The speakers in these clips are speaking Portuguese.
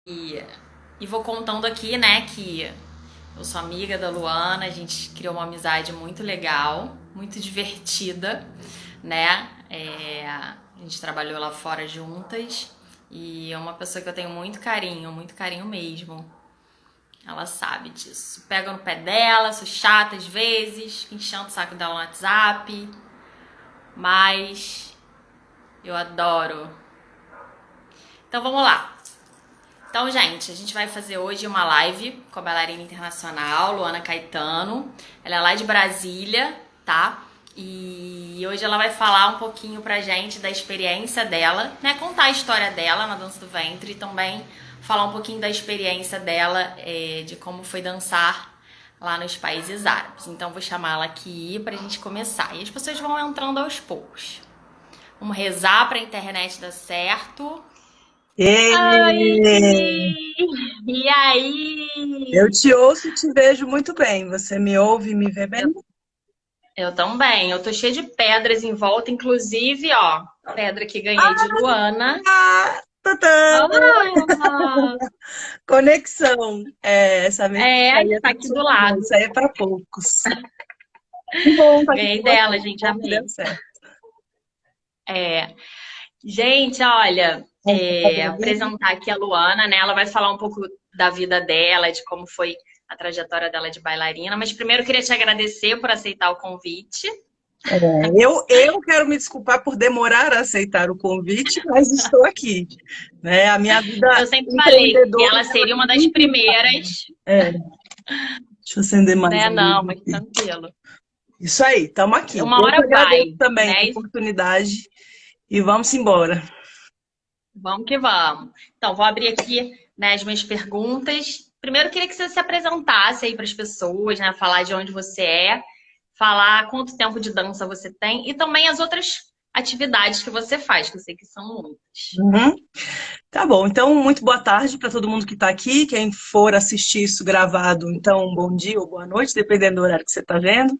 E, e vou contando aqui, né, que eu sou amiga da Luana, a gente criou uma amizade muito legal, muito divertida, né? A gente trabalhou lá fora juntas e é uma pessoa que eu tenho muito carinho mesmo. Ela sabe disso. Pego no pé dela, sou chata às vezes, enchendo o saco dela no WhatsApp, mas eu adoro. Então vamos lá. Então, gente, a gente vai fazer hoje uma live com a bailarina internacional, Luana Caetano. Ela é lá de Brasília, tá? E hoje ela vai falar um pouquinho pra gente da experiência dela, né? Contar a história dela na dança do ventre e também falar um pouquinho da experiência dela, de como foi dançar lá nos países árabes. Então, vou chamá-la aqui pra gente começar. E as pessoas vão entrando aos poucos. Vamos rezar pra internet dar certo. Oi! Ei, E eu aí? te ouço e te vejo muito bem. Você me ouve e me vê bem? Eu também. Eu tô cheia de pedras em volta, inclusive, ó, pedra que ganhei de Luana. Ah, tadã! Ah, Conexão. Essa vez aí é tá pra aqui do sua não, lado. isso aí é para poucos. Que bom estar aqui com Ganhei você. dela, Que gente, bom que deu amei. certo. É, gente, olha, Vamos falar da vida? apresentar aqui a Luana, né? Ela vai falar um pouco da vida dela, de como foi a trajetória dela de bailarina. Mas primeiro eu queria te agradecer por aceitar o convite. Eu quero me desculpar por demorar a aceitar o convite, mas estou aqui. Né? A minha vida Eu sempre falei que empreendedora ela ela seria é uma das muito primeiras, instável. Deixa eu acender mais a né? luz Não, mas aqui. tranquilo. Isso aí, estamos aqui. Uma Eu que hora agradeço vai, também a né? oportunidade e vamos embora. Vamos que vamos. Então, vou abrir aqui, né, as minhas perguntas. Primeiro, eu queria que você se apresentasse aí para as pessoas, né? Falar de onde você é, falar quanto tempo de dança você tem e também as outras atividades que você faz, que eu sei que são muitas. Uhum. Tá bom, então muito boa tarde para todo mundo que está aqui. Quem for assistir isso gravado, então bom dia ou boa noite, dependendo do horário que você está vendo.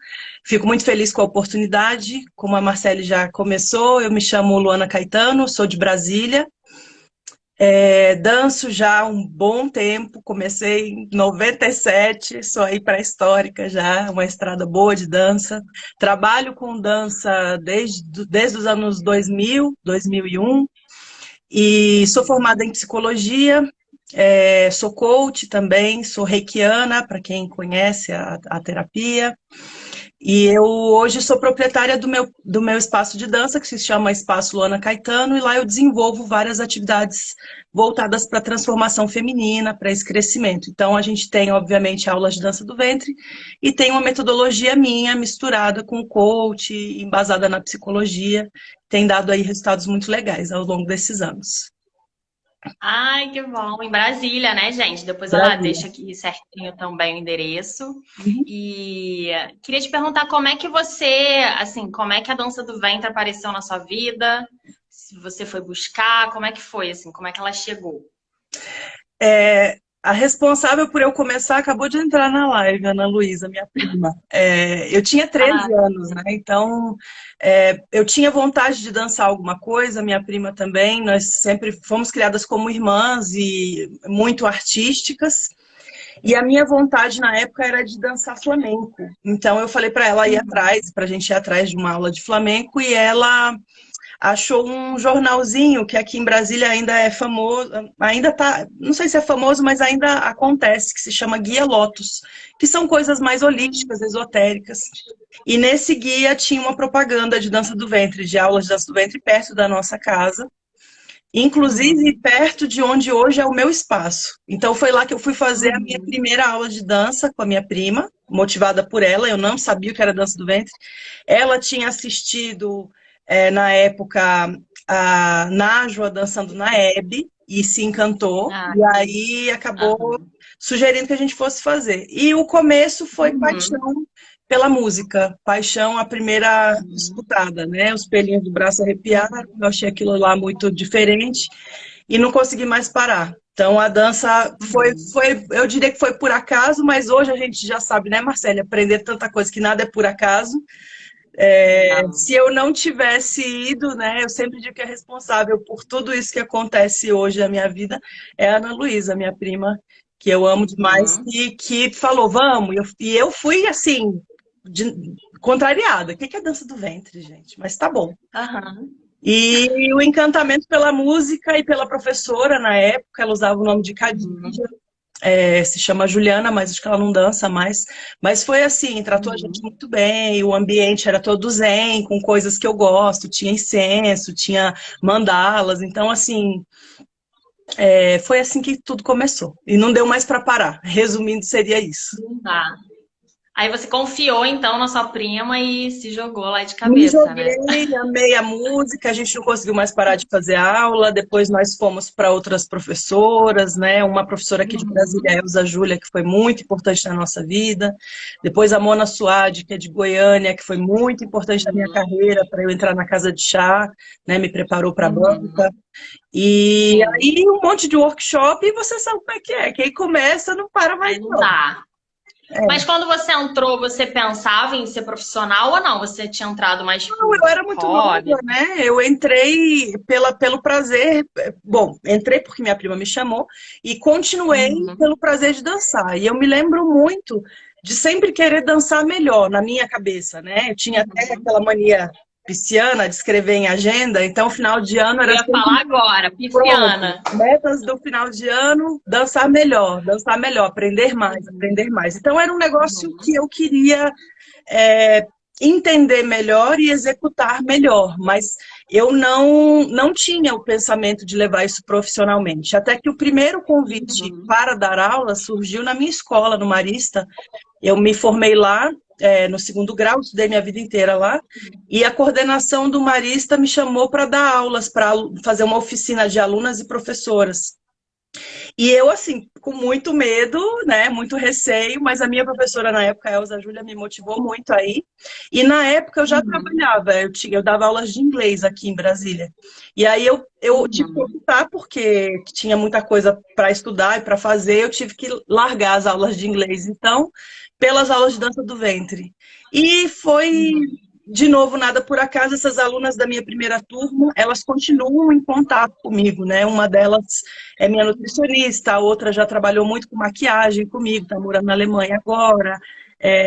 Fico muito feliz com a oportunidade. Como a Marcele já começou, eu me chamo Luana Caetano, sou de Brasília. Danço já há um bom tempo, comecei em 97, sou aí pré-histórica já, uma estrada boa de dança. Trabalho com dança desde os anos 2000, 2001, e sou formada em psicologia, sou coach também, sou reikiana, para quem conhece a terapia. E eu hoje sou proprietária do meu espaço de dança, que se chama Espaço Luana Caetano, e lá eu desenvolvo várias atividades voltadas para a transformação feminina, para esse crescimento. Então, a gente tem, obviamente, aulas de dança do ventre e tem uma metodologia minha misturada com coach, embasada na psicologia, tem dado aí resultados muito legais ao longo desses anos. Ai, que bom. Em Brasília, né, gente? Depois ela Brasil. deixa aqui certinho também o endereço. E queria te perguntar como é que você, assim, como é que a dança do ventre apareceu na sua vida? Se você foi buscar, como é que foi, assim, como é que ela chegou? A responsável por eu começar acabou de entrar na live, Ana Luísa, minha prima. Eu tinha Ah, 13 anos, né? Então, eu tinha vontade de dançar alguma coisa, minha prima também. Nós sempre fomos criadas como irmãs e muito artísticas. E a minha vontade na época era de dançar flamenco. Então, eu falei para ela ir atrás, para a gente ir atrás de uma aula de flamenco, e ela achou um jornalzinho que aqui em Brasília ainda é famoso, ainda tá, não sei se é famoso, mas ainda acontece, que se chama Guia Lotus, que são coisas mais holísticas, esotéricas. E nesse guia tinha uma propaganda de dança do ventre, de aulas de dança do ventre perto da nossa casa, inclusive uhum, perto de onde hoje é o meu espaço. Então foi lá que eu fui fazer a minha uhum. primeira aula de dança com a minha prima, motivada por ela, eu não sabia o que era dança do ventre. Ela tinha assistido, na época, a Najwa dançando na Hebe e se encantou, Ah, e que... aí acabou Aham. sugerindo que a gente fosse fazer. E o começo foi Uhum. paixão pela música, paixão à primeira Uhum. escutada, né? Os pelinhos do braço arrepiaram, eu achei aquilo lá muito diferente e não consegui mais parar. Então a dança Uhum. eu diria que foi por acaso, mas hoje a gente já sabe, né, Marcele, aprender tanta coisa que nada é por acaso. Não. Se eu não tivesse ido, né, eu sempre digo que é responsável por tudo isso que acontece hoje na minha vida é a Ana Luísa, minha prima, que eu amo demais, Uhum. que falou, vamos, e eu fui assim, contrariada. O que é dança do ventre, gente? Mas tá bom. Aham. E o encantamento pela música e pela professora na época, ela usava o nome de Khadija, Uhum. se chama Juliana, mas acho que ela não dança mais. Mas foi assim, tratou a gente Uhum. muito bem, o ambiente era todo zen, com coisas que eu gosto, tinha incenso, tinha mandalas, então assim, foi assim que tudo começou. E não deu mais para parar. Resumindo, seria isso. Tá. Aí você confiou então na sua prima e se jogou lá de Me cabeça, né? joguei, amei a música, a gente não conseguiu mais parar de fazer aula, depois nós fomos para outras professoras, né? Uma professora aqui de Brasília, a Uhum. Elza Júlia, que foi muito importante na nossa vida, depois a Mona Suade, que é de Goiânia, que foi muito importante na minha Uhum. carreira, para eu entrar na casa de chá, né? Me preparou para a banca. Uhum. E Sim. aí um monte de workshop, e você sabe como é, que aí começa, não para mais Aí não não. dá. Mas quando você entrou, você pensava em ser profissional ou não? Você tinha entrado mais, Eu tipo, era muito hobby? nova, né? Eu entrei pelo prazer. Bom, entrei porque minha prima me chamou e continuei Uhum. pelo prazer de dançar. E eu me lembro muito de sempre querer dançar melhor na minha cabeça, né? Eu tinha até Uhum. aquela mania pisciana de escrever em agenda, então final de ano Eu era ia sempre falar agora, pronto. pisciana. Metas do final de ano, dançar melhor, aprender mais, Uhum. aprender mais. Então era um negócio que Uhum. eu queria é, entender melhor e executar melhor, mas eu não tinha o pensamento de levar isso profissionalmente. Até que o primeiro convite Uhum. para dar aula surgiu na minha escola, no Marista. Eu me formei lá, no segundo grau, estudei minha vida inteira lá, e a coordenação do Marista me chamou para dar aulas, para fazer uma oficina de alunas e professoras. E eu, assim, com muito medo, né, muito receio, mas a minha professora na época, a Elza Júlia, me motivou muito aí. E na época eu já Uhum. trabalhava, eu dava aulas de inglês aqui em Brasília. E aí eu tive que Uhum. optar, porque tinha muita coisa para estudar e para fazer, eu tive que largar as aulas de inglês, então, pelas aulas de dança do ventre. E foi Uhum. de novo, nada por acaso, essas alunas da minha primeira turma, elas continuam em contato comigo, né? Uma delas é minha nutricionista, a outra já trabalhou muito com maquiagem comigo, está morando na Alemanha agora.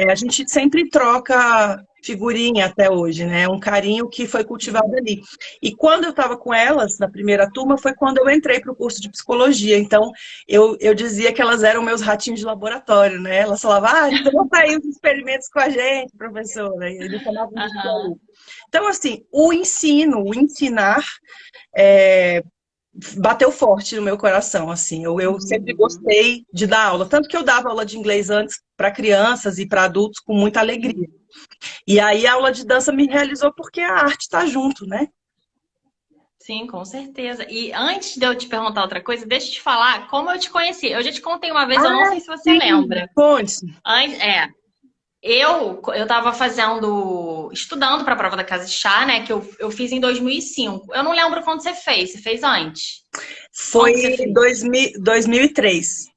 A gente sempre troca figurinha até hoje, né? Um carinho que foi cultivado ali. E quando eu estava com elas, na primeira turma, foi quando eu entrei para o curso de psicologia. Então, eu dizia que elas eram meus ratinhos de laboratório, né? Elas falavam, conta aí os experimentos com a gente, professora. E eles chamavam de Aham. PLU. Então, assim, o ensino, o ensinar, é, bateu forte no meu coração, assim. Eu sempre Uhum. gostei de dar aula, tanto que eu dava aula de inglês antes para crianças e para adultos com muita alegria. Sim. E aí a aula de dança me realizou porque a arte está junto, né? Sim, com certeza. E antes de eu te perguntar outra coisa, deixa eu te falar como eu te conheci. Eu já te contei uma vez, eu não Ah, sei se você sim, lembra. conte. É, eu tava estudando para a prova da Casa de Chá, né, que eu fiz em 2005. Eu não lembro quando você fez. Você fez antes? Foi Quando você em fez? 2003.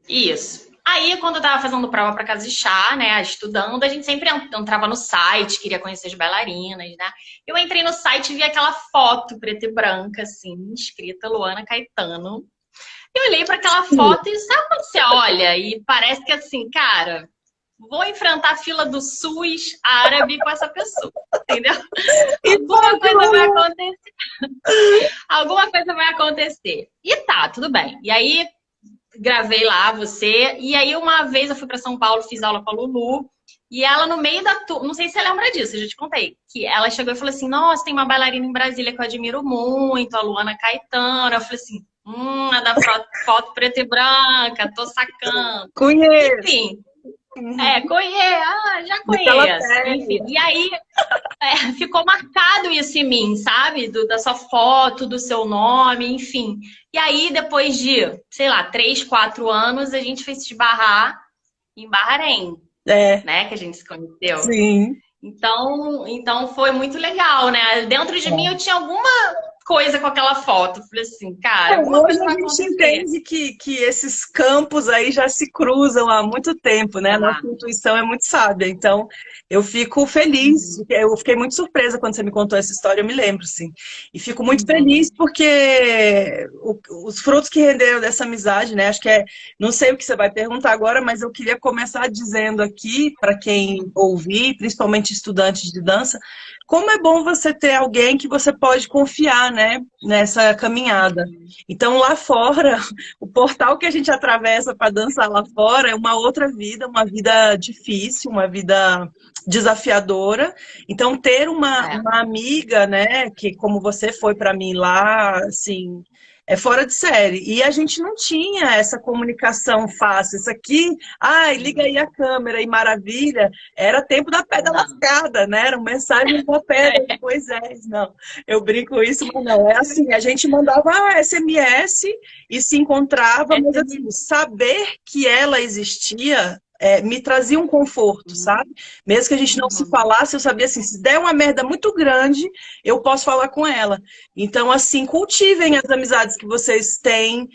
Isso. Aí, quando eu tava fazendo prova para Casa de Chá, né, estudando, a gente sempre entrava no site, queria conhecer as bailarinas, né? Eu entrei no site e vi aquela foto preta e branca, assim, escrita Luana Caetano. Eu olhei para aquela foto e sabe quando você olha e parece que assim, cara, vou enfrentar a fila do SUS árabe com essa pessoa, entendeu? E foi, Alguma coisa vai acontecer. Alguma coisa vai acontecer. E tá, tudo bem. E aí gravei lá você. E aí uma vez eu fui para São Paulo, fiz aula com a Lulu. E ela no meio da não sei se você lembra disso, eu já te contei. Que ela chegou e falou assim: Nossa, tem uma bailarina em Brasília que eu admiro muito, a Luana Caetano. Eu falei assim: a da foto preta e branca, tô sacando. conheço. Enfim, já De tela conheço. Enfim, térrea. e aí ficou marcado isso em mim, sabe? Da sua foto, do seu nome, enfim. E aí, depois de, sei lá, 3, 4 anos, a gente fez se esbarrar em Bahrein, É, né? Que a gente se conheceu. sim. Então foi muito legal, né? Dentro de mim eu tinha alguma coisa com aquela foto. Eu falei assim, cara, alguma Hoje coisa a vai gente acontecer. entende que esses campos aí já se cruzam há muito tempo, né? A nossa Ah, intuição é muito sábia. Então, eu fico feliz. uhum, Eu fiquei muito surpresa quando você me contou essa história, eu me lembro, sim. E fico muito feliz uhum, porque os frutos que renderam dessa amizade, né? Acho que é. Não sei o que você vai perguntar agora, mas eu queria começar dizendo aqui, para quem ouvir, principalmente estudantes de dança, como é bom você ter alguém que você pode confiar, né? Nessa caminhada. uhum, Então, lá fora, o portal que a gente atravessa para dançar lá fora é uma outra vida, uma vida difícil, uma vida desafiadora. Então, ter é, uma amiga, né, que como você foi para mim lá, assim, é fora de série. E a gente não tinha essa comunicação fácil. Isso aqui, ai, liga aí uhum, a câmera e maravilha, era tempo da pedra não. lascada, né? Eram mensagens da pedra de Moisés. Não, eu brinco isso, mas não. É assim, a gente mandava SMS e se encontrava, mas Essa é assim, saber que ela existia me trazia um conforto, uhum, sabe? Mesmo que a gente não se uhum, falasse, eu sabia assim, se der uma merda muito grande, eu posso falar com ela. Então, assim, cultivem as amizades que vocês têm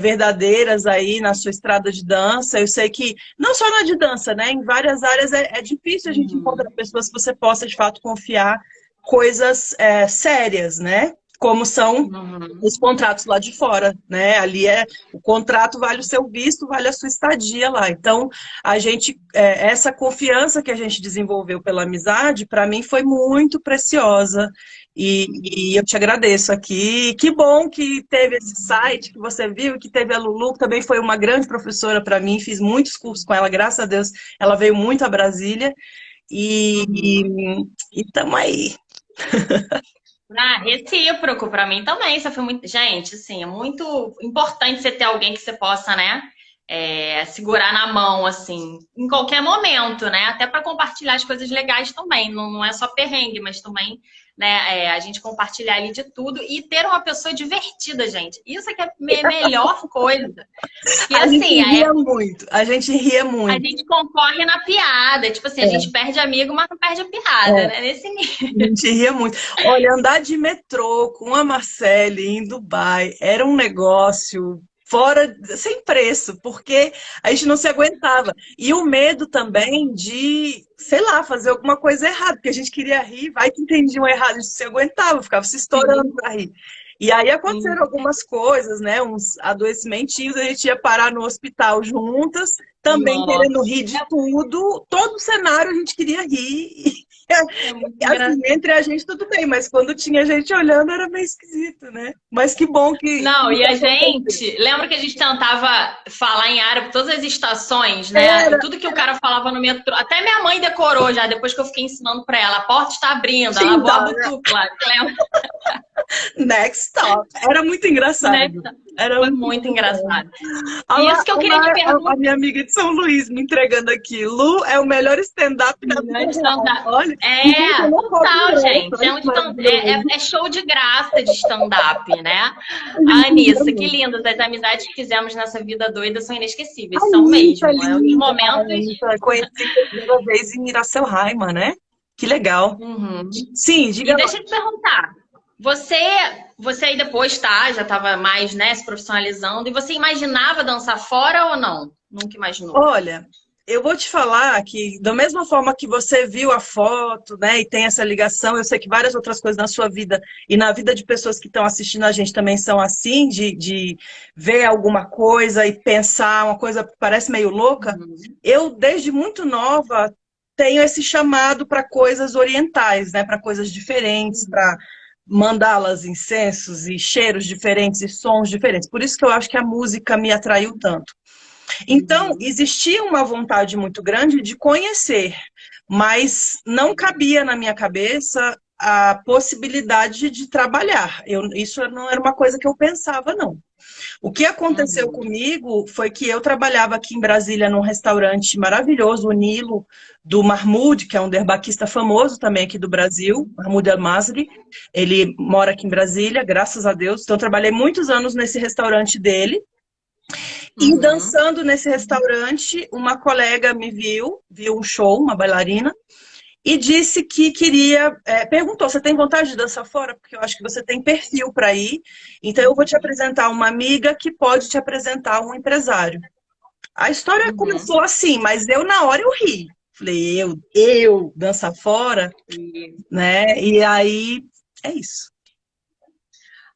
verdadeiras aí na sua estrada de dança. Eu sei que, não só na de dança, né? Em várias áreas é difícil a gente encontrar uhum, pessoas que você possa, de fato, confiar coisas sérias, né? Como são uhum, os contratos lá de fora, né? Ali o contrato vale o seu visto, vale a sua estadia lá. Então, a gente essa confiança que a gente desenvolveu pela amizade, para mim foi muito preciosa. E eu uhum, te agradeço aqui. Que bom que teve esse uhum. site que você viu, que teve a Lulu, que também foi uma grande professora para mim. Fiz muitos cursos com ela, graças a Deus. Ela veio muito a Brasília e Uhum. estamos aí. Ah, recíproco pra mim também. Isso foi muito. Gente, assim, é muito importante você ter alguém que você possa, né? Segurar na mão, assim, em qualquer momento, né? Até pra compartilhar as coisas legais também. Não, não é só perrengue, mas também, né? A gente compartilhar ali de tudo e ter uma pessoa divertida, gente. Isso é que é a melhor coisa. Porque, A gente assim, ria muito, a gente ria a muito. gente concorre na piada. Tipo assim, a gente É, perde amigo, mas não perde a piada, é. né? Nesse nível. A gente ria muito. Olha, andar de metrô com a Marcele em Dubai era um negócio fora, sem preço, porque a gente não se aguentava. E o medo também de, sei lá, fazer alguma coisa errada, porque a gente queria rir, vai que entendiam errado, a gente se aguentava, ficava se estourando Sim, para rir. E aí aconteceram sim. algumas coisas, né? Uns adoecimentinhos, a gente ia parar no hospital juntas, também querendo Nossa. rir de tudo. Todo o cenário a gente queria rir. É muito Assim, engraçado. entre a gente tudo bem, mas quando tinha gente olhando era meio esquisito, né? Mas que bom que Não, e isso a aconteceu. gente, lembra que a gente tentava falar em árabe todas as estações, né? E Era, tudo que o cara falava no metrô, até minha mãe decorou já, depois que eu fiquei ensinando pra ela, a porta está abrindo, ela voa a tinta, butucla, lembra? next stop. Era muito Né? engraçado. Era Foi muito muito bom. engraçado. E isso que eu queria te A minha perguntar, amiga de São Luís me entregando aqui. Lu é o melhor stand-up da vida né, de real. stand-up. Olha, e gente, eu É, não cobro total, ingresso, gente. olha que maravilhoso. É show de graça de stand-up, né? A gente A ria Anissa, que muito. lindas. As amizades que fizemos nessa vida doida são inesquecíveis, são Anitta, mesmo. É os linda, momentos. Anitta. Conheci a primeira vez em Iracelhaima, né? Que legal. Uhum. Sim, E diga lá. deixa eu te perguntar, você, você aí depois tá, já estava mais, né, se profissionalizando, e você imaginava dançar fora ou não? Nunca imaginou? Olha, eu vou te falar que, da mesma forma que você viu a foto, né, e tem essa ligação, eu sei que várias outras coisas na sua vida e na vida de pessoas que estão assistindo a gente também são assim, de ver alguma coisa e pensar uma coisa que parece meio louca. Uhum. Eu, desde muito nova, tenho esse chamado para coisas orientais, né, para coisas diferentes, para mandalas, incensos e cheiros diferentes e sons diferentes. Por isso que eu acho que a música me atraiu tanto. Então, Uhum. existia uma vontade muito grande de conhecer, mas não cabia na minha cabeça a possibilidade de trabalhar. Isso não era uma coisa que eu pensava, não. O que aconteceu Uhum. comigo foi que eu trabalhava aqui em Brasília num restaurante maravilhoso, o Nilo, do Mahmoud, que é um derbaquista famoso também aqui do Brasil, Mahmoud El-Masri. Ele mora aqui em Brasília, graças a Deus. Então, eu trabalhei muitos anos nesse restaurante dele. E Uhum. dançando nesse restaurante, uma colega me viu um show, uma bailarina, e disse que queria, perguntou, você tem vontade de dançar fora? Porque eu acho que você tem perfil para ir, então eu vou te apresentar uma amiga que pode te apresentar um empresário. A história Uhum. começou assim, mas eu na hora eu ri. Falei, eu dançar fora, E- né? E aí é isso.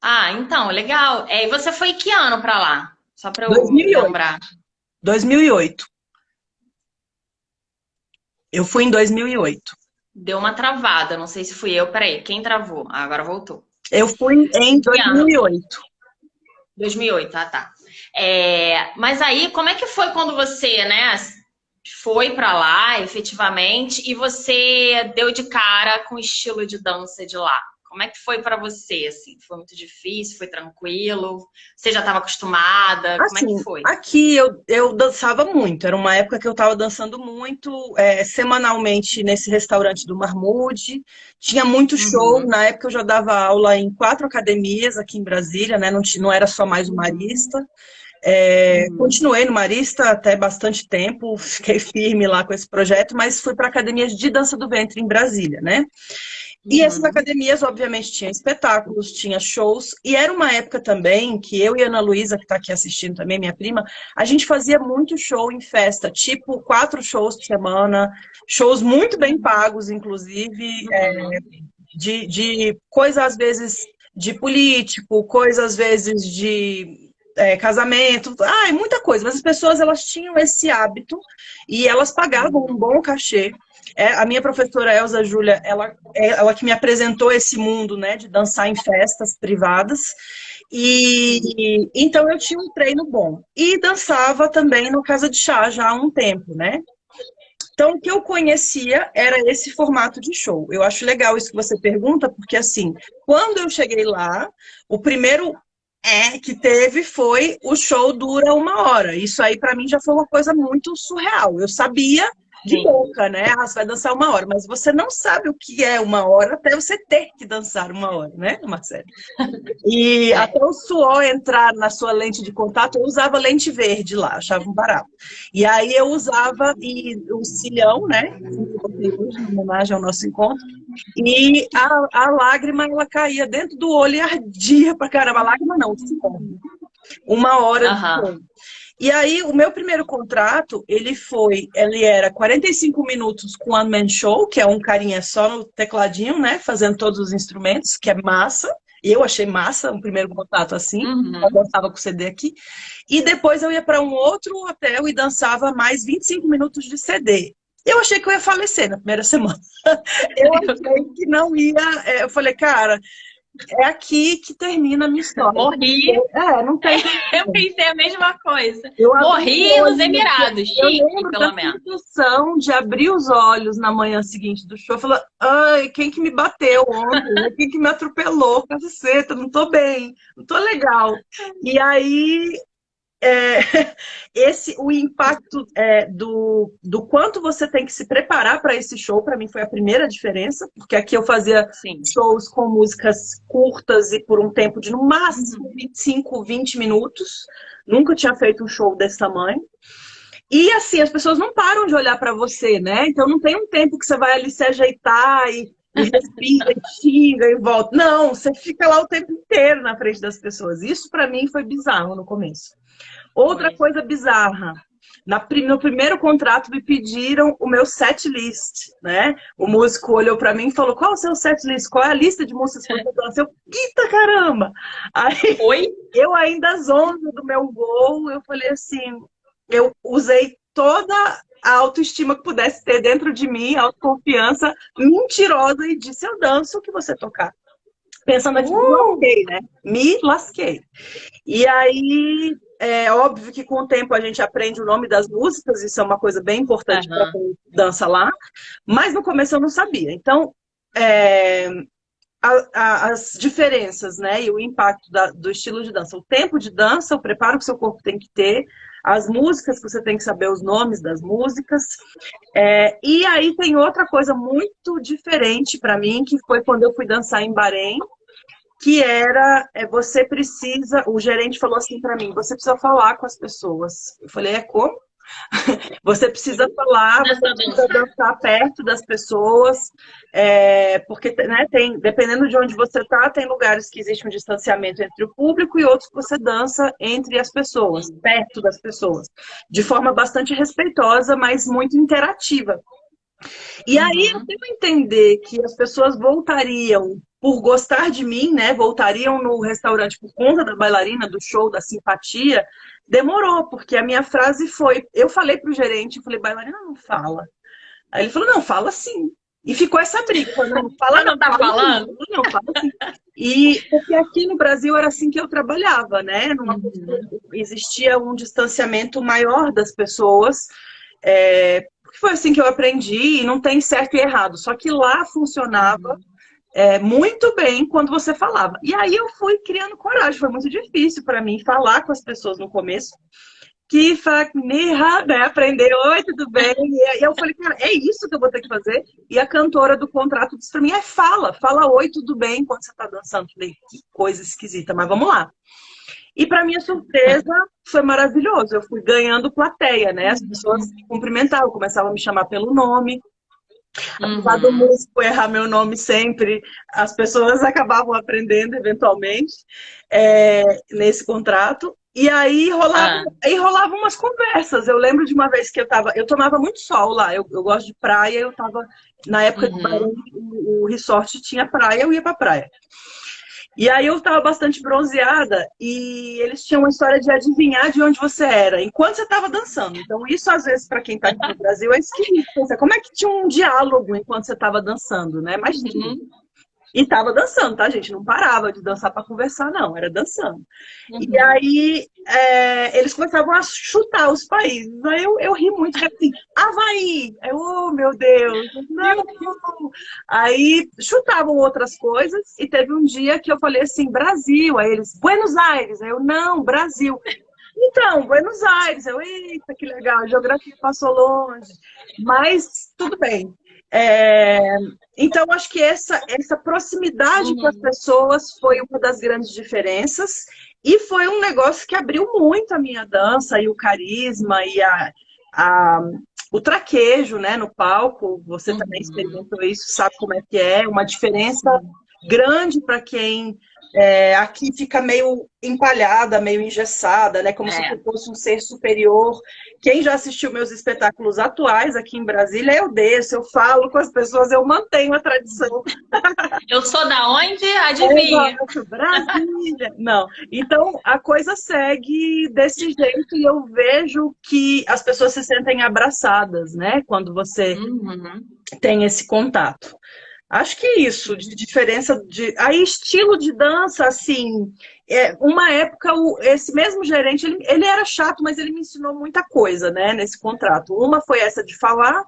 Ah, então, legal. E você foi que ano pra lá? Só pra eu 2008. lembrar. 2008. Eu fui em 2008. Deu uma travada, não sei se fui eu. Peraí, quem travou? Ah, agora voltou. Eu fui em Que ano? 2008. 2008, ah, tá. Mas aí, como é que foi quando você, né, foi pra lá, efetivamente, e você deu de cara com o estilo de dança de lá? Como é que foi pra você, assim? Foi muito difícil? Foi tranquilo? Você já estava acostumada? Como é que Assim, foi? aqui eu dançava muito. Era uma época que eu estava dançando muito, semanalmente nesse restaurante do Marmude. Tinha muito show. Uhum, Na época eu já dava aula em 4 academias aqui em Brasília, né? Não era só mais o uhum, Marista. uhum, Continuei no Marista até bastante tempo, fiquei firme lá com esse projeto, mas fui para academias de dança do ventre em Brasília, né? E essas uhum, academias, obviamente, tinham espetáculos, tinha shows, e era uma época também que eu e a Ana Luísa, que está aqui assistindo também, minha prima, a gente fazia muito show em festa, tipo 4 shows por semana, shows muito bem pagos, inclusive, uhum. de coisa às vezes de político, coisa às vezes de casamento, muita coisa, mas as pessoas elas tinham esse hábito e elas pagavam um bom cachê. A minha professora Elza Júlia, ela que me apresentou esse mundo, né, de dançar em festas privadas. E então eu tinha um treino bom. E dançava também no Casa de Chá já há um tempo, né? Então, o que eu conhecia era esse formato de show. Eu acho legal isso que você pergunta, porque assim, quando eu cheguei lá, o primeiro que teve foi o show dura 1 hora. Isso aí para mim já foi uma coisa muito surreal. Eu sabia de Sim. boca, né? Ah, você vai dançar 1 hora, mas você não sabe o que é 1 hora até você ter que dançar 1 hora, né, Marcelo? E É. até o suor entrar na sua lente de contato, eu usava lente verde lá, achava um barato. E aí eu usava o cilhão, né? Assim que eu botei hoje, em homenagem ao nosso encontro. E a lágrima, ela caía dentro do olho e ardia pra caramba. A lágrima não, o suor. 1 hora de Aham. show. E aí, o meu primeiro contrato, ele era 45 minutos com a Man Show, que é um carinha só no tecladinho, né? Fazendo todos os instrumentos, que é massa. Eu achei massa um primeiro contato assim. Eu Uhum. dançava com o CD aqui. E depois eu ia para um outro hotel e dançava mais 25 minutos de CD. Eu achei que eu ia falecer na primeira semana. Eu achei que não ia. Eu falei, cara, é aqui que termina a minha história. Morri. Não tem Eu condição. pensei a mesma coisa. Eu abri o Morri nos olho no dia. Emirados. Eu Chique, lembro da pelo menos. sensação de abrir os olhos na manhã seguinte do show e falar: ai, quem que me bateu ontem? Né? Quem que me atropelou? Caceta, não tô bem, não tô legal. E aí, é, o impacto do quanto você tem que se preparar para esse show, para mim foi a primeira diferença, porque aqui eu fazia Sim. shows com músicas curtas e por um tempo de no máximo Uhum. 25, 20 minutos. Nunca tinha feito um show desse tamanho. E assim, as pessoas não param de olhar para você, né? Então não tem um tempo que você vai ali se ajeitar e respira, e xinga e volta. Não, você fica lá o tempo inteiro na frente das pessoas. Isso para mim foi bizarro no começo. Outra Foi. coisa bizarra. No primeiro contrato me pediram o meu set list, né? O músico olhou para mim e falou: qual é o seu set list? Qual é a lista de músicas que você dança? Eu, eita caramba! Aí Oi? eu ainda zonza do meu voo, eu falei assim, eu usei toda a autoestima que pudesse ter dentro de mim, autoconfiança mentirosa e disse: eu danço o que você tocar. Pensando aqui, me Uh! lasquei, né? Me lasquei. E aí, é óbvio que com o tempo a gente aprende o nome das músicas, isso é uma coisa bem importante para Aham. quem dança lá, mas no começo eu não sabia. Então, é, as diferenças, né, e o impacto do estilo de dança, o tempo de dança, o preparo que seu corpo tem que ter, as músicas que você tem que saber os nomes das músicas. E aí tem outra coisa muito diferente para mim, que foi quando eu fui dançar em Bahrein, que era, você precisa, o gerente falou assim para mim: você precisa falar com as pessoas. Eu falei: como? Você precisa falar, você Nessa precisa dança. dançar perto das pessoas, porque, né, dependendo de onde você está, tem lugares que existe um distanciamento entre o público e outros que você dança entre as pessoas, Sim. perto das pessoas, de forma bastante respeitosa, mas muito interativa. E aí, até Uhum. eu entender que as pessoas voltariam por gostar de mim, né? Voltariam no restaurante por conta da bailarina, do show, da simpatia, demorou, porque a minha frase foi, eu falei pro gerente, eu falei, bailarina não fala. Aí ele falou, não, fala sim. E ficou essa briga, falou, não, fala Você não, não tá fala não, falando? fala não, fala sim. E porque aqui no Brasil era assim que eu trabalhava, né? Uhum. Existia um distanciamento maior das pessoas, porque foi assim que eu aprendi, e não tem certo e errado. Só que lá funcionava Uhum. muito bem quando você falava. E aí eu fui criando coragem. Foi muito difícil para mim falar com as pessoas no começo. Que Fakniha, né? Aprender, oi, tudo bem? E aí eu falei, cara, é isso que eu vou ter que fazer? E a cantora do contrato disse para mim, fala oi, tudo bem, enquanto você está dançando. Eu falei, que coisa esquisita, mas vamos lá. E para minha surpresa, foi maravilhoso. Eu fui ganhando plateia, né? As pessoas me cumprimentavam, começavam a me chamar pelo nome. Apesar do Uhum. músico errar meu nome sempre, as pessoas acabavam aprendendo eventualmente nesse contrato. E Ah. aí rolavam umas conversas. Eu lembro de uma vez que eu tomava muito sol lá. Eu gosto de praia, eu tava na época de Bahrein, Uhum. o resort tinha praia, eu ia pra praia. E aí eu estava bastante bronzeada e eles tinham uma história de adivinhar de onde você era enquanto você estava dançando. Então isso às vezes para quem está aqui no Brasil é esquisito. Pensa, como é que tinha um diálogo enquanto você estava dançando, né? Mas tinha. Uhum. E tava dançando, tá, gente? Não parava de dançar para conversar, não, era dançando. E Uhum. aí eles começavam a chutar os países. Aí eu ri muito, que era assim, Havaí! Aí oh meu Deus, não! Meu Deus. Aí chutavam outras coisas, e teve um dia que eu falei assim, Brasil. Aí eles, Buenos Aires. Aí eu, não, Brasil. Então, Buenos Aires. Eu, eita, que legal, a geografia passou longe. Mas tudo bem. É, então, acho que essa proximidade com as Uhum. pessoas foi uma das grandes diferenças. E foi um negócio que abriu muito a minha dança e o carisma e a- o traquejo, né, no palco. Você também Uhum. experimentou isso, sabe como é que é. Uma diferença Sim. grande para quem aqui fica meio empalhada, meio engessada, né, como se É. fosse um ser superior. Quem já assistiu meus espetáculos atuais aqui em Brasília, eu desço, eu falo com as pessoas, eu mantenho a tradição. Eu sou da onde? Adivinha? Exato, Brasília. Não. Então, a coisa segue desse jeito e eu vejo que as pessoas se sentem abraçadas, né? Quando você Uhum. tem esse contato. Acho que é isso, de diferença de. Aí, estilo de dança, assim, uma época, esse mesmo gerente, ele era chato, mas ele me ensinou muita coisa, né, nesse contrato. Uma foi essa de falar,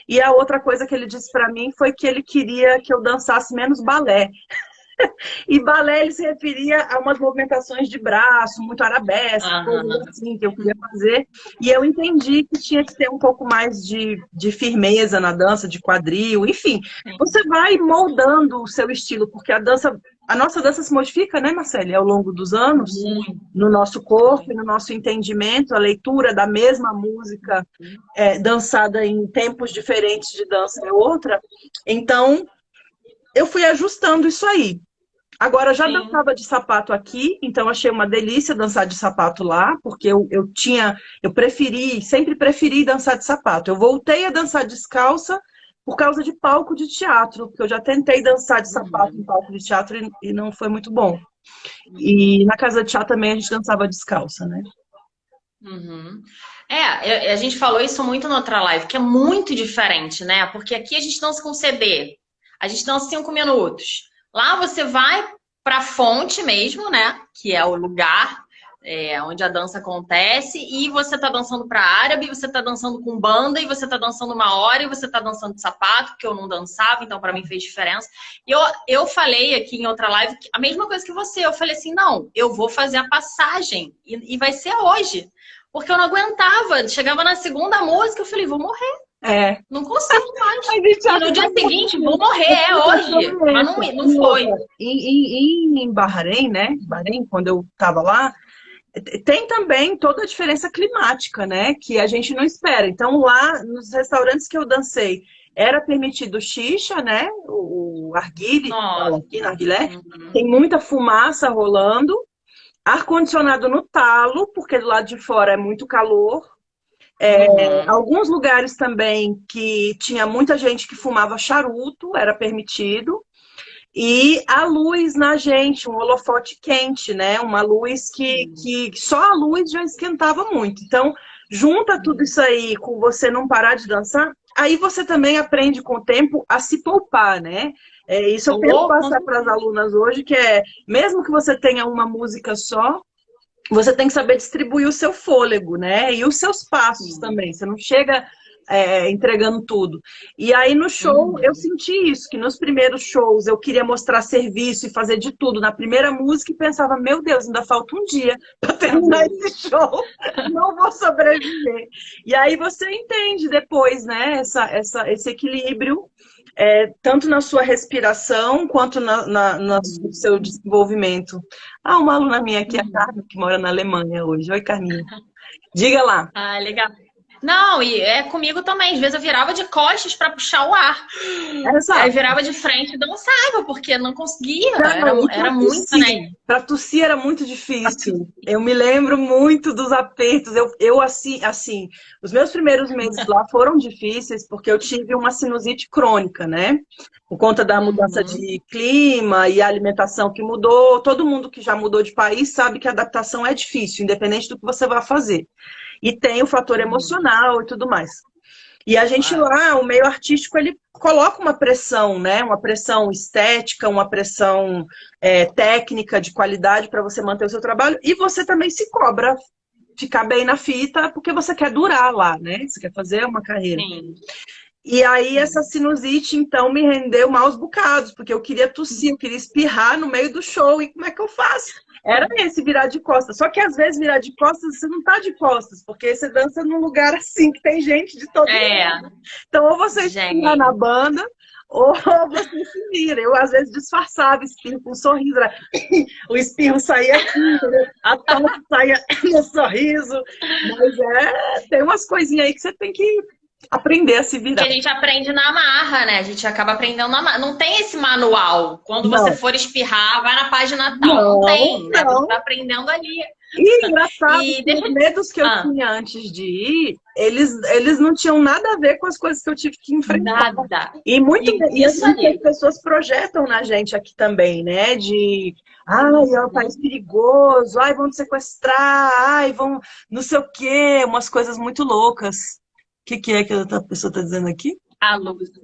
e a outra coisa que ele disse para mim foi que ele queria que eu dançasse menos balé. E balé ele se referia a umas movimentações de braço, muito arabesque, coisas Aham. assim que eu queria fazer. E eu entendi que tinha que ter um pouco mais de firmeza na dança, de quadril, enfim. Você Sim. vai moldando o seu estilo, porque a nossa dança se modifica, né, Marcele, ao longo dos anos, Muito, no nosso corpo, muito. no nosso entendimento, a leitura da mesma música dançada em tempos diferentes de dança é outra. Então, eu fui ajustando isso aí. Agora, já Sim. dançava de sapato aqui, então achei uma delícia dançar de sapato lá, porque eu sempre preferi dançar de sapato. Eu voltei a dançar descalça por causa de palco de teatro, porque eu já tentei dançar de sapato em Uhum. palco de teatro e não foi muito bom. E Uhum. na casa de teatro também a gente dançava descalça, né? Uhum. A gente falou isso muito na outra live, que é muito diferente, né? Porque aqui a gente dança com CD, a gente dança 5 minutos. Lá você vai para a fonte mesmo, né? Que é o lugar onde a dança acontece, e você tá dançando para árabe, você tá dançando com banda, e você tá dançando 1 hora, e você tá dançando de sapato, que eu não dançava, então para mim fez diferença. E eu falei aqui em outra live a mesma coisa que você. Eu falei assim: não, eu vou fazer a passagem, e vai ser hoje. Porque eu não aguentava. Chegava na segunda música, eu falei, vou morrer. É. Não consigo A mais. gente E acha no que vai dia seguinte, vou morrer. morrer, Eu é tive a hoje. Mas não, experiência. não E outra, foi. em Bahrein, né? Bahrein, quando eu estava lá, Tem também toda a diferença climática, né? Que a gente não espera. Então, lá nos restaurantes que eu dancei, era permitido xixa, né? O arguile, fala Nossa. aqui, narguilé. Uhum. Tem muita fumaça rolando. Ar-condicionado no talo, porque do lado de fora é muito calor. Uhum. Alguns lugares também que tinha muita gente que fumava charuto, era permitido. E a luz na gente, um holofote quente, né? Uma luz que só a luz já esquentava muito. Então, junta tudo isso aí com você não parar de dançar, aí você também aprende com o tempo a se poupar, né? Isso eu tento Oh, com passar para as certeza. alunas hoje, que é, mesmo que você tenha uma música só, você tem que saber distribuir o seu fôlego, né? E os seus passos Sim. também. Você não chega entregando tudo. E aí no show eu Uhum. senti isso, que nos primeiros shows eu queria mostrar serviço e fazer de tudo. Na primeira música e pensava, meu Deus, ainda falta um dia para terminar Acabou. esse show, não vou sobreviver. E aí você entende depois, né? Esse equilíbrio. Tanto na sua respiração quanto no Uhum. seu desenvolvimento. Ah, uma aluna minha aqui, a Uhum. Carmen, que mora na Alemanha hoje. Oi, Carminha. Diga lá. Ah, legal. Não, e é comigo também. Às vezes eu virava de costas para puxar o ar. Aí Exato. virava de frente e dançava, porque não conseguia. Não, e Era para muita, tossir? né? Para tossir era muito difícil. Eu me lembro muito dos apertos. Eu assim, os meus primeiros meses lá foram difíceis porque eu tive uma sinusite crônica, né? Por conta da mudança Uhum. de clima e a alimentação que mudou. Todo mundo que já mudou de país sabe que a adaptação é difícil, independente do que você vai fazer. E tem o fator Uhum. emocional e tudo mais. E a gente Ah, lá, o meio artístico, ele coloca uma pressão, né? Uma pressão estética, uma pressão técnica de qualidade para você manter o seu trabalho. E você também se cobra ficar bem na fita, porque você quer durar lá, né? Você quer fazer uma carreira. sim, E aí essa sim. sinusite, então, me rendeu maus bocados, porque eu queria tossir, eu queria espirrar no meio do show. E como é que eu faço? Era esse, virar de costas. Só que às vezes virar de costas, você não tá de costas, porque você dança num lugar assim, que tem gente de todo É, lado. Então, ou você espirra na gente. banda, ou você se vira. Eu, às vezes, disfarçava espirro com um sorriso. O espirro saía assim, entendeu? A tosse saía no sorriso. Mas tem umas coisinhas aí que você tem que aprender a se Que virar. a gente aprende na marra, né? A gente acaba aprendendo na marra. Não tem esse manual. Quando você Não, for espirrar, vai na página tal. Não não, tem, né? Você não. vai aprendendo ali. E engraçado E que deixa os eu... medos que eu Ah, tinha antes de ir, eles não tinham nada a ver com as coisas que eu tive que enfrentar. nada. E Isso assim que as aí. pessoas projetam na gente aqui também, né? Ai, é um país perigoso, ai, vão te sequestrar, ai, vão não sei o quê, umas coisas muito loucas. O que é que a outra pessoa está dizendo aqui? A Lúcia.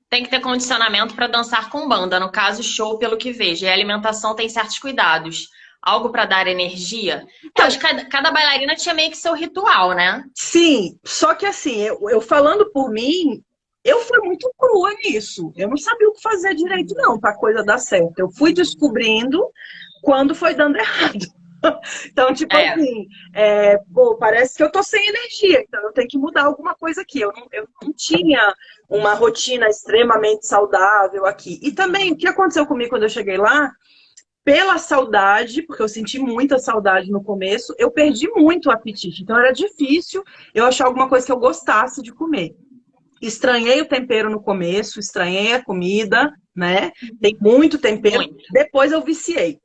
Tem que ter condicionamento para dançar com banda. No caso, show, pelo que vejo. E a alimentação tem certos cuidados. Algo para dar energia. Eu Então, acho que cada bailarina tinha meio que seu ritual, né? sim, só que assim, eu falando por mim, eu fui muito crua nisso. Eu não sabia o que fazer direito, não, para a coisa dar certo. Eu fui descobrindo quando foi dando errado. Então, tipo É. assim, pô, parece que eu tô sem energia, então eu tenho que mudar alguma coisa aqui. Eu não tinha uma rotina extremamente saudável aqui. E também, o que aconteceu comigo quando eu cheguei lá? Pela saudade, porque eu senti muita saudade no começo, eu perdi muito o apetite. Então era difícil eu achar alguma coisa que eu gostasse de comer. Estranhei o tempero no começo, estranhei a comida, né? Tem muito tempero. Muito. Depois eu viciei.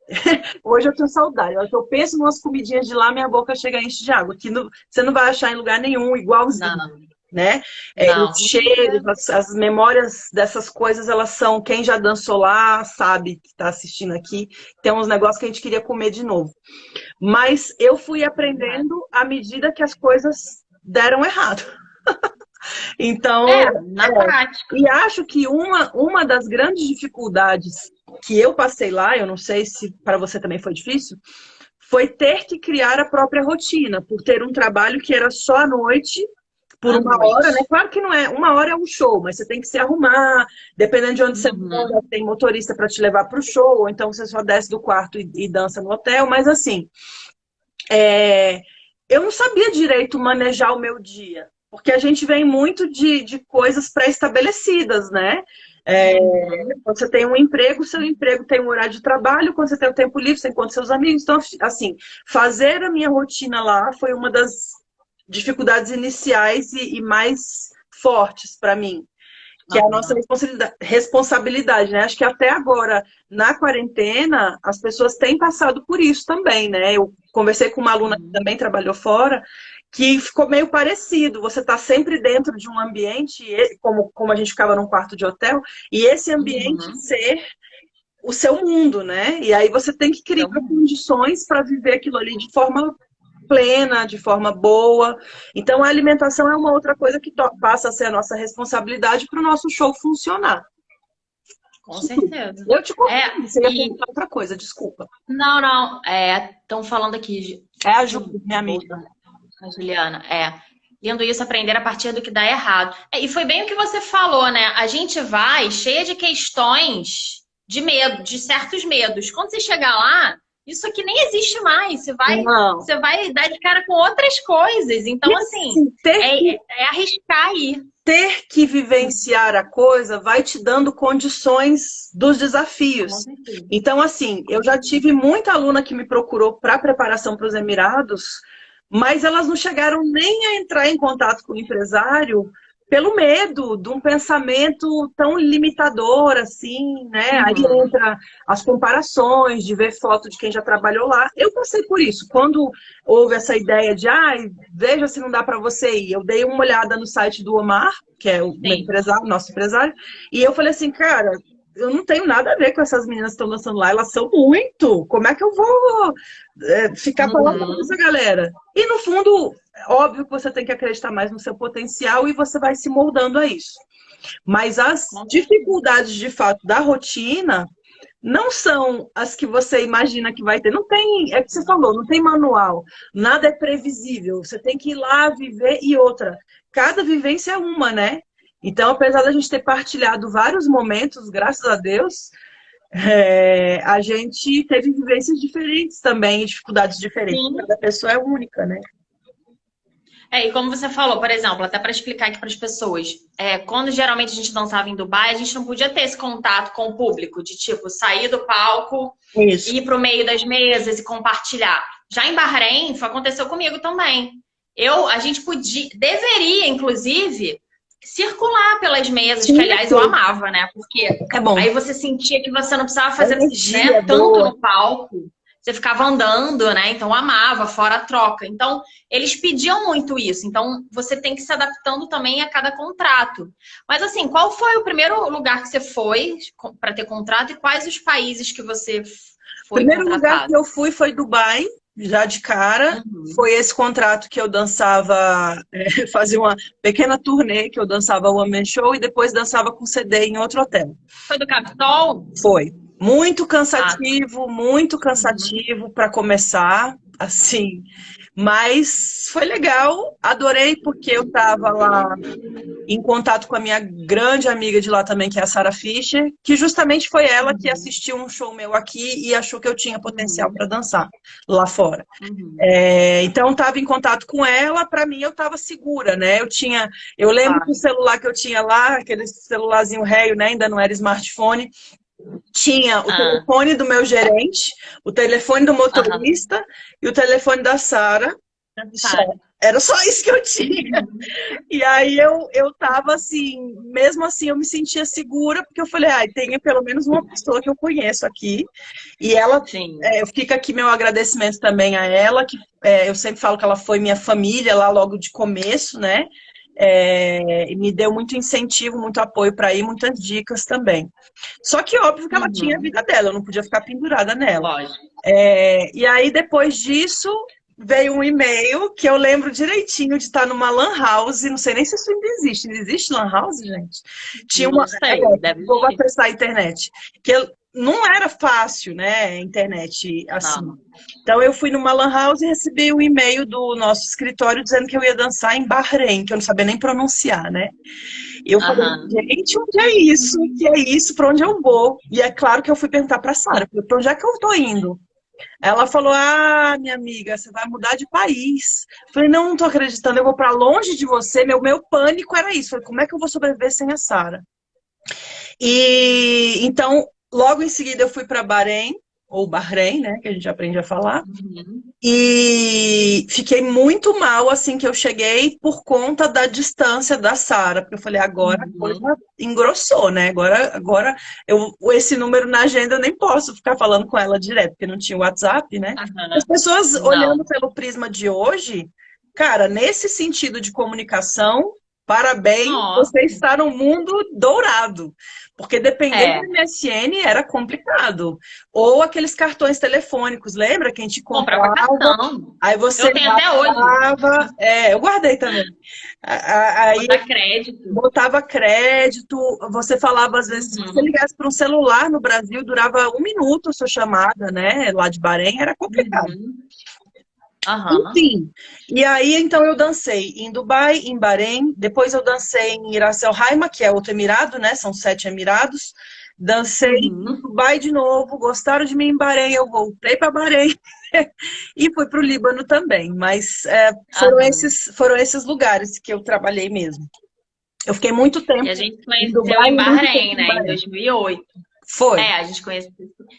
Hoje eu tenho saudade. A hora que eu penso em umas comidinhas de lá, minha boca chega a encher de água. Que você não vai achar em lugar nenhum igualzinho, Não, né? não. Os cheiros, as memórias dessas coisas, elas são, quem já dançou lá sabe, que está assistindo aqui, tem uns negócios que a gente queria comer de novo. Mas eu fui aprendendo à medida que as coisas deram errado. Então, É, na prática. e acho que uma das grandes dificuldades que eu passei lá, eu não sei se para você também foi difícil, foi ter que criar a própria rotina, por ter um trabalho que era só à noite, por À uma hora, né? noite. Claro que não é, uma hora é um show, mas você tem que se arrumar, dependendo de onde você mora, Uhum. tem motorista para te levar para o show, ou então você só desce do quarto e dança no hotel, mas assim, é, eu não sabia direito manejar o meu dia, porque a gente vem muito de coisas pré-estabelecidas, né? Uhum. Você tem um emprego, seu emprego tem um horário de trabalho, quando você tem o tempo livre, você encontra seus amigos. Então, assim, fazer a minha rotina lá foi uma das dificuldades iniciais e mais fortes para mim, que é a nossa Aham. responsabilidade, né? Acho que até agora, na quarentena, as pessoas têm passado por isso também, né? Eu conversei com uma aluna que Uhum. também trabalhou fora, que ficou meio parecido. Você está sempre dentro de um ambiente, como a gente ficava num quarto de hotel, e esse ambiente Uhum. ser o seu mundo, né? E aí você tem que criar Então, condições para viver aquilo ali de forma plena, de forma boa. Então, a alimentação é uma outra coisa que passa a ser a nossa responsabilidade para o nosso show funcionar. com certeza. Eu te É, cortei, você ia e perguntar outra coisa, desculpa. não, não, estão falando aqui, É a deixa Ju, eu minha amiga. voltar, a Juliana, lendo isso, aprender a partir do que dá errado. E foi bem o que você falou, né? A gente vai cheia de questões de medo, de certos medos. Quando você chegar lá, isso aqui nem existe mais. Não. Você vai dar de cara com outras coisas. E Então, assim, assim, é arriscar aí. ter que vivenciar a coisa vai te dando condições dos Com desafios. certeza. Então, assim, eu Com já certeza. tive muita aluna que me procurou para preparação para os Emirados, mas elas não chegaram nem a entrar em contato com o empresário pelo medo de um pensamento tão limitador assim, né? Aí Uhum. entra as comparações, de ver foto de quem já trabalhou lá. Eu passei por isso. Quando houve essa ideia de, veja se não dá para você ir, eu dei uma olhada no site do Omar, que é o meu Sim. empresário, nosso empresário, e eu falei assim, cara, eu não tenho nada a ver com essas meninas que estão dançando lá, elas são muito. Como é que eu vou ficar falando com essa Uhum. galera? E no fundo, óbvio que você tem que acreditar mais no seu potencial e você vai se moldando a isso. Mas as Com certeza. dificuldades de fato da rotina não são as que você imagina que vai ter. Não tem, é o que você falou, não tem manual. Nada é previsível. Você tem que ir lá viver e outra. Cada vivência é uma, né? Então, apesar da gente ter partilhado vários momentos, graças a Deus, a gente teve vivências diferentes também, e dificuldades diferentes. Sim. Cada pessoa é única, né? E como você falou, por exemplo, até para explicar aqui para as pessoas, quando geralmente a gente dançava em Dubai, a gente não podia ter esse contato com o público, de tipo, sair do palco, Isso. ir para o meio das mesas e compartilhar. Já em Bahrein, aconteceu comigo também. A gente podia, deveria, inclusive, circular pelas mesas, que Sim, aliás eu amava, né? Porque é bom. aí você sentia que você não precisava A fazer, energia né, é tanto boa. no palco. Você ficava andando, né? Então amava, fora a troca. Então, eles pediam muito isso. Então, você tem que se adaptando também a cada contrato. Mas assim, qual foi o primeiro lugar que você foi para ter contrato e quais os países que você foi Primeiro lugar contratado? que eu fui foi Dubai, já de cara. Uhum. Foi esse contrato que eu dançava, fazia uma pequena turnê que eu dançava One Man Show e depois dançava com CD em outro hotel. Foi do Capitol? Foi Ah, tá. muito Uhum. cansativo para começar, assim, mas foi legal, adorei porque eu estava lá em contato com a minha grande amiga de lá também, que é a Sarah Fischer, que justamente foi ela que Uhum. assistiu um show meu aqui e achou que eu tinha potencial Uhum. para dançar lá fora. Uhum. Então, estava em contato com ela, para mim eu estava segura, né? Eu lembro que o Claro. celular que eu tinha lá, aquele celularzinho velho, né? Ainda não era smartphone, tinha o Ah, telefone do meu gerente, o telefone do aham. motorista e o telefone da Sara. Só. Cara. Era só isso que eu tinha. Uhum. E aí eu tava assim, mesmo assim eu me sentia segura, porque eu falei, tem pelo menos uma pessoa que eu conheço aqui. E ela, Sim. fica aqui meu agradecimento também a ela, que eu sempre falo que ela foi minha família lá logo de começo, né? E me deu muito incentivo, muito apoio para ir, muitas dicas também. Só que óbvio que ela tinha a Uhum. vida dela, eu não podia ficar pendurada nela. Lógico. E aí, depois disso, veio um e-mail que eu lembro direitinho de estar numa lan house. Não sei nem se isso ainda existe. Ainda existe lan house, gente? Tinha uma. Não sei, deve Vou existir. acessar a internet. Não era fácil, né? A internet assim. Não. Então, eu fui numa lan house e recebi um e-mail do nosso escritório dizendo que eu ia dançar em Bahrein, que eu não sabia nem pronunciar, né? E eu falei, Aham. gente, onde é isso? O que é isso? Para onde eu vou? E é claro que eu fui perguntar para a Sara, para onde é que eu estou indo? Ela falou: minha amiga, você vai mudar de país. Eu falei: não, não tô acreditando, eu vou para longe de você. Meu pânico era isso. Eu falei: como é que eu vou sobreviver sem a Sara? E então, logo em seguida eu fui para Bahrein, ou Bahrein, né, que a gente aprende a falar. Uhum. E fiquei muito mal assim que eu cheguei por conta da distância da Sara, porque eu falei, agora a coisa Uhum. engrossou, né? Agora esse número na agenda eu nem posso ficar falando com ela direto, porque não tinha WhatsApp, né? As Aham. pessoas olhando Não. pelo prisma de hoje, cara, nesse sentido de comunicação, parabéns, Nossa. você está no mundo dourado. Porque depender do É. MSN era complicado. Ou aqueles cartões telefônicos, lembra que a gente Comprava comprava, cartão. aí você Eu tenho até hoje. gastava, eu guardei também. Aí Botar crédito. botava crédito, você falava às vezes, se você Uhum. ligasse para um celular no Brasil, durava 1 minuto a sua chamada, né? Lá de Bahrein era complicado. Uhum. Aham. Enfim, e aí então eu dancei em Dubai, em Bahrein, depois eu dancei em Ras Al Khaimah, que é outro emirado, né? São 7 emirados. Dancei em Uhum. Dubai de novo, gostaram de mim em Bahrein, eu voltei para Bahrein e fui para o Líbano também. Mas Aham. foram esses lugares que eu trabalhei mesmo. Eu fiquei muito E tempo a gente se em conheceu Dubai em e muito tempo Bahrein, em né? Em Bahrein. 2008. Foi. É, a gente conheceu.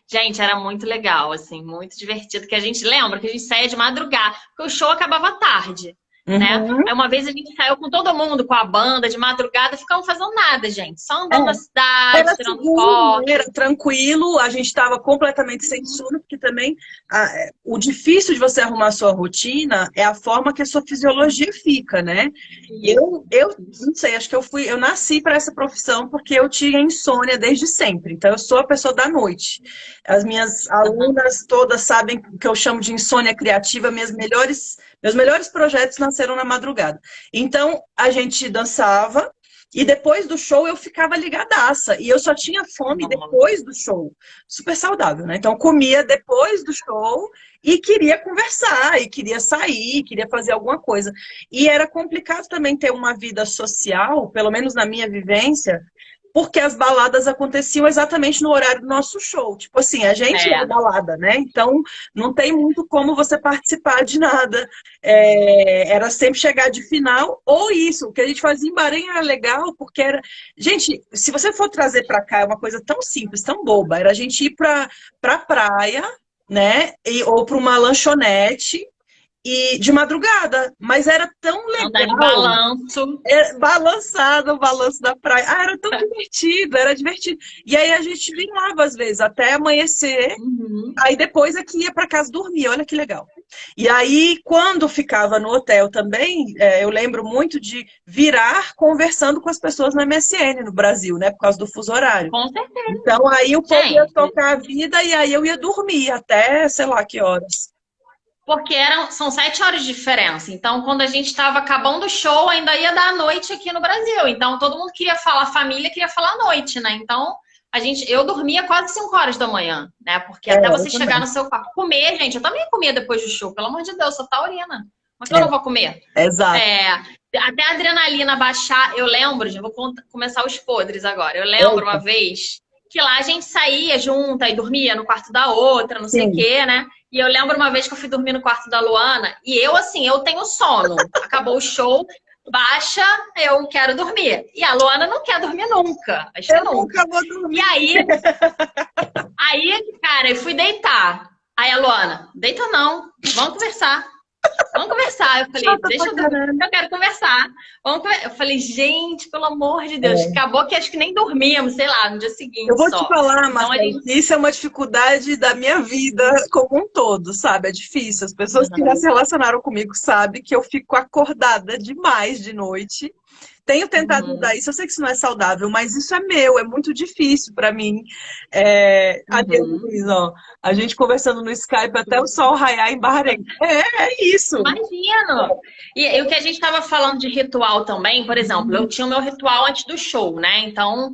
Gente, era muito legal, assim, muito divertido. Que a gente lembra que a gente saía de madrugada, porque o show acabava tarde, né? Uhum. Aí uma vez a gente saiu com todo mundo, com a banda de madrugada, ficamos fazendo nada, gente. Só É. andando na cidade, Era tirando seguro, né? Era foto. tranquilo, a gente estava completamente sem sono, porque também o difícil de você arrumar a sua rotina é a forma que a sua fisiologia fica, né? Isso, Eu isso. não sei, acho que eu nasci para essa profissão porque eu tinha insônia desde sempre. Então, eu sou a pessoa da noite. As minhas Aham. alunas todas sabem que eu chamo de insônia criativa, meus melhores projetos nasceram na madrugada. Então, a gente dançava. E depois do show eu ficava ligadaça. E eu só tinha fome Nossa. depois do show. Super saudável, né? Então comia depois do show e queria conversar, e queria sair, queria fazer alguma coisa. E era complicado também ter uma vida social, pelo menos na minha vivência, porque as baladas aconteciam exatamente no horário do nosso show. Tipo assim, a gente é a É. balada, né? Então não tem muito como você participar de nada. Era sempre chegar de final, ou isso, o que a gente fazia em Bahrein era legal, porque era. Gente, se você for trazer para cá, é uma coisa tão simples, tão boba, era a gente ir para praia, né? Ou para uma lanchonete. E de madrugada, mas era tão Andar de legal. balanço. Balançado o balanço da praia. Era tão divertido, era divertido. E aí a gente vinhava às vezes até amanhecer, Uhum. aí depois é que ia para casa dormir, olha que legal. E aí, quando ficava no hotel também, eu lembro muito de virar conversando com as pessoas no MSN no Brasil, né? Por causa do fuso horário. Com certeza. Então aí o povo ia Gente, tocar a vida e aí eu ia dormir até sei lá que horas. porque são 7 horas de diferença. Então, quando a gente estava acabando o show, ainda ia dar a noite aqui no Brasil. Então, todo mundo queria falar, a família queria falar à noite, né? Então, eu dormia quase 5 horas da manhã, né? Porque até Eu você chegar também. no seu quarto, comer, gente, eu também comia depois do show, pelo amor de Deus, sou taurina. Como é que eu não vou comer? Exato. Até a adrenalina baixar, eu lembro, já vou começar os podres agora. Eu lembro uma vez que lá a gente saía junta e dormia no quarto da outra, não sei o Sim. quê, né? E eu lembro uma vez que eu fui dormir no quarto da Luana e eu, assim, eu tenho sono. Acabou o show, baixa, eu quero dormir. E a Luana não quer dormir nunca. Acho que Eu nunca. nunca vou E dormir. aí, cara, eu fui deitar. Aí a Luana, deita não, vamos conversar. Vamos conversar. Eu falei, Chata deixa pra eu dormir, caralho. eu quero conversar. Eu falei, gente, pelo amor de Deus, acabou que acho que nem dormíamos, sei lá, no dia Eu seguinte vou te só. falar, Então a Marcelo, gente. que isso é uma dificuldade da minha vida como um todo, sabe? É difícil. As pessoas que já se relacionaram comigo sabem que eu fico acordada demais de noite. Tenho tentado mudar Uhum, isso, eu sei que isso não é saudável, mas isso é meu, é muito difícil para mim. Aliás, uhum. Luiz, ó, a gente conversando no Skype até o sol raiar em Bahrein. É isso. Imagino! E o que a gente estava falando de ritual também, por exemplo, eu tinha o meu ritual antes do show, né? Então,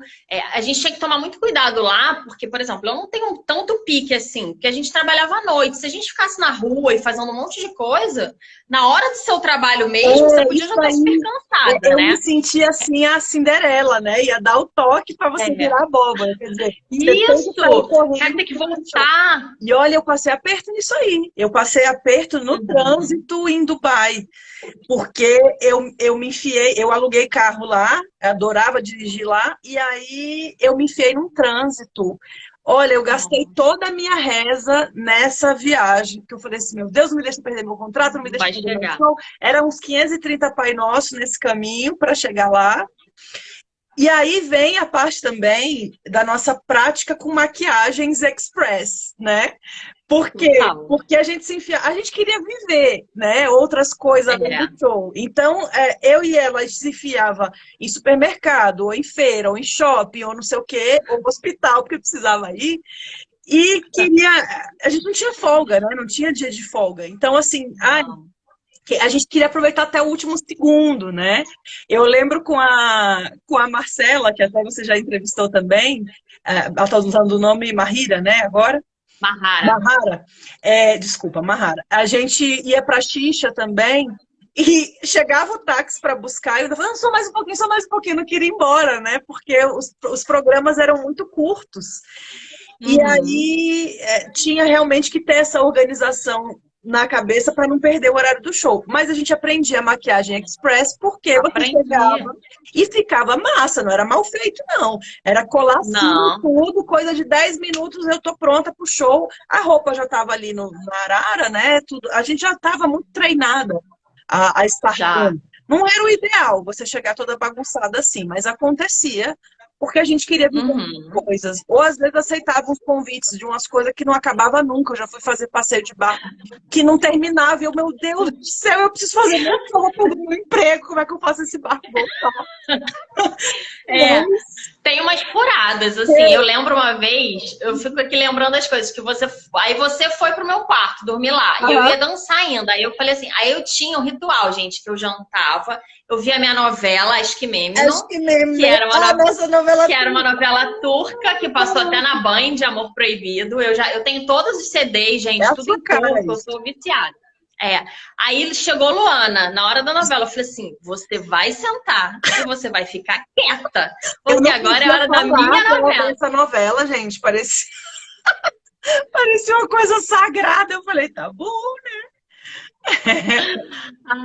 a gente tinha que tomar muito cuidado lá, porque, por exemplo, eu não tenho tanto pique assim, porque a gente trabalhava à noite. Se a gente ficasse na rua e fazendo um monte de coisa, na hora do seu trabalho mesmo, você podia Isso já estar super aí. cansada, Eu me né? sentia assim a Cinderela, né? Ia dar o toque para você É. virar abóbora. Quer dizer, você tem que sair Isso! Cara, correndo. tem que voltar. E olha, eu passei aperto nisso aí. Eu passei aperto no Uhum. trânsito em Dubai, porque eu me enfiei, eu aluguei carro lá, adorava dirigir lá, e aí eu me enfiei num trânsito. Olha, eu gastei Nossa, toda a minha reza nessa viagem, que eu falei assim, meu Deus, não me deixa perder meu contrato, não me não deixa vai perder meu chegar. show. Eram uns 530 Pai Nosso nesse caminho para chegar lá. E aí vem a parte também da nossa prática com maquiagens express, né? Por quê? Total. Porque a gente se enfia, a gente queria viver, né? Outras coisas além do É. show. Então, eu e ela a gente se enfiava em supermercado, ou em feira, ou em shopping, ou não sei o quê, ou no hospital, porque precisava ir. E queria. A gente não tinha folga, né? Não tinha dia de folga. Então, assim, Não. a gente queria aproveitar até o último segundo, né? Eu lembro com a Marcela, que até você já entrevistou também, ela está usando o nome Mahira, né? Agora. Mahara. Mahara, desculpa, Mahara. A gente ia para Xixa também e chegava o táxi para buscar e eu falava, só mais um pouquinho, não queria ir embora, né? Porque os programas eram muito curtos. E Uhum. aí tinha realmente que ter essa organização na cabeça para não perder o horário do show. Mas a gente aprendia a maquiagem express porque você Aprendi. chegava e ficava massa, não era mal feito, não. Era colar cílio, Não. tudo, coisa de 10 minutos eu tô pronta pro show. A roupa já estava ali na arara, né? Tudo. A gente já estava muito treinada a estar Já. pronta. Não era o ideal você chegar toda bagunçada assim, mas acontecia porque a gente queria viver Uhum. coisas. Ou às vezes aceitava os convites de umas coisas que não acabava nunca. Eu já fui fazer passeio de barco que não terminava. E eu, meu Deus do céu, eu preciso fazer meu show, eu vou perder meu emprego. Como é que eu faço esse barco voltar? É. Mas, Tem umas furadas, assim. Eu lembro uma vez, eu fico aqui lembrando das coisas que você. Aí você foi pro meu quarto dormir lá. E eu aham, ia dançar ainda. Aí eu falei assim. Aí eu tinha um ritual, gente, que eu jantava. Eu via a minha novela, Aşk acho Memno, que mesmo. que era uma, Ah, nossa novela. que era uma novela turca que passou até na Band de Amor Proibido. Eu tenho todos os CDs, É gente, a tudo sua em cara turco, eu isso. sou viciada. É. Aí chegou Luana, na hora da novela, eu falei assim: você vai sentar e você vai ficar quieta, Eu porque não agora é podia a hora da falar minha novela. dessa novela, gente. Parecia uma coisa sagrada. Eu falei, tá bom.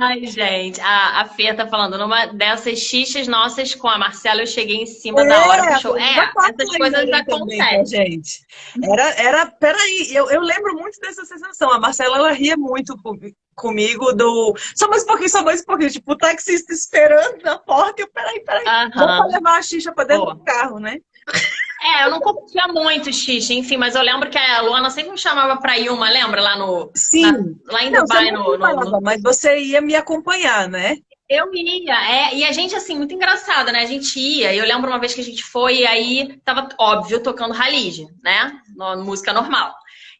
Ai, gente, a Fê tá falando, numa dessas xixas nossas com a Marcela, eu cheguei em cima da hora pro A show. Fernanda É, passa essas lá em coisas Belém também com a acontecem. gente. Peraí, eu lembro muito dessa sensação. A Marcela, ela ria muito comigo só mais um pouquinho, tipo, o taxista esperando na porta, e eu, peraí, vou pra Aham. levar a xixa pra dentro do Pô. carro, né? É, eu não curtia muito xixi, enfim, mas eu lembro que a Luana sempre me chamava pra ir uma, lembra? Lá no, Sim. lá em Não, você Dubai, não filmava, no mas você ia me acompanhar, né? Eu ia, e a gente, assim, muito engraçado, né? A gente ia, e eu lembro uma vez que a gente foi, e aí tava, óbvio, tocando Rally, né? Música normal.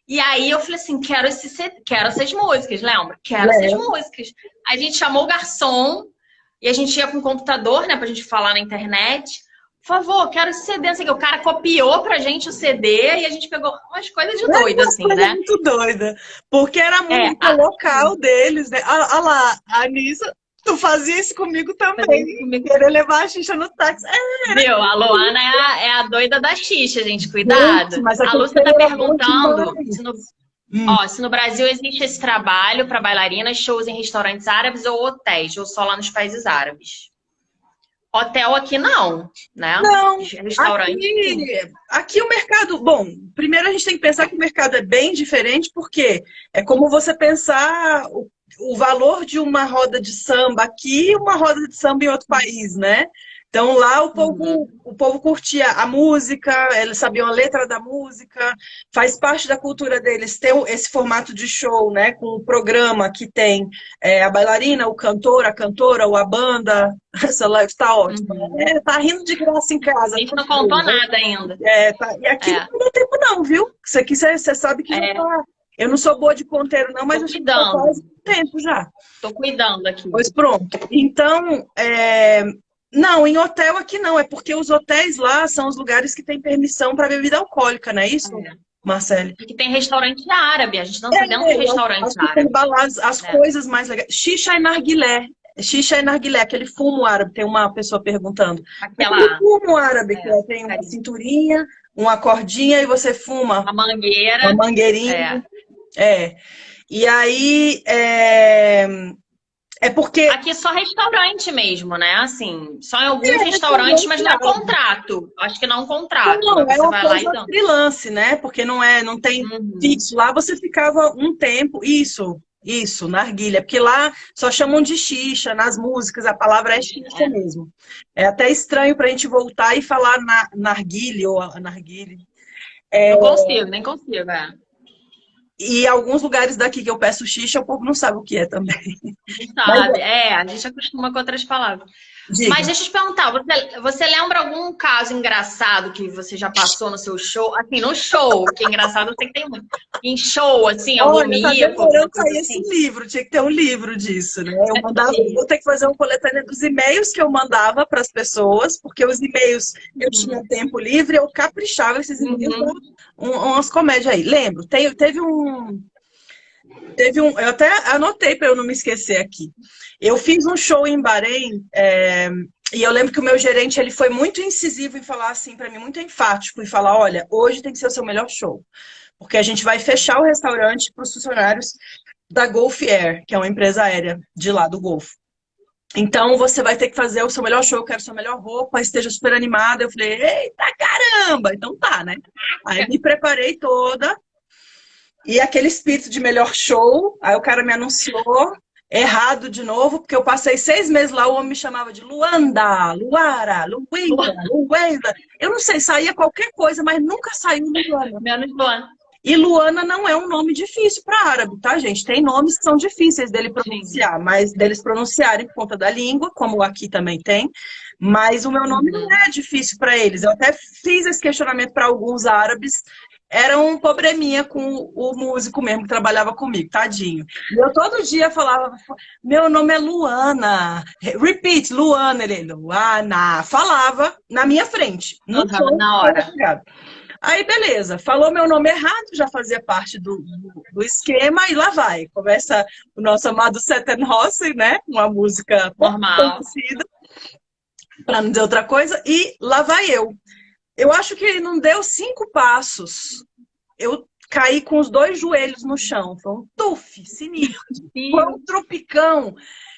E aí eu falei assim, quero essas músicas, lembra? Quero essas Lembro. músicas. Aí a gente chamou o garçom, e a gente ia com o computador, né, pra gente falar na internet. Por favor, quero esse CD, assim, que o cara copiou pra gente o CD, e a gente pegou umas coisas de doido, Umas assim, coisas né? muito doidas. Porque era a É, música local deles, né? Olha lá, a Anissa, tu fazia isso comigo também. Querer levar a xixa no táxi. Viu? A Luana é a doida da xixa, gente. Gente, Cuidado. mas A aquele Lúcia tá cheiro era bom perguntando demais. se no, Hum. ó, se no Brasil existe esse trabalho para bailarinas, shows em restaurantes árabes ou hotéis, ou só lá nos países árabes. Hotel aqui não, né? Não, Restaurante, sim. aqui o mercado. Bom, primeiro a gente tem que pensar que o mercado é bem diferente, porque é como você pensar o valor de uma roda de samba aqui e uma roda de samba em outro país, né? Então lá Uhum. o povo curtia a música, eles sabiam a letra da música, faz parte da cultura deles ter esse formato de show, né? Com o programa que tem a bailarina, o cantor, a cantora, ou a banda. Essa live está ótima. Uhum. Tá rindo de graça em A casa. gente não contou nada ainda. E aqui não É, vai dar tempo não, viu? Isso aqui você sabe que já é, tá... Eu não sou boa de ponteiro não, mas tô acho que tá quase cuidando. tempo já. Tô cuidando aqui. Pois pronto. Então, não, em hotel aqui não. É porque os hotéis lá são os lugares que têm permissão para bebida alcoólica, não é isso, É. Marcele? Porque tem restaurante árabe, a gente dança dentro de Eu restaurante acho que tem árabe, baladas, as né? coisas mais legais. Xixa e narguilé. Xixa é narguilé, aquele fumo árabe, tem uma pessoa perguntando. Aquele Aquela fumo árabe, que tem uma cinturinha, uma cordinha e você fuma a mangueira. uma mangueirinha. E aí, porque... Aqui só restaurante mesmo, né? Assim, só em alguns restaurantes, mas não é contrato. Acho que não é um contrato. Não, Você uma vai lá e coisa dança. freelance, né? Porque não tem fixo. Lá você ficava um tempo, isso, narguilha. Porque lá só chamam de xixa nas músicas, a palavra é xixa mesmo. É até estranho pra gente voltar e falar narguile ou narguile. Não consigo, nem consigo, E alguns lugares daqui que eu peço xixa, o povo não sabe o que é também. Não sabe. A gente acostuma com outras palavras. Diga. Mas deixa eu te perguntar, você lembra algum caso engraçado que você já passou no seu show? Assim, no show, que é engraçado, eu sei que tem muito. Em show, assim, algum mico, alguma coisa assim? Esse livro, tinha que ter um livro disso, né? Eu vou ter que fazer uma coletânea dos e-mails que eu mandava para as pessoas, porque os e-mails eu tinha tempo livre, eu caprichava esses e-mails, umas comédias aí. Lembro, teve um, eu até anotei para eu não me esquecer aqui. Eu fiz um show em Bahrein, e eu lembro que o meu gerente ele foi muito incisivo em falar assim para mim, muito enfático, e falar, olha, hoje tem que ser o seu melhor show. Porque a gente vai fechar o restaurante para os funcionários da Gulf Air, que é uma empresa aérea de lá do Golfo. Então você vai ter que fazer o seu melhor show, eu quero sua melhor roupa, esteja super animada. Eu falei, eita caramba! Então tá, né? Aí me preparei toda. E aquele espírito de melhor show, aí o cara me anunciou errado de novo, porque eu passei 6 meses lá, o homem me chamava de Luanda, Luara, Luísa, Luenda. Eu não sei, saía qualquer coisa, mas nunca saiu Luana. Menos Luana. E Luana não é um nome difícil para árabe, tá, gente? Tem nomes que são difíceis dele pronunciar, mas deles pronunciarem por conta da língua, como aqui também tem. Mas o meu nome não é difícil para eles. Eu até fiz esse questionamento para alguns árabes. Era um probleminha com o músico mesmo que trabalhava comigo, tadinho. E eu todo dia falava, meu nome é Luana. Repeat, Luana. Ele, Luana. Falava na minha frente. No show, na hora. Aí, beleza. Falou meu nome errado, já fazia parte do esquema, e lá vai. Começa o nosso amado Settenhausen, né? Uma música normal, conhecida, para não dizer outra coisa, e lá vai eu. Eu acho que ele não deu 5 passos. Eu caí com os 2 joelhos no chão. Foi um tuf, sinistro. Foi um tropicão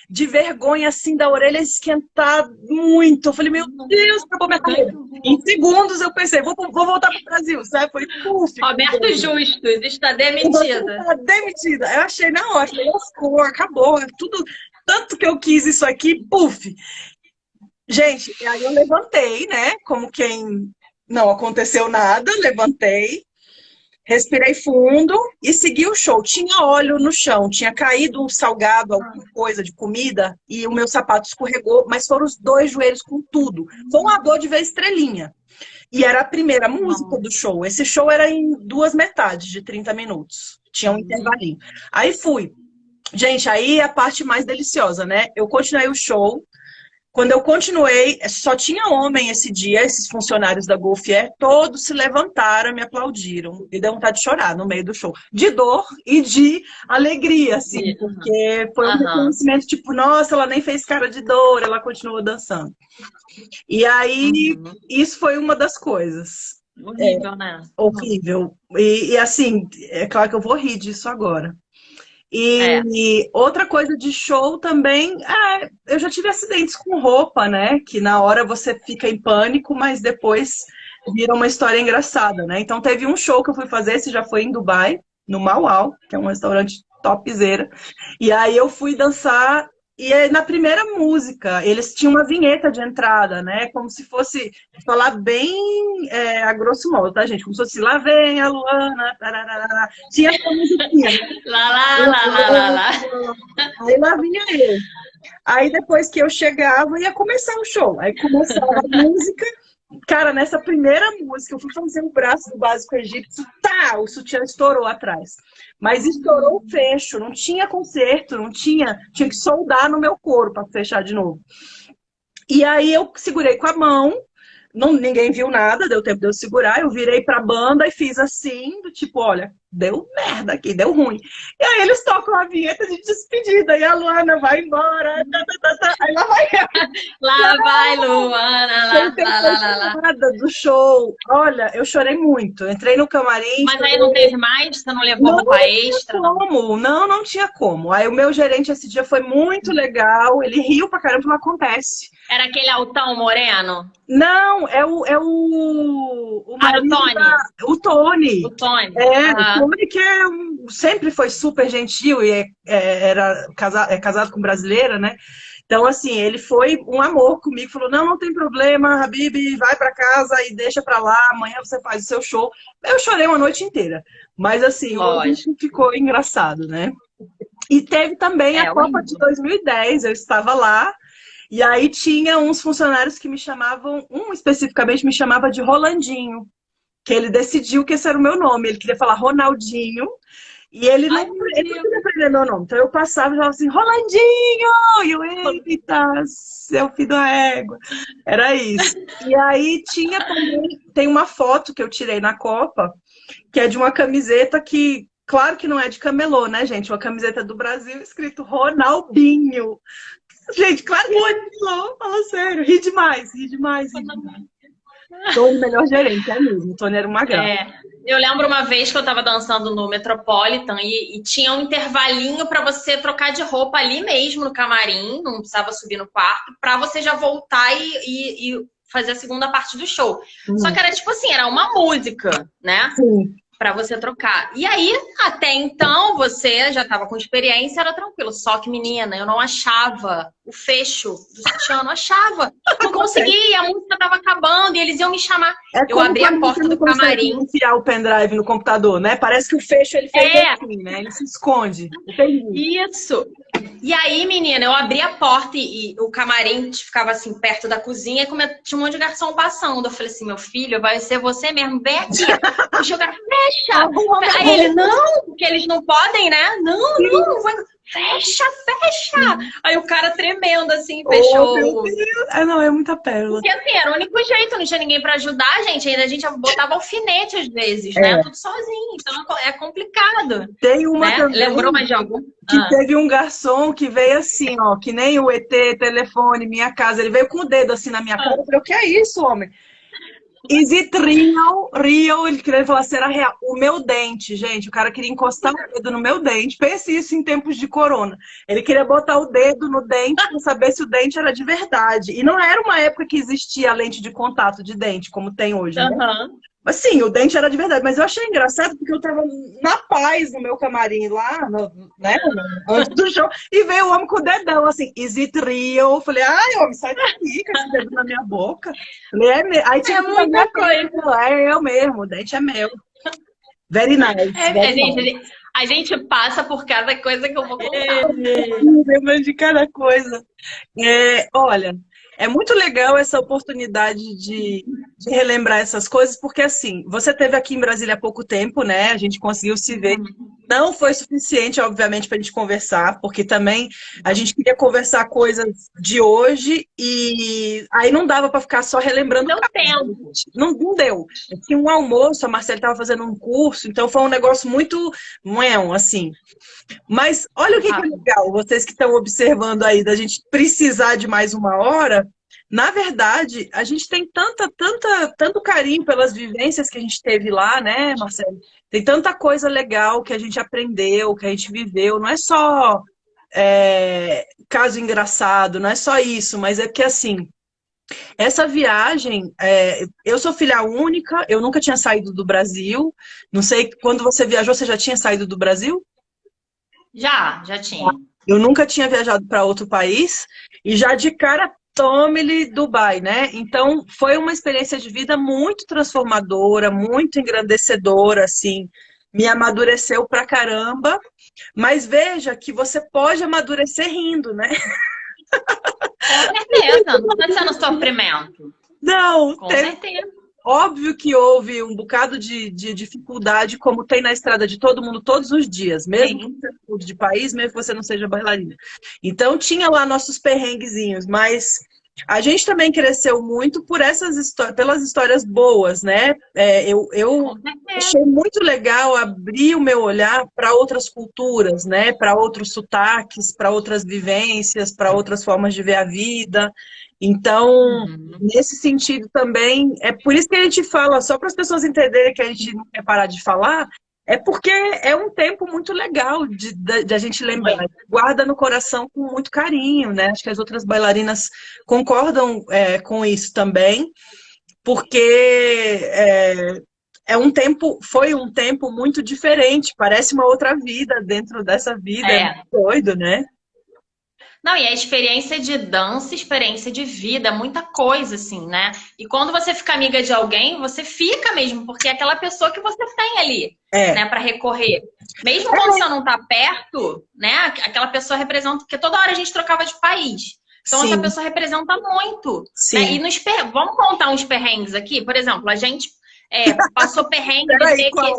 de vergonha, assim, da orelha esquentar muito. Eu falei, meu Deus, acabou minha carreira. Em segundos eu pensei, vou voltar para o Brasil, sabe? Foi puf. Roberto Justus está demitida. Está demitida. Eu achei na hora, lascou, acabou. Tudo, tanto que eu quis isso aqui, puf. Gente, aí eu levantei, né? Como quem não aconteceu nada, levantei, respirei fundo e segui o show. Tinha óleo no chão, tinha caído um salgado, alguma coisa de comida, e o meu sapato escorregou, mas foram os 2 joelhos com tudo. Foi uma dor de ver estrelinha. E era a primeira música do show. Esse show era em 2 metades de 30 minutos. Tinha um intervalinho. Aí fui. Gente, aí é a parte mais deliciosa, né? Eu continuei o show. Quando eu continuei, só tinha homem esse dia, esses funcionários da Gulf Air, todos se levantaram, me aplaudiram. E deu vontade de chorar no meio do show. De dor e de alegria, assim, porque foi um reconhecimento, tipo, nossa, ela nem fez cara de dor, ela continuou dançando. E aí, isso foi uma das coisas. Horrível, né? Horrível. E assim, é claro que eu vou rir disso agora. E outra coisa de show também, eu já tive acidentes com roupa, né? Que na hora você fica em pânico, mas depois vira uma história engraçada, né? Então teve um show que eu fui fazer, esse já foi em Dubai, no Mauau, que é um restaurante topzera. E aí eu fui dançar, e aí, na primeira música, eles tinham uma vinheta de entrada, né? Como se fosse, falar bem a grosso modo, tá, gente? Como se fosse lá vem a Luana, tararara. Tinha essa musiquinha. Lá. Aí lá vinha eu. Aí depois que eu chegava, ia começar o show. Aí começava a música. Cara, nessa primeira música, eu fui fazer o braço do básico egípcio, tá, o sutiã estourou atrás. Mas estourou o fecho, não tinha conserto, tinha que soldar no meu couro para fechar de novo. E aí eu segurei com a mão, Não, ninguém viu nada, deu tempo de eu segurar. Eu virei pra banda e fiz assim, do tipo, olha, deu merda aqui, deu ruim. E aí eles tocam a vinheta de despedida e a Luana vai embora. Tá, tá, tá, tá. Aí lá vai Lá vai, Luana, lá, eu lá, lá, lá, lá. nada do show. Olha, eu chorei muito. Entrei no camarim, Mas aí não teve mais? Você não levou não roupa tinha extra, não? como, não tinha como. Aí o meu gerente esse dia foi muito legal, ele riu pra caramba, não acontece. Era aquele altão moreno? Não, o Ah, o marido Tony. o Tony. O Tony. O Aham. Tony que sempre foi super gentil e é casado com brasileira, né? Então, assim, ele foi um amor comigo, falou, não tem problema, Habib, vai pra casa e deixa pra lá, amanhã você faz o seu show. Eu chorei uma noite inteira, mas assim, o Lógico. momento ficou engraçado, né? E teve também a É, Copa de 2010, eu estava lá, e aí tinha uns funcionários que me chamavam, um especificamente me chamava de Rolandinho, que ele decidiu que esse era o meu nome, ele queria falar Ronaldinho, e ele não, Ai, meu ele não Deus. queria aprender meu nome. Então eu passava e falava assim, Rolandinho! E eu, eita, seu filho da égua. Era isso. E aí tinha também, tem uma foto que eu tirei na Copa, que é de uma camiseta que, claro que não é de camelô, né, gente? Uma camiseta do Brasil escrito Ronaldinho. Gente, claro que não é de camelô, fala sério. Ri demais, ri demais, ri demais. Tony, melhor gerente, é mesmo. Tony era uma graça. Eu lembro uma vez que eu tava dançando no Metropolitan e tinha um intervalinho pra você trocar de roupa ali mesmo no camarim, não precisava subir no quarto, pra você já voltar e fazer a segunda parte do show. Só que era tipo assim, era uma música, né? Sim. Pra você trocar. E aí, até então, você já tava com experiência, era tranquilo. Só que, menina, eu não achava o fecho do sutiã, eu não achava. Não conseguia, a música tava acabando e eles iam me chamar. É Eu como abri a quando você porta não do consegue camarim. enfiar o pendrive no computador, né? Parece que o fecho ele fez assim, né? Ele se esconde. Entendi. Isso. E aí, menina, eu abri a porta e o camarim ficava assim, perto da cozinha, e tinha um monte de garçom passando. Eu falei assim, meu filho, vai ser você mesmo, vem aqui. Puxa o garçom, fecha! Aí ele, não, porque eles não podem, né? Não vai. Fecha, fecha! Aí o cara tremendo, assim, Oh, fechou. meu Deus. Ah, não, é muita pérola. Porque assim, era o único jeito, não tinha ninguém pra ajudar, gente. Ainda a gente botava alfinete às vezes, né? Tudo sozinho. Então é complicado. Tem uma Né? também Lembrou mais de algum? que teve um garçom que veio assim, ó, que nem o ET, telefone, minha casa. Ele veio com o dedo assim na minha cara. Eu falei, o que é isso, homem? Is it real? Real, ele queria falar se era real. O meu dente, gente, o cara queria encostar o dedo no meu dente. Pense isso em tempos de corona. Ele queria botar o dedo no dente para saber se o dente era de verdade. E não era uma época que existia a lente de contato de dente, como tem hoje, né? Mas sim, o dente era de verdade. Mas eu achei engraçado porque eu tava na paz no meu camarim lá, né, antes do show, e veio o homem com o dedão, assim, is it real? Eu falei, ai, homem, sai daqui com esse dedo na minha boca. Eu falei, aí tinha muita coisa. É eu mesmo, o dente é meu. Very nice. A gente passa por cada coisa que eu vou contar. Lembra de cada coisa. Olha, é muito legal essa oportunidade de relembrar essas coisas, porque assim, você esteve aqui em Brasília há pouco tempo, né? A gente conseguiu se ver. Não foi suficiente, obviamente, para a gente conversar, porque também a gente queria conversar coisas de hoje e aí não dava para ficar só relembrando. Não tempo. Não deu. Tinha um almoço, a Marcela estava fazendo um curso, então foi um negócio muito assim. Mas olha o que é legal, vocês que estão observando aí, da gente precisar de mais uma hora. Na verdade, a gente tem tanto carinho pelas vivências que a gente teve lá, né, Marcelo? Tem tanta coisa legal que a gente aprendeu, que a gente viveu. Não é só caso engraçado, não é só isso, mas é que assim, essa viagem, eu sou filha única, eu nunca tinha saído do Brasil. Não sei, quando você viajou, você já tinha saído do Brasil? Já tinha. Eu nunca tinha viajado para outro país e já de cara tome-lhe Dubai, né? Então foi uma experiência de vida muito transformadora, muito engrandecedora, assim, me amadureceu pra caramba. Mas veja que você pode amadurecer rindo, né? Com certeza, não está sendo sofrimento. Não, com certeza. Óbvio que houve um bocado de dificuldade, como tem na estrada de todo mundo todos os dias, mesmo que você mude de país, mesmo que você não seja bailarina. Então tinha lá nossos perrenguezinhos, mas A gente também cresceu muito por essas histórias, pelas histórias boas, né? Eu Com certeza. achei muito legal abrir o meu olhar para outras culturas, né? Para outros sotaques, para outras vivências, para outras formas de ver a vida. Então, Uhum. nesse sentido também, é por isso que a gente fala, só para as pessoas entenderem que a gente não quer parar de falar, é porque é um tempo muito legal de a gente lembrar. Muito. Guarda no coração com muito carinho, né? Acho que as outras bailarinas concordam com isso também, porque foi um tempo muito diferente, parece uma outra vida dentro dessa vida, é muito É. doido, né? Não, e a experiência de dança, experiência de vida, muita coisa, assim, né? E quando você fica amiga de alguém, você fica mesmo, porque é aquela pessoa que você tem ali, É, né, para recorrer. Mesmo quando você não tá perto, né? Aquela pessoa representa, porque toda hora a gente trocava de país. Então essa sim, pessoa representa muito, né? E sim. vamos contar uns perrengues aqui, por exemplo, a gente passou perrengue de Peraí, ter que. qual?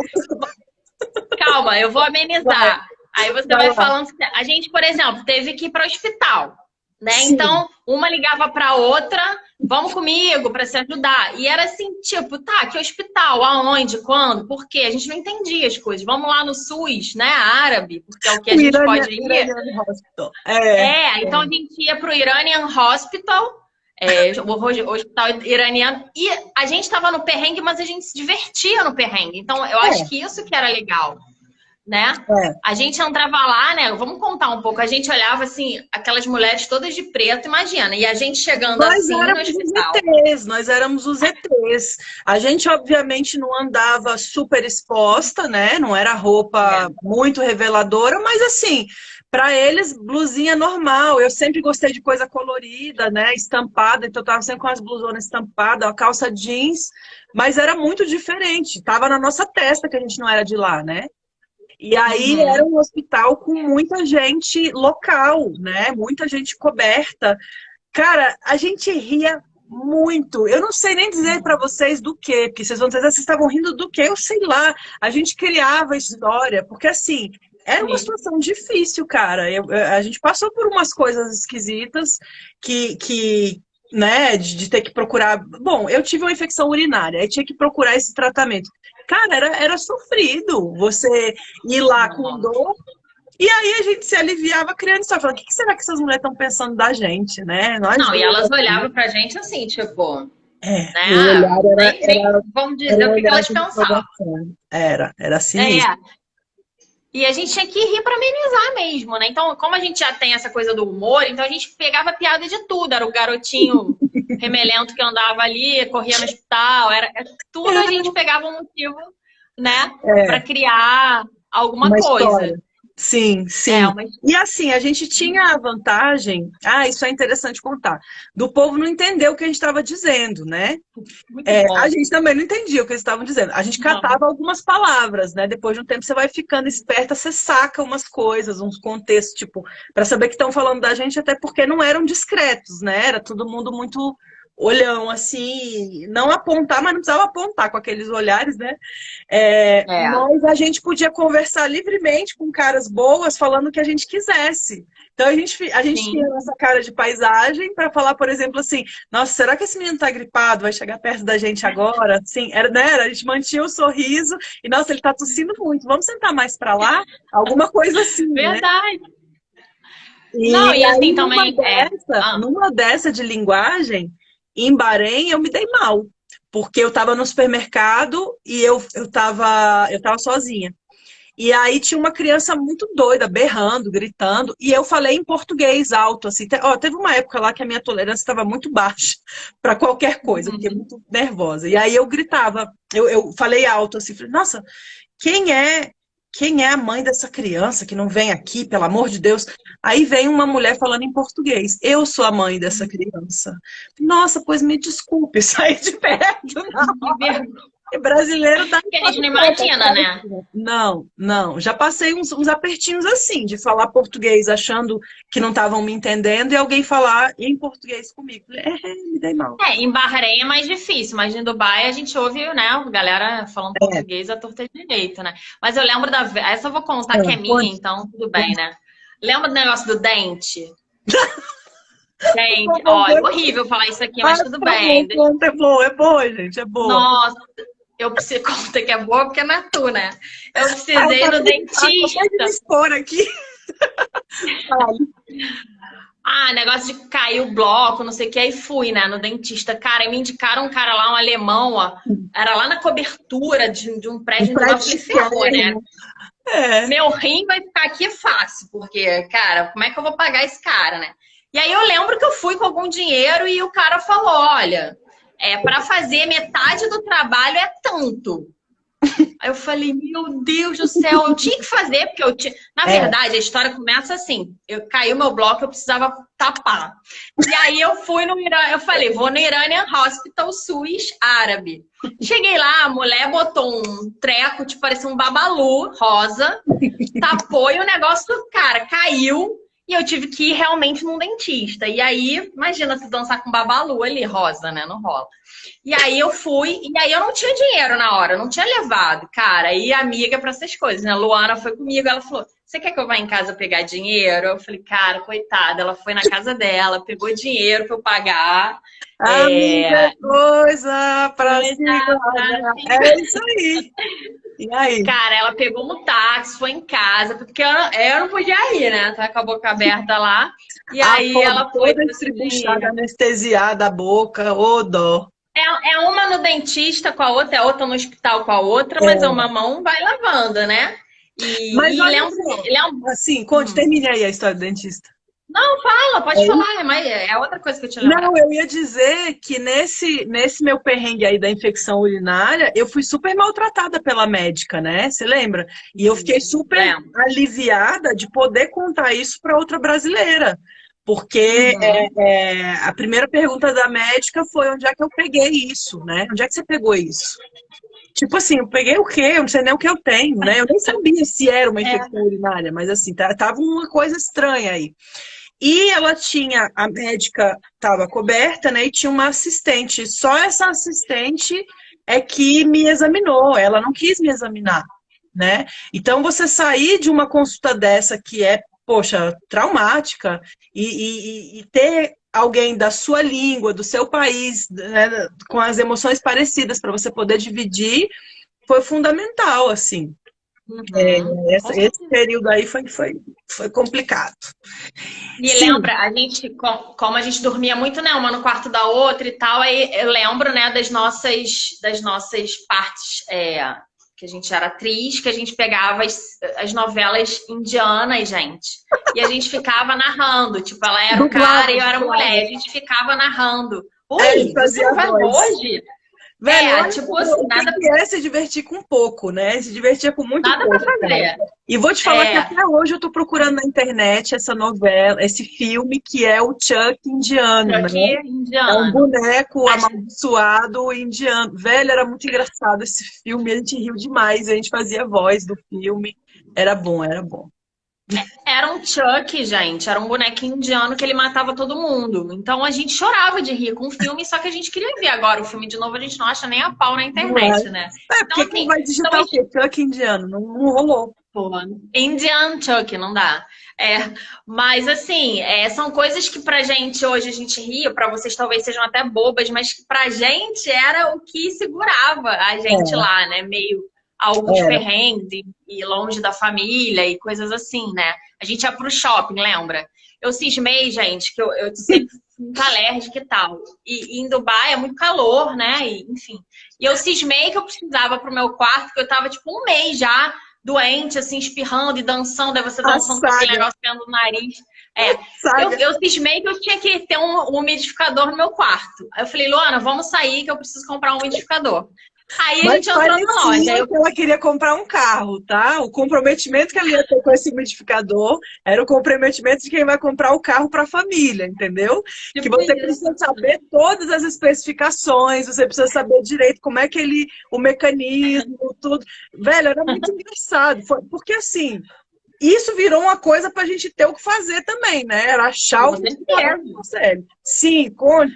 Calma, eu vou Vai, amenizar. Aí você vai vai lá. falando. A gente, por exemplo, teve que ir para o hospital, né? Sim, Então, uma ligava para outra, vamos comigo para se ajudar. E era assim, tipo, tá, que hospital? Aonde? Quando? Por quê? A gente não entendia as coisas. Vamos lá no SUS, né? Árabe, porque é o que a o gente pode ir. Iranian Hospital. É, Então a gente ia para o Iranian Hospital, o hospital iraniano, e a gente estava no perrengue, mas a gente se divertia no perrengue. Então, eu acho é, que isso que era legal, né? é. A gente entrava lá, né? Vamos contar um pouco. A gente olhava assim, aquelas mulheres todas de preto, imagina, e a gente chegando Nós assim no éramos os hospital. ETs, nós éramos os ETs. A gente, obviamente, não andava super exposta, né? Não era roupa É. muito reveladora, mas assim, para eles, blusinha normal. Eu sempre gostei de coisa colorida, né? Estampada, então eu tava sempre com as blusonas estampadas, a calça jeans, mas era muito diferente. Tava na nossa testa que a gente não era de lá, né? E aí era Uhum. um hospital com muita gente local, né? Muita gente coberta. Cara, a gente ria muito. Eu não sei nem dizer para vocês do quê, porque vocês vão dizer, "Ah, vocês estavam rindo do quê? Eu sei lá. A gente criava história, porque assim, era uma Sim. situação difícil, cara. A gente passou por umas coisas esquisitas que né, de ter que procurar. Bom, eu tive uma infecção urinária, aí tinha que procurar esse tratamento. Cara, era sofrido você ir lá com Nossa. dor e aí a gente se aliviava criando só falando, o que será que essas mulheres estão pensando da gente, né? Nós Não, e duas elas aqui. olhavam pra gente assim, tipo, O né? olhar Nem vamos dizer era um o que olhar elas de pensavam. reprovação. Era sinistro. É, e a gente tinha que rir pra amenizar mesmo, né? Então, como a gente já tem essa coisa do humor, então a gente pegava piada de tudo. Era o garotinho remelento que andava ali, corria no hospital, tudo a gente pegava um motivo, né, É, pra criar alguma uma coisa. história. Sim, É, sim. uma E assim, a gente tinha a vantagem, isso é interessante contar, do povo não entender o que a gente estava dizendo, né? muito A bom. gente também não entendia o que eles estavam dizendo. A gente Não. catava algumas palavras, né? Depois de um tempo você vai ficando esperta, você saca umas coisas, uns contextos, tipo, para saber que estão falando da gente, até porque não eram discretos, né? Era todo mundo muito olhão, assim, não apontar, mas não precisava apontar com aqueles olhares, né? É, Mas a gente podia conversar livremente com caras boas, falando o que a gente quisesse. Então a gente tinha a sim. nossa cara de paisagem para falar, por exemplo, assim, nossa, será que esse menino tá gripado? Vai chegar perto da gente agora? Sim, né? A gente mantinha o sorriso e, nossa, ele tá tossindo muito. Vamos sentar mais para lá? Alguma coisa assim, né? Verdade. Não, E e aí, assim também Ah, numa dessa de linguagem, em Bahrein, eu me dei mal. Porque eu estava no supermercado e eu tava sozinha. E aí tinha uma criança muito doida, berrando, gritando, e eu falei em português alto, assim. Teve uma época lá que a minha tolerância estava muito baixa para qualquer coisa, eu fiquei uhum. muito nervosa. E aí eu gritava, eu falei alto, assim, falei, nossa, quem é, quem é a mãe dessa criança que não vem aqui, pelo amor de Deus? Aí vem uma mulher falando em português, eu sou a mãe dessa criança. Nossa, pois me desculpe, saí de perto. Que vergonha. Brasileiro dá Que a gente quatro não voltas imagina, atrás. né? Não, não. Já passei uns apertinhos assim, de falar português achando que não estavam me entendendo e alguém falar em português comigo. Falei, me dei mal. Em Bahrein é mais difícil, mas em Dubai a gente ouve, né, a galera falando É, português à torta direito, né? Mas eu lembro essa eu vou contar que é minha, conte. então tudo bem, né? Lembra do negócio do dente? Gente, olha, horrível falar isso aqui, mas tudo bem. Conta, é boa, gente, é boa. Nossa, eu preciso conta que é boa porque não é tu, né? Eu Ah, precisei ir no acabei de me dentista. expor aqui. Ah, negócio de cair o bloco, não sei o que, aí fui, né, no dentista. Cara, e me indicaram um cara lá, um alemão, ó. Era lá na cobertura de um Um prédio novo. Eu prédio falei, ferrou, né? chiquérrimo. É. Meu rim vai ficar aqui fácil, porque, cara, como é que eu vou pagar esse cara, né? E aí eu lembro que eu fui com algum dinheiro e o cara falou, olha, para fazer metade do trabalho é tanto. Aí eu falei, meu Deus do céu, eu tinha que fazer, porque eu tinha. Na É. verdade, a história começa assim: eu caiu meu bloco, eu precisava tapar. E aí eu fui no Irã, eu falei, vou no Iranian Hospital SUS árabe. Cheguei lá, a mulher botou um treco, tipo, parecia um babalu rosa, tapou e o negócio, cara, caiu. E eu tive que ir realmente num dentista. E aí, imagina se dançar com babalu ali, rosa, né? Não rola. E aí eu fui, e aí eu não tinha dinheiro na hora, eu não tinha levado, cara. E amiga para essas coisas, né? Luana foi comigo, ela falou: Você quer que eu vá em casa pegar dinheiro? Eu falei, cara, coitada, ela foi na casa dela, pegou dinheiro para eu pagar. Amiga, coisa pra se Coisa guardar. É isso aí. E aí? Cara, ela pegou um táxi, foi em casa, porque eu não podia ir, né? Tava com a boca aberta lá. E A aí pobre ela foi, toda trouxe o estribuchada, dinheiro. anestesiada a boca, ô dó. É uma no dentista com a outra, é outra no hospital com a outra, mas é É. uma mão vai lavando, né? Mas E olha lembro, só, lembro. assim, conte, termine aí a história do dentista. Não, fala, pode É. falar, mas é outra coisa que eu tinha Não, lembrado. eu ia dizer que nesse meu perrengue aí da infecção urinária, eu fui super maltratada pela médica, né? Você lembra? E eu fiquei super Lembro. aliviada de poder contar isso para outra brasileira. Porque Uhum. a primeira pergunta da médica foi onde é que eu peguei isso, né? Onde é que você pegou isso? Tipo assim, eu peguei o quê? Eu não sei nem o que eu tenho, né? Eu nem sabia se era uma É. infecção urinária, mas assim, tava uma coisa estranha aí. E ela tinha, a médica estava coberta, né? E tinha uma assistente. Só essa assistente é que me examinou. Ela não quis me examinar, né? Então você sair de uma consulta dessa que é, poxa, traumática e ter alguém da sua língua, do seu país, né, com as emoções parecidas para você poder dividir, foi fundamental, assim. Uhum. Com Esse certeza. período aí foi complicado. E Sim, lembra, a gente, como a gente dormia muito, né, uma no quarto da outra e tal, aí eu lembro, né, das nossas partes, que a gente era atriz, que a gente pegava as novelas indianas, gente, e a gente ficava narrando, tipo, ela era o cara e eu era a mulher, a gente ficava narrando. ele Ui, você fazia não a vai voz. hoje? Velho, olha Tipo assim, o que nada, que é se divertir com pouco, né? Se divertir com muito nada pra pouco, cara. fazer. E vou te falar que É, até hoje eu tô procurando na internet essa novela, esse filme que é o Chuck indiano, né? Chuck É um indiano. boneco Acho amaldiçoado indiano. Velho, era muito engraçado esse filme, a gente riu demais, a gente fazia a voz do filme. Era bom, era bom. Era um Chuck, gente. Era um bonequinho indiano que ele matava todo mundo. Então a gente chorava de rir com o filme, só que a gente queria ver agora o filme de novo, a gente não acha nem a pau na Não é? internet, né? É, Então, porque quem assim, vai são digitar o quê? Chuck indiano? Não, não rolou. pô, Indian Chuck, não dá. Mas assim, são coisas que pra gente hoje a gente ri, pra vocês talvez sejam até bobas, mas que pra gente era o que segurava a gente É, lá, né? Meio alguns era. perrengues e longe da família e coisas assim, né? A gente ia pro shopping, lembra? Eu cismei, gente, que eu sempre fui muito alérgica e tal. E em Dubai é muito calor, né? E, enfim. E eu cismei que eu precisava pro meu quarto, que eu tava tipo um mês já doente, assim, espirrando e dançando, aí você A dançando com aquele saga, negócio dentro do nariz. É, eu, saga. eu cismei que eu tinha que ter um umidificador no meu quarto. Aí eu falei, Luana, vamos sair que eu preciso comprar um umidificador. Aí a Mas gente entrou na loja. Aí parecia eu, que ela queria comprar um carro, tá? O comprometimento que ela ia ter com esse umidificador era o comprometimento de quem vai comprar o carro para a família, entendeu? Que tipo você isso. precisa saber todas as especificações, você precisa saber direito como é que o mecanismo, tudo. Velho, era muito engraçado. Porque assim, isso virou uma coisa para a gente ter o que fazer também, né? Era achar o Com umidificador certeza. do sério. Sim, conte.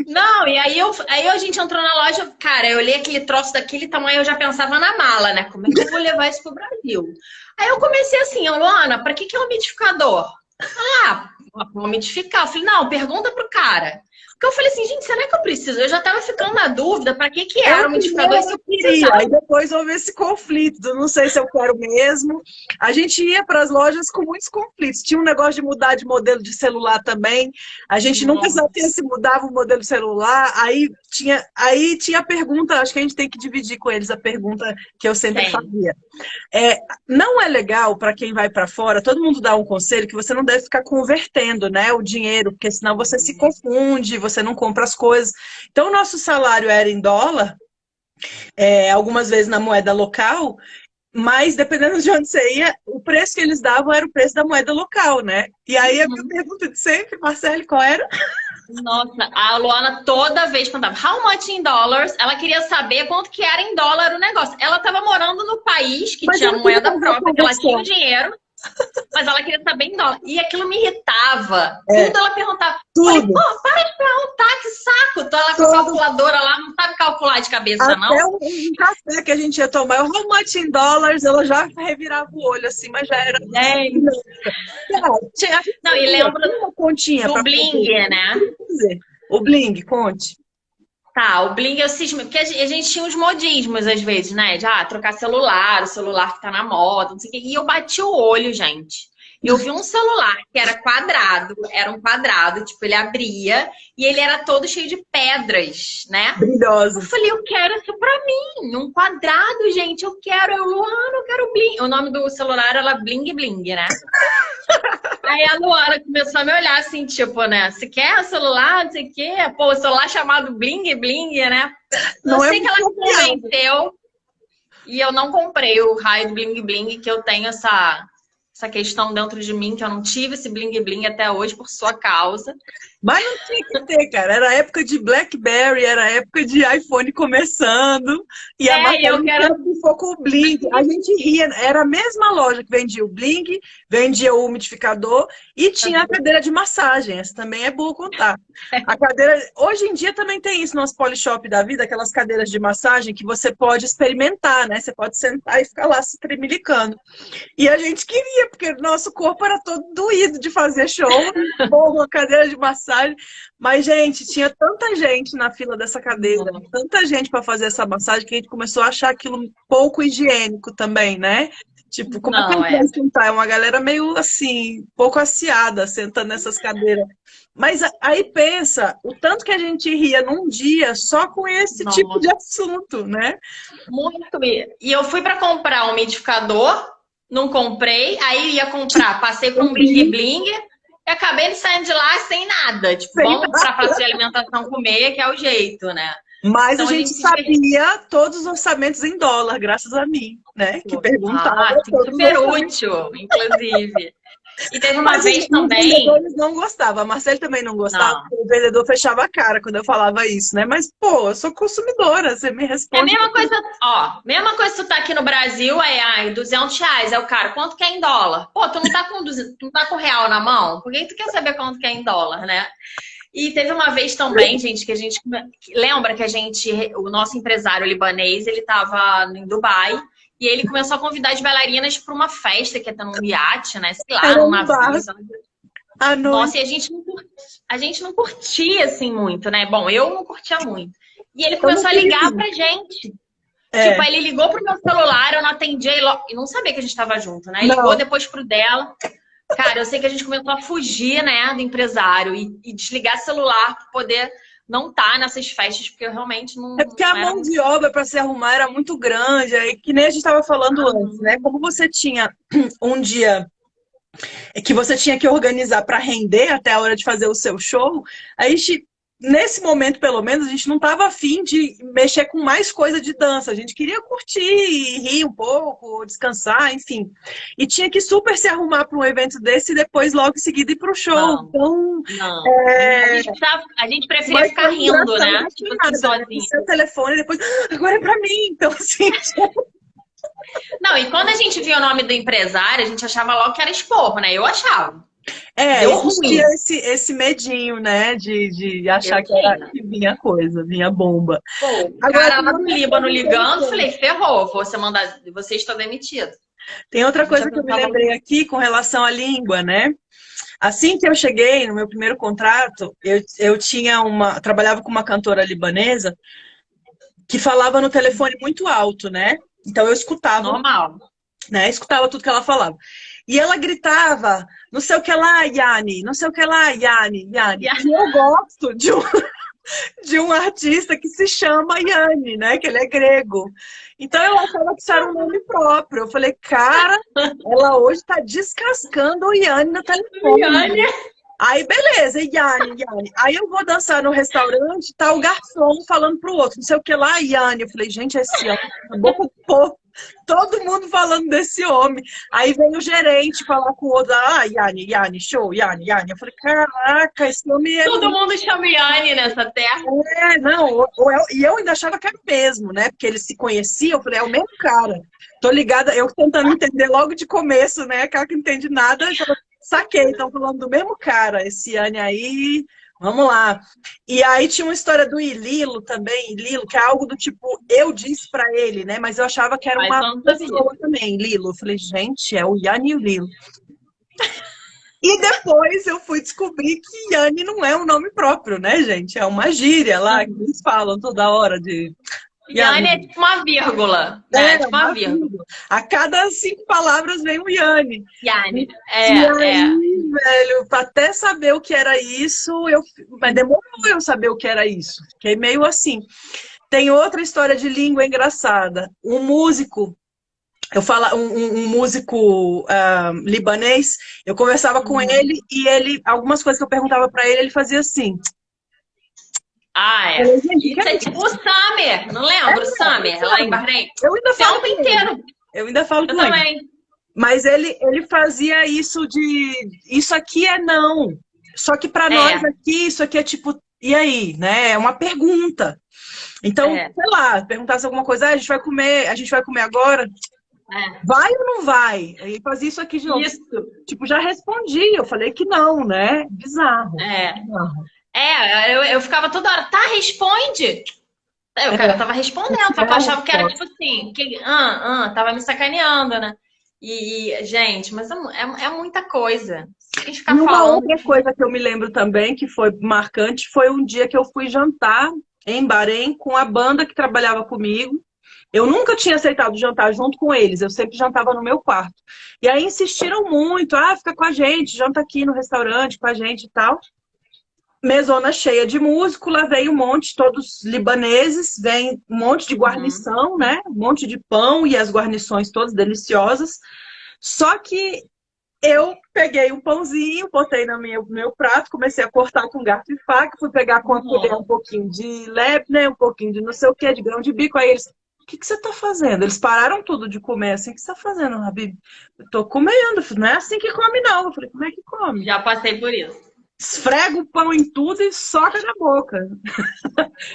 Não, e aí a gente entrou na loja, cara, eu olhei aquele troço daquele tamanho, eu já pensava na mala, né? Como é que eu vou levar isso pro Brasil? Aí eu comecei assim, Luana, pra que é um umidificador? Ah, Pra umidificar. Eu falei, não, pergunta pro cara. Porque eu falei assim, gente, será que eu preciso? Eu já tava ficando na dúvida pra que era o umidificador e se eu queria, precisava. aí depois houve esse conflito, não sei se eu quero mesmo. A gente ia para as lojas com muitos conflitos. Tinha um negócio de mudar de modelo de celular também. A gente nunca sabia se mudava o modelo de celular. Aí tinha a pergunta, acho que a gente tem que dividir com eles a pergunta que eu sempre fazia. Não é legal para quem vai para fora, todo mundo dá um conselho que você não deve ficar convertendo, né, o dinheiro, porque senão você se confunde, você não compra as coisas. Então, o nosso salário era em dólar, algumas vezes na moeda local, mas dependendo de onde você ia, o preço que eles davam era o preço da moeda local, né? E aí a minha pergunta de sempre, Marcele, qual era? Nossa, a Luana toda vez perguntava how much in dollars? Ela queria saber quanto que era em dólar o negócio. Ela estava morando no país que tinha moeda própria, que ela tinha o dinheiro, mas ela queria saber em dólar. E aquilo me irritava. Tudo ela perguntava. Tudo. Falei, pô, para de perguntar, que saco. Tô lá com a calculadora lá, não sabe calcular de cabeça, até não? Até um café que a gente ia tomar, how much in dollars, ela já revirava o olho assim, mas já era... Não, e lembra uma continha do Bling, né? O Bling, conte. Tá, o Bling eu cismo, porque a gente tinha uns modismos às vezes, né? De trocar celular, o celular que tá na moda, não sei o quê. E eu bati o olho, gente. E eu vi um celular que era quadrado, era um quadrado, tipo, ele abria e ele era todo cheio de pedras, né? Brilhoso. Eu falei, eu quero isso pra mim, um quadrado, gente, eu quero, Luana, eu quero Bling. O nome do celular era Bling Bling, né? Aí a Luana começou a me olhar assim, tipo, né? Você quer o celular, não sei o quê? Pô, o celular chamado Bling Bling, né? Não sei que ela convenceu e eu não comprei o raio do Bling Bling, que eu tenho essa questão dentro de mim, que eu não tive esse Bling Bling até hoje por sua causa. Mas não tinha que ter, cara. Era época de BlackBerry, era época de iPhone começando. E a marca ficou com o Bling. A gente ria. Era a mesma loja que vendia o Bling, vendia o umidificador e tinha a cadeira de massagem. Essa também é boa contar. A cadeira... Hoje em dia também tem isso no nosso Polishop da vida, aquelas cadeiras de massagem que você pode experimentar, né? Você pode sentar e ficar lá se tremilicando. E a gente queria, porque nosso corpo era todo doído de fazer show. Uma cadeira de massagem. Mas, gente, tinha tanta gente na fila dessa cadeira, tanta gente para fazer essa massagem, que a gente começou a achar aquilo pouco higiênico também, né? Tipo, como é que a gente vai sentar? É uma galera meio assim, pouco aciada, sentando nessas cadeiras. Mas aí pensa, o tanto que a gente ria num dia só com esse tipo de assunto, né? Muito. E eu fui para comprar um umidificador, não comprei, aí ia comprar, passei por um Bling Bling, e acabei saindo de lá sem nada. Tipo, vamos pra praça de alimentação comer, que é o jeito, né? Mas então, a gente sabia todos os orçamentos em dólar, graças a mim, né? Que perguntava. Super útil, inclusive. E teve uma vez também... Os vendedores não gostavam. A Marcele também não gostava. Não. O vendedor fechava a cara quando eu falava isso, né? Mas, pô, eu sou consumidora, você me responde. É a mesma coisa, ó. Mesma coisa que tu tá aqui no Brasil, R$200. É o cara, quanto que é em dólar? Pô, tu não tá com, tu não tá com real na mão? Por que tu quer saber quanto que é em dólar, né? E teve uma vez também, gente, que a gente... Lembra que o nosso empresário libanês, ele tava em Dubai... E ele começou a convidar as bailarinas para uma festa que ia ter num iate, né? Sei lá, num navio. Nossa, e a gente não curtia, assim, muito, né? Bom, eu não curtia muito. E ele começou a ligar pra gente. Tipo, ele ligou pro meu celular, eu não atendi, e não sabia que a gente tava junto, né? Ele ligou depois pro dela. Cara, eu sei que a gente começou a fugir, né, do empresário e desligar celular para poder... não tá nessas festas, porque eu realmente não... É porque a mão de obra para se arrumar era muito grande, aí que nem a gente estava falando antes, né? Como você tinha um dia que você tinha que organizar para render até a hora de fazer o seu show, a gente, nesse momento, pelo menos, a gente não estava afim de mexer com mais coisa de dança. A gente queria curtir, rir um pouco, descansar, enfim. E tinha que super se arrumar para um evento desse e depois, logo em seguida, ir para o show. Então, a gente preferia ficar rindo, né? Tipo assim, sozinho. Seu telefone, depois, agora é para mim. Então, assim... Não, e quando a gente via o nome do empresário, a gente achava logo que era esporro, né? Eu achava. Existia esse medinho, né? De achar que vinha coisa, vinha bomba. Pô, agora lá no Líbano ligando, falei, ferrou, você está demitido. Tem outra coisa que eu me lembrei aqui com relação à língua, né? Assim que eu cheguei no meu primeiro contrato, eu trabalhava com uma cantora libanesa que falava no telefone muito alto, né? Então eu escutava, Normal. né? Escutava tudo que ela falava. E ela gritava, não sei o que lá, Yani, não sei o que lá, Yani, Yani. E eu gosto de um artista que se chama Yanni, né? Que ele é grego. Então eu achava que isso era um nome próprio. Eu falei, cara, ela hoje tá descascando o Yanni no Yane. telefone. Aí, beleza, Yanni, Yanni. Aí eu vou dançar no restaurante, tá o garçom falando pro outro, não sei o que lá, Yanni. Eu falei, gente, esse homem, na boca do povo, todo mundo falando desse homem. Aí vem o gerente falar com o outro, Yanni, Yanni, show, Yanni, Yanni. Eu falei, caraca, esse homem é Todo mundo chama Yane nessa terra. não, e eu ainda achava que era o mesmo, né? Porque eles se conheciam, eu falei, é o mesmo cara. Tô ligada, eu tentando entender logo de começo, né? Aquela que não entende nada, então, saquei, estão falando do mesmo cara, esse Anne aí, vamos lá. E aí tinha uma história do Ililo também, Ililo, que é algo do tipo, eu disse pra ele, né? Mas eu achava que era Mas uma não sabia. pessoa também, Lilo. Eu falei, gente, é o Yanni e o Lilo. E depois eu fui descobrir que Yanni não é um nome próprio, né, gente? É uma gíria lá que eles falam toda hora de Yane é Yanni. tipo uma vírgula, né? É tipo uma Uma vírgula. vírgula. A cada 5 palavras vem um Yanni. Yane. E É. aí, velho, pra até saber o que era isso, mas demorou eu saber o que era isso. Fiquei meio assim. Tem outra história de língua engraçada. Um músico, um músico libanês, eu conversava com ele e algumas coisas que eu perguntava pra ele, ele fazia assim. Ah, é. Falei, gente, Isso é tipo o Summer, não lembro? O Summer, lá em Bahrein. Eu ainda O falo tempo com inteiro. ele. Eu ainda falo Eu com ele. também. Mas ele fazia isso isso aqui é não. Só que para nós aqui, isso aqui é tipo, e aí, né? É uma pergunta. Então, sei lá, perguntasse alguma coisa, a gente vai comer agora? Vai ou não vai? Aí fazia isso aqui de novo. Isso. Tipo, já respondi, eu falei que não, né? Bizarro. Bizarro. Eu ficava toda hora, tá, responde. Eu tava respondendo, só que eu achava que era tipo assim, tava me sacaneando, né? Gente, mas é muita coisa. Se a gente ficar E uma falando. outra coisa que eu me lembro também, que foi marcante, foi um dia que eu fui jantar em Bahrein com a banda que trabalhava comigo. Eu nunca tinha aceitado jantar junto com eles, eu sempre jantava no meu quarto. E aí insistiram muito, fica com a gente, janta aqui no restaurante com a gente e tal. Mesona cheia de músico, lá vem um monte, todos libaneses, vem um monte de guarnição, né? Um monte de pão e as guarnições todas deliciosas. Só que eu peguei um pãozinho, botei no meu prato, comecei a cortar com garfo e faca, fui pegar com a colher um pouquinho de lebne, um pouquinho de não sei o que, de grão de bico. Aí eles, o que você tá fazendo? Eles pararam tudo de comer assim. O que você tá fazendo, Habib? Eu tô comendo. Não é assim que come, não. Eu falei, como é que come? Já passei por isso. Esfrega o pão em tudo e soca na boca.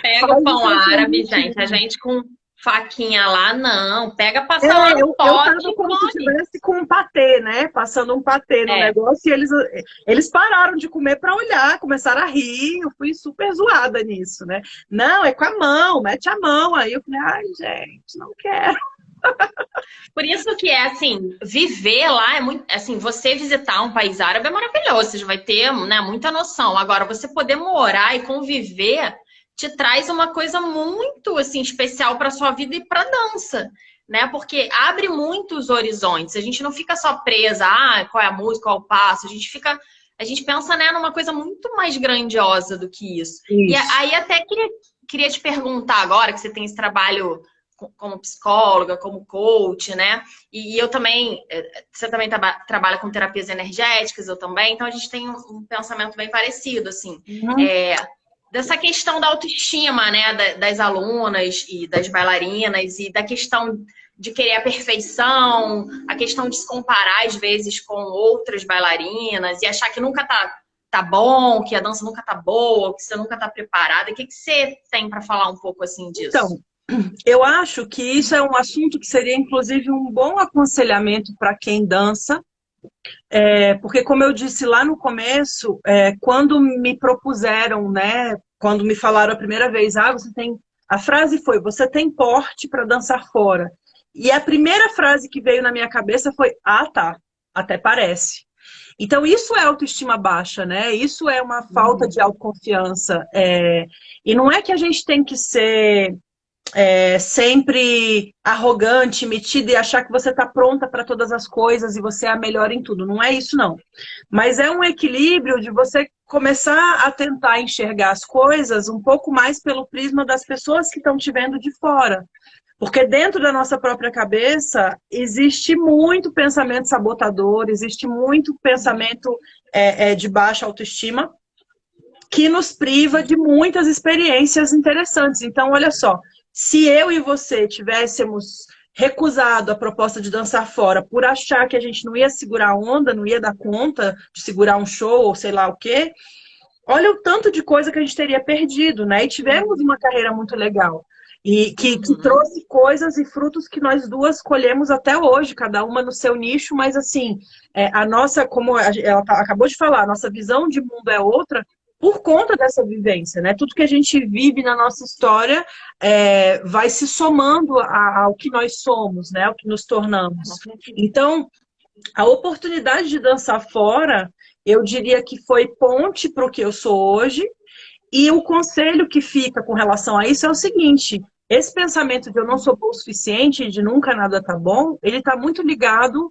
Pega o pão árabe, gente. A gente com faquinha lá, não. Pega, passa lá no eu pote tava como se tivesse com um patê, né? Passando um patê no negócio e eles pararam de comer para olhar, começaram a rir. Eu fui super zoada nisso, né? Não, é com a mão, mete a mão. Aí eu falei, ai, gente, não quero. Por isso que é assim, viver lá é muito, assim, você visitar um país árabe é maravilhoso, você já vai ter, né, muita noção. Agora, você poder morar e conviver te traz uma coisa muito, assim, especial para sua vida e para dança, né? Porque abre muitos horizontes. A gente não fica só presa, qual é a música, qual é o passo. A gente pensa, né, numa coisa muito mais grandiosa do que isso. E aí até queria te perguntar agora que você tem esse trabalho como psicóloga, como coach, né? E eu também, você também trabalha com terapias energéticas, eu também, então a gente tem um pensamento bem parecido, assim. Dessa questão da autoestima, né? Das alunas e das bailarinas, e da questão de querer a perfeição, a questão de se comparar, às vezes, com outras bailarinas, e achar que nunca tá bom, que a dança nunca tá boa, que você nunca tá preparada. O que você tem para falar um pouco, assim, disso? Então, eu acho que isso é um assunto que seria, inclusive, um bom aconselhamento para quem dança, porque, como eu disse lá no começo, quando me propuseram, né, quando me falaram a primeira vez, a frase foi, você tem porte para dançar fora. E a primeira frase que veio na minha cabeça foi, tá, até parece. Então, isso é autoestima baixa, né? Isso é uma falta de autoconfiança. E não é que a gente tem que ser sempre arrogante, metida e achar que você está pronta para todas as coisas e você é a melhor em tudo. Não é isso, não. Mas é um equilíbrio de você começar a tentar enxergar as coisas um pouco mais pelo prisma das pessoas que estão te vendo de fora. Porque dentro da nossa própria cabeça existe muito pensamento sabotador, existe muito pensamento de baixa autoestima que nos priva de muitas experiências interessantes. Então, olha só, se eu e você tivéssemos recusado a proposta de dançar fora por achar que a gente não ia segurar a onda, não ia dar conta de segurar um show ou sei lá o quê, olha o tanto de coisa que a gente teria perdido, né? E tivemos uma carreira muito legal. E que trouxe coisas e frutos que nós duas colhemos até hoje, cada uma no seu nicho, mas assim, a nossa, como ela acabou de falar, a nossa visão de mundo é outra por conta dessa vivência, né? Tudo que a gente vive na nossa história vai se somando ao que nós somos, né? Ao que nos tornamos. Então, a oportunidade de dançar fora, eu diria que foi ponte para o que eu sou hoje, e o conselho que fica com relação a isso é o seguinte: esse pensamento de eu não sou bom o suficiente, de nunca nada tá bom, ele está muito ligado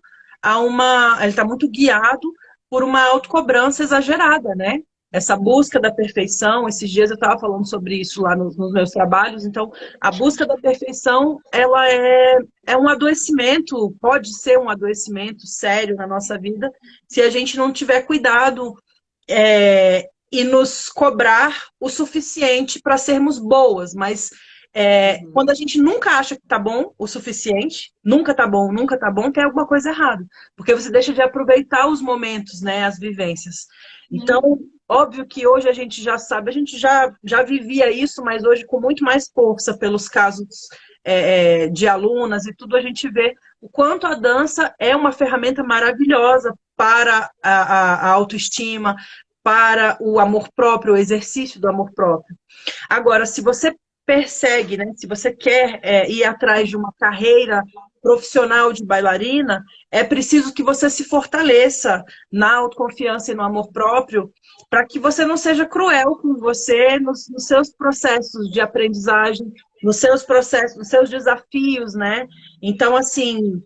ele está muito guiado por uma autocobrança exagerada, né? Essa busca da perfeição, esses dias eu estava falando sobre isso lá nos meus trabalhos, então a busca da perfeição, ela é um adoecimento, pode ser um adoecimento sério na nossa vida, se a gente não tiver cuidado e nos cobrar o suficiente para sermos boas, mas quando a gente nunca acha que tá bom o suficiente, nunca tá bom, tem alguma coisa errada, porque você deixa de aproveitar os momentos, né, as vivências. Então, óbvio que hoje a gente já sabe, a gente já vivia isso, mas hoje com muito mais força pelos casos de alunas e tudo, a gente vê o quanto a dança é uma ferramenta maravilhosa para a autoestima, para o amor próprio, o exercício do amor próprio. Agora, se você persegue, né, se você quer ir atrás de uma carreira profissional de bailarina, é preciso que você se fortaleça na autoconfiança e no amor próprio, para que você não seja cruel com você nos seus processos de aprendizagem, nos seus processos, nos seus desafios, né? Então, assim,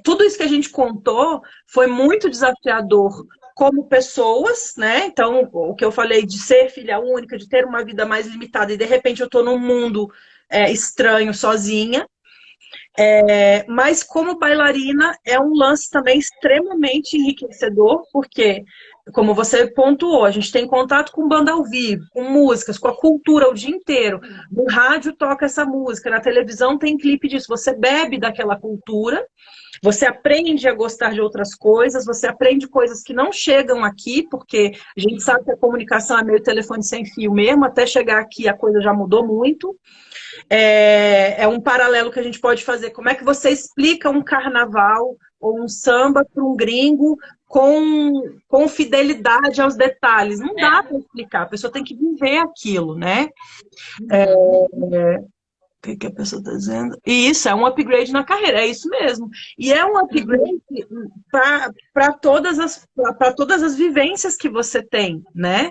tudo isso que a gente contou foi muito desafiador como pessoas, né? Então, o que eu falei de ser filha única, de ter uma vida mais limitada, e de repente eu estou num mundo estranho, sozinha. Mas como bailarina é um lance também extremamente enriquecedor, porque, como você pontuou, a gente tem contato com banda ao vivo, com músicas, com a cultura o dia inteiro. No rádio toca essa música, na televisão tem clipe disso. Você bebe daquela cultura, você aprende a gostar de outras coisas, você aprende coisas que não chegam aqui, porque a gente sabe que a comunicação é meio telefone sem fio mesmo, até chegar aqui a coisa já mudou muito. É um paralelo que a gente pode fazer. Como é que você explica um carnaval ou um samba para um gringo com fidelidade aos detalhes? Não dá para explicar, a pessoa tem que viver aquilo, né? O que a pessoa está dizendo? E isso é um upgrade na carreira, é isso mesmo. E é um upgrade para todas as vivências que você tem, né?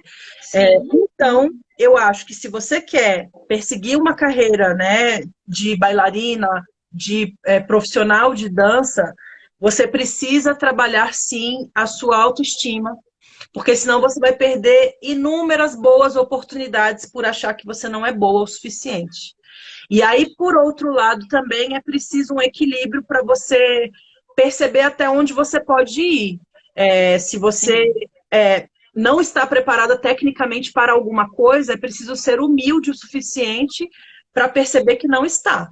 Então, eu acho que se você quer perseguir uma carreira, né, de bailarina, de profissional de dança, você precisa trabalhar, sim, a sua autoestima, porque senão você vai perder inúmeras boas oportunidades por achar que você não é boa o suficiente. E aí, por outro lado, também é preciso um equilíbrio para você perceber até onde você pode ir. Se você não está preparada tecnicamente para alguma coisa, é preciso ser humilde o suficiente para perceber que não está,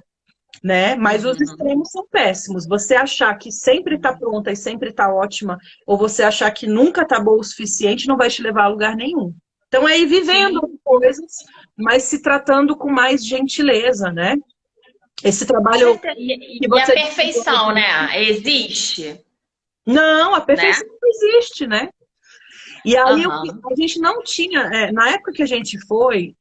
né? Mas os extremos são péssimos. Você achar que sempre está pronta e sempre está ótima, ou você achar que nunca está boa o suficiente, não vai te levar a lugar nenhum. Então é ir vivendo coisas, mas se tratando com mais gentileza, né? Esse trabalho... E a perfeição, né? Existe? Não, a perfeição não existe, né? E aí a gente não tinha... na época que a gente foi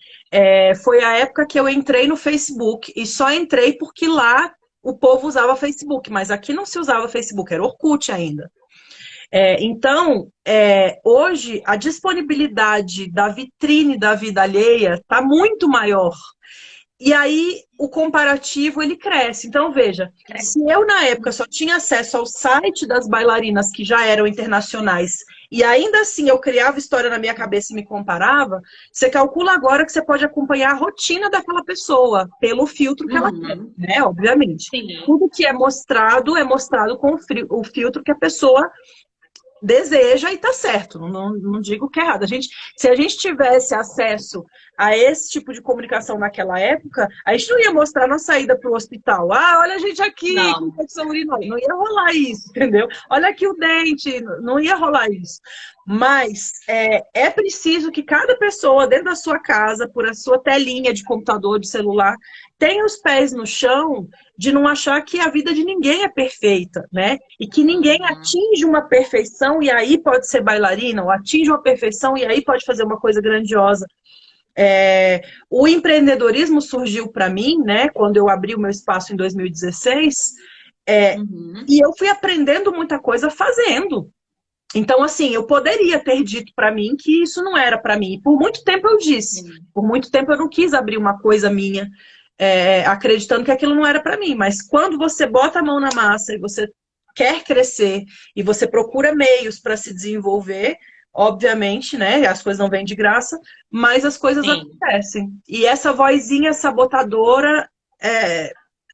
a época que eu entrei no Facebook, e só entrei porque lá o povo usava Facebook, mas aqui não se usava Facebook, era Orkut ainda. Hoje, a disponibilidade da vitrine da vida alheia está muito maior. E aí, o comparativo, ele cresce. Então, veja, se eu, na época, só tinha acesso ao site das bailarinas que já eram internacionais, e ainda assim eu criava história na minha cabeça e me comparava, você calcula agora que você pode acompanhar a rotina daquela pessoa, pelo filtro que ela tem, né? Obviamente. Sim. Tudo que é mostrado com o filtro que a pessoa deseja e tá certo, não digo que é errado. Se a gente tivesse acesso a esse tipo de comunicação naquela época, a gente não ia mostrar na saída para o hospital. Ah, olha a gente aqui com infecção urinária. Não ia rolar isso, entendeu? Olha aqui o dente, não ia rolar isso. Mas é preciso que cada pessoa dentro da sua casa, por a sua telinha de computador, de celular, tenha os pés no chão de não achar que a vida de ninguém é perfeita, né? E que ninguém atinge uma perfeição e aí pode ser bailarina, ou atinge uma perfeição e aí pode fazer uma coisa grandiosa. O empreendedorismo surgiu para mim, né? Quando eu abri o meu espaço em 2016, e eu fui aprendendo muita coisa fazendo. Então, assim, eu poderia ter dito para mim que isso não era para mim. Por muito tempo eu disse. Por muito tempo eu não quis abrir uma coisa minha, acreditando que aquilo não era para mim. Mas quando você bota a mão na massa e você quer crescer e você procura meios para se desenvolver, obviamente, né? As coisas não vêm de graça, mas as coisas acontecem. E essa vozinha sabotadora,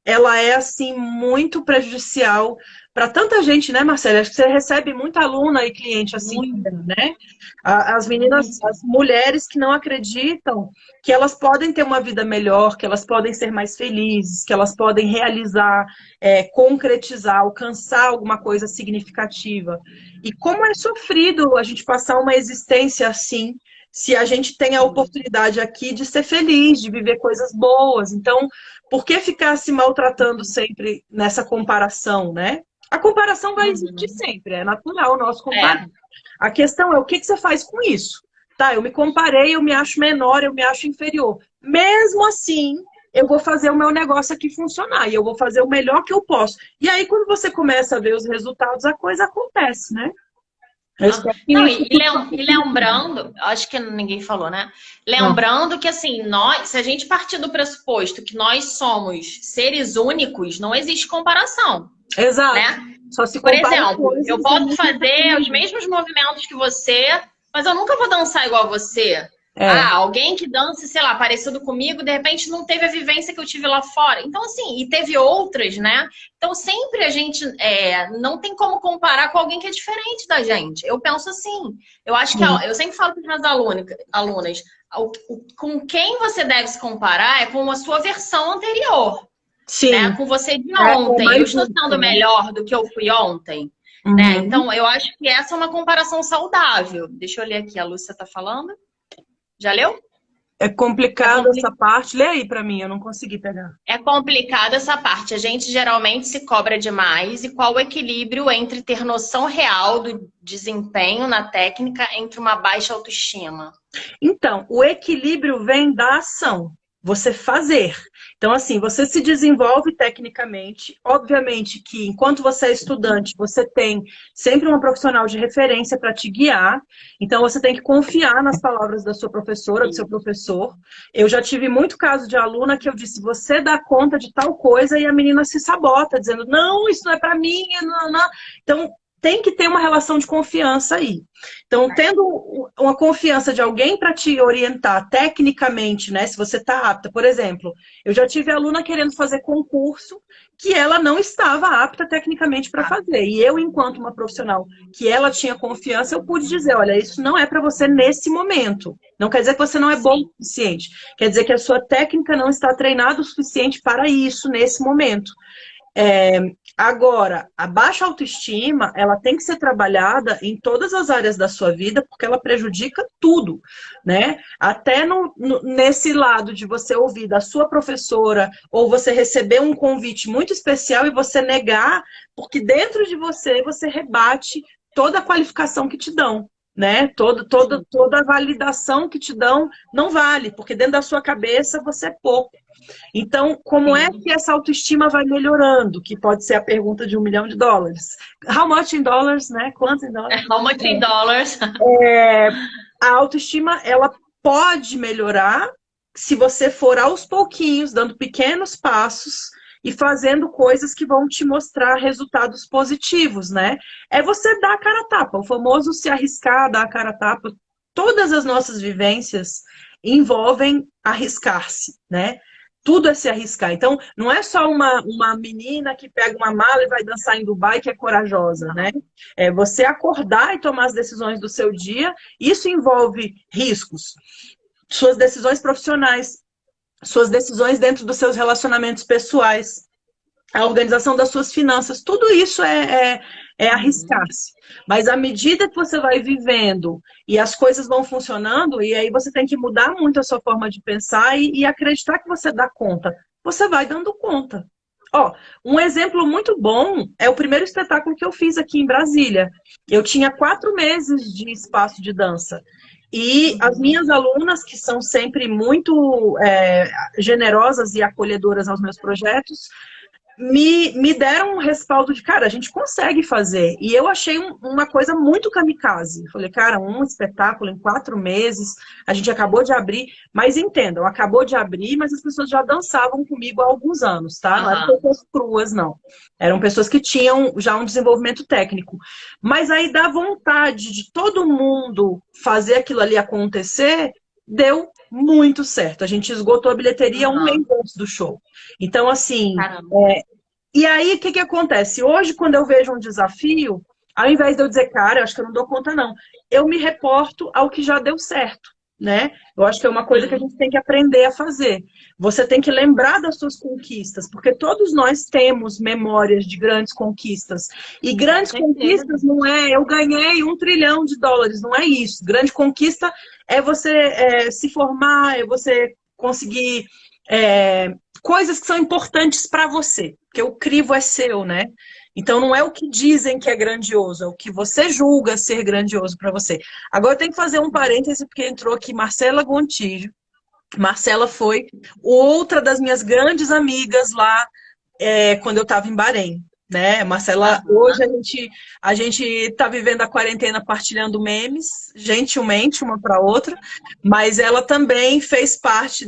ela é, assim, muito prejudicial para tanta gente, né, Marcela? Acho que você recebe muita aluna e cliente assim, né? As meninas, as mulheres que não acreditam que elas podem ter uma vida melhor, que elas podem ser mais felizes, que elas podem realizar, concretizar, alcançar alguma coisa significativa. E como é sofrido a gente passar uma existência assim, se a gente tem a oportunidade aqui de ser feliz, de viver coisas boas. Então, por que ficar se maltratando sempre nessa comparação, né? A comparação vai existir sempre, é natural o nosso comparar. A questão é o que você faz com isso. Tá, eu me comparei, eu me acho menor, eu me acho inferior. Mesmo assim, eu vou fazer o meu negócio aqui funcionar e eu vou fazer o melhor que eu posso. E aí, quando você começa a ver os resultados, a coisa acontece, né? Não, e lembrando, acho que ninguém falou, né? Lembrando que, assim, se a gente partir do pressuposto que nós somos seres únicos, não existe comparação. Exato. Né? Só se Por exemplo, eu posso fazer os mesmos movimentos que você, mas eu nunca vou dançar igual a você. Alguém que dança, sei lá, parecido comigo, de repente não teve a vivência que eu tive lá fora. Então, assim, e teve outras, né? Então, sempre a gente não tem como comparar com alguém que é diferente da gente. Eu penso assim, eu acho que eu sempre falo para as minhas alunas, com quem você deve se comparar é com a sua versão anterior. Sim. Né? Com você de ontem. Eu estou sendo melhor do que eu fui ontem. Né? Então, eu acho que essa é uma comparação saudável. Deixa eu ler aqui, a Lúcia está falando. Já leu? É complicado essa parte. Lê aí para mim, eu não consegui pegar. É complicado essa parte. A gente geralmente se cobra demais. E qual o equilíbrio entre ter noção real do desempenho na técnica entre uma baixa autoestima? Então, o equilíbrio vem da ação. Você fazer. Então, assim, você se desenvolve tecnicamente. Obviamente que, enquanto você é estudante, você tem sempre uma profissional de referência para te guiar. Então, você tem que confiar nas palavras da sua professora, do seu professor. Eu já tive muito caso de aluna que eu disse, você dá conta de tal coisa, e a menina se sabota, dizendo, não, isso não é para mim, não. Então, tem que ter uma relação de confiança aí. Então, tendo uma confiança de alguém para te orientar tecnicamente, né? Se você está apta. Por exemplo, eu já tive aluna querendo fazer concurso que ela não estava apta tecnicamente para fazer. E eu, enquanto uma profissional que ela tinha confiança, eu pude dizer, olha, isso não é para você nesse momento. Não quer dizer que você não é bom o suficiente. Quer dizer que a sua técnica não está treinada o suficiente para isso nesse momento. Agora, a baixa autoestima, ela tem que ser trabalhada em todas as áreas da sua vida, porque ela prejudica tudo, né? Até nesse lado de você ouvir da sua professora, ou você receber um convite muito especial e você negar, porque dentro de você, você rebate toda a qualificação que te dão, né? Toda a validação que te dão não vale, porque dentro da sua cabeça você é pouco. Então, como é Sim. que essa autoestima vai melhorando? Que pode ser a pergunta de $1 milhão. How much in dollars, né? Quanto em dólares? How much in dollars? A autoestima, ela pode melhorar se você for aos pouquinhos, dando pequenos passos e fazendo coisas que vão te mostrar resultados positivos, né? É você dar a cara a tapa, o famoso se arriscar, dar a cara a tapa. Todas as nossas vivências envolvem arriscar-se, né? Tudo é se arriscar. Então, não é só uma menina que pega uma mala e vai dançar em Dubai que é corajosa, né? É você acordar e tomar as decisões do seu dia. Isso envolve riscos. Suas decisões profissionais, suas decisões dentro dos seus relacionamentos pessoais, a organização das suas finanças, tudo isso é arriscar-se. Mas à medida que você vai vivendo e as coisas vão funcionando, e aí você tem que mudar muito a sua forma de pensar e acreditar que você dá conta. Você vai dando conta. Ó, um exemplo muito bom é o primeiro espetáculo que eu fiz aqui em Brasília. Eu tinha 4 meses de espaço de dança. E as minhas alunas, que são sempre muito generosas e acolhedoras aos meus projetos, me deram um respaldo de, cara, a gente consegue fazer. E eu achei uma coisa muito kamikaze. Falei, cara, um espetáculo em 4 meses, a gente acabou de abrir, mas entendam, acabou de abrir, mas as pessoas já dançavam comigo há alguns anos, tá? Não eram pessoas cruas, não. Eram pessoas que tinham já um desenvolvimento técnico. Mas aí dá vontade de todo mundo fazer aquilo ali acontecer, deu muito certo. A gente esgotou a bilheteria um mês antes do show. Então, assim, e aí o que acontece? Hoje, quando eu vejo um desafio, ao invés de eu dizer, cara, eu acho que eu não dou conta, não, eu me reporto ao que já deu certo, né? Eu acho que é uma coisa que a gente tem que aprender a fazer. Você tem que lembrar das suas conquistas, porque todos nós temos memórias de grandes conquistas. E grandes conquistas não é eu ganhei $1 trilhão, não é isso. Grande conquista é você se formar, é você conseguir coisas que são importantes para você, porque o crivo é seu, né? Então não é o que dizem que é grandioso, é o que você julga ser grandioso para você. Agora eu tenho que fazer um parêntese, porque entrou aqui Marcela Gontijo. Marcela foi outra das minhas grandes amigas lá quando eu estava em Bahrein. Né, Marcela, hoje a gente está vivendo a quarentena partilhando memes, gentilmente, uma para outra, mas ela também fez parte,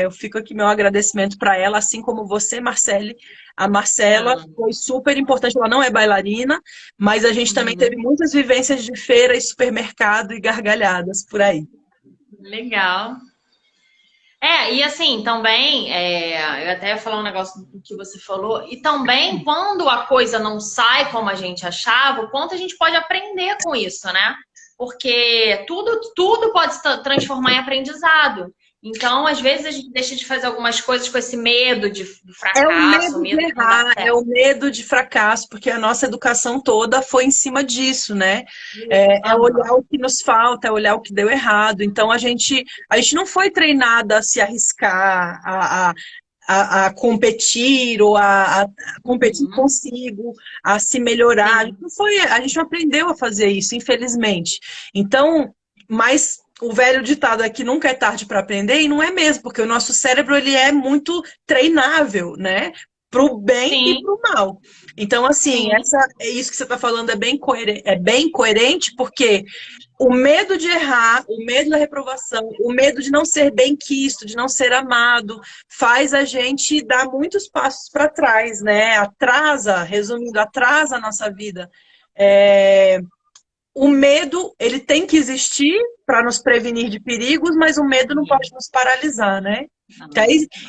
eu fico aqui meu agradecimento para ela, assim como você, Marcele. A Marcela foi super importante, ela não é bailarina, mas a gente também teve muitas vivências de feira e supermercado e gargalhadas por aí. Legal. E assim, também, eu até ia falar um negócio do que você falou, e também quando a coisa não sai como a gente achava, o quanto a gente pode aprender com isso, né? Porque tudo pode se transformar em aprendizado. Então, às vezes, a gente deixa de fazer algumas coisas com esse medo do fracasso, medo de errar, é o medo de fracasso, porque a nossa educação toda foi em cima disso, né? É olhar o que nos falta, é olhar o que deu errado. Então, a gente não foi treinada a se arriscar, a competir ou a competir consigo, a se melhorar. A gente não aprendeu a fazer isso, infelizmente. Então, mas o velho ditado é que nunca é tarde para aprender, e não é mesmo, porque o nosso cérebro ele é muito treinável, né? Para o bem e para o mal. Então, assim, isso que você está falando é bem coerente, porque o medo de errar, o medo da reprovação, o medo de não ser bem quisto, de não ser amado, faz a gente dar muitos passos para trás, né? Resumindo, atrasa a nossa vida. O medo, ele tem que existir para nos prevenir de perigos, mas o medo não pode nos paralisar, né?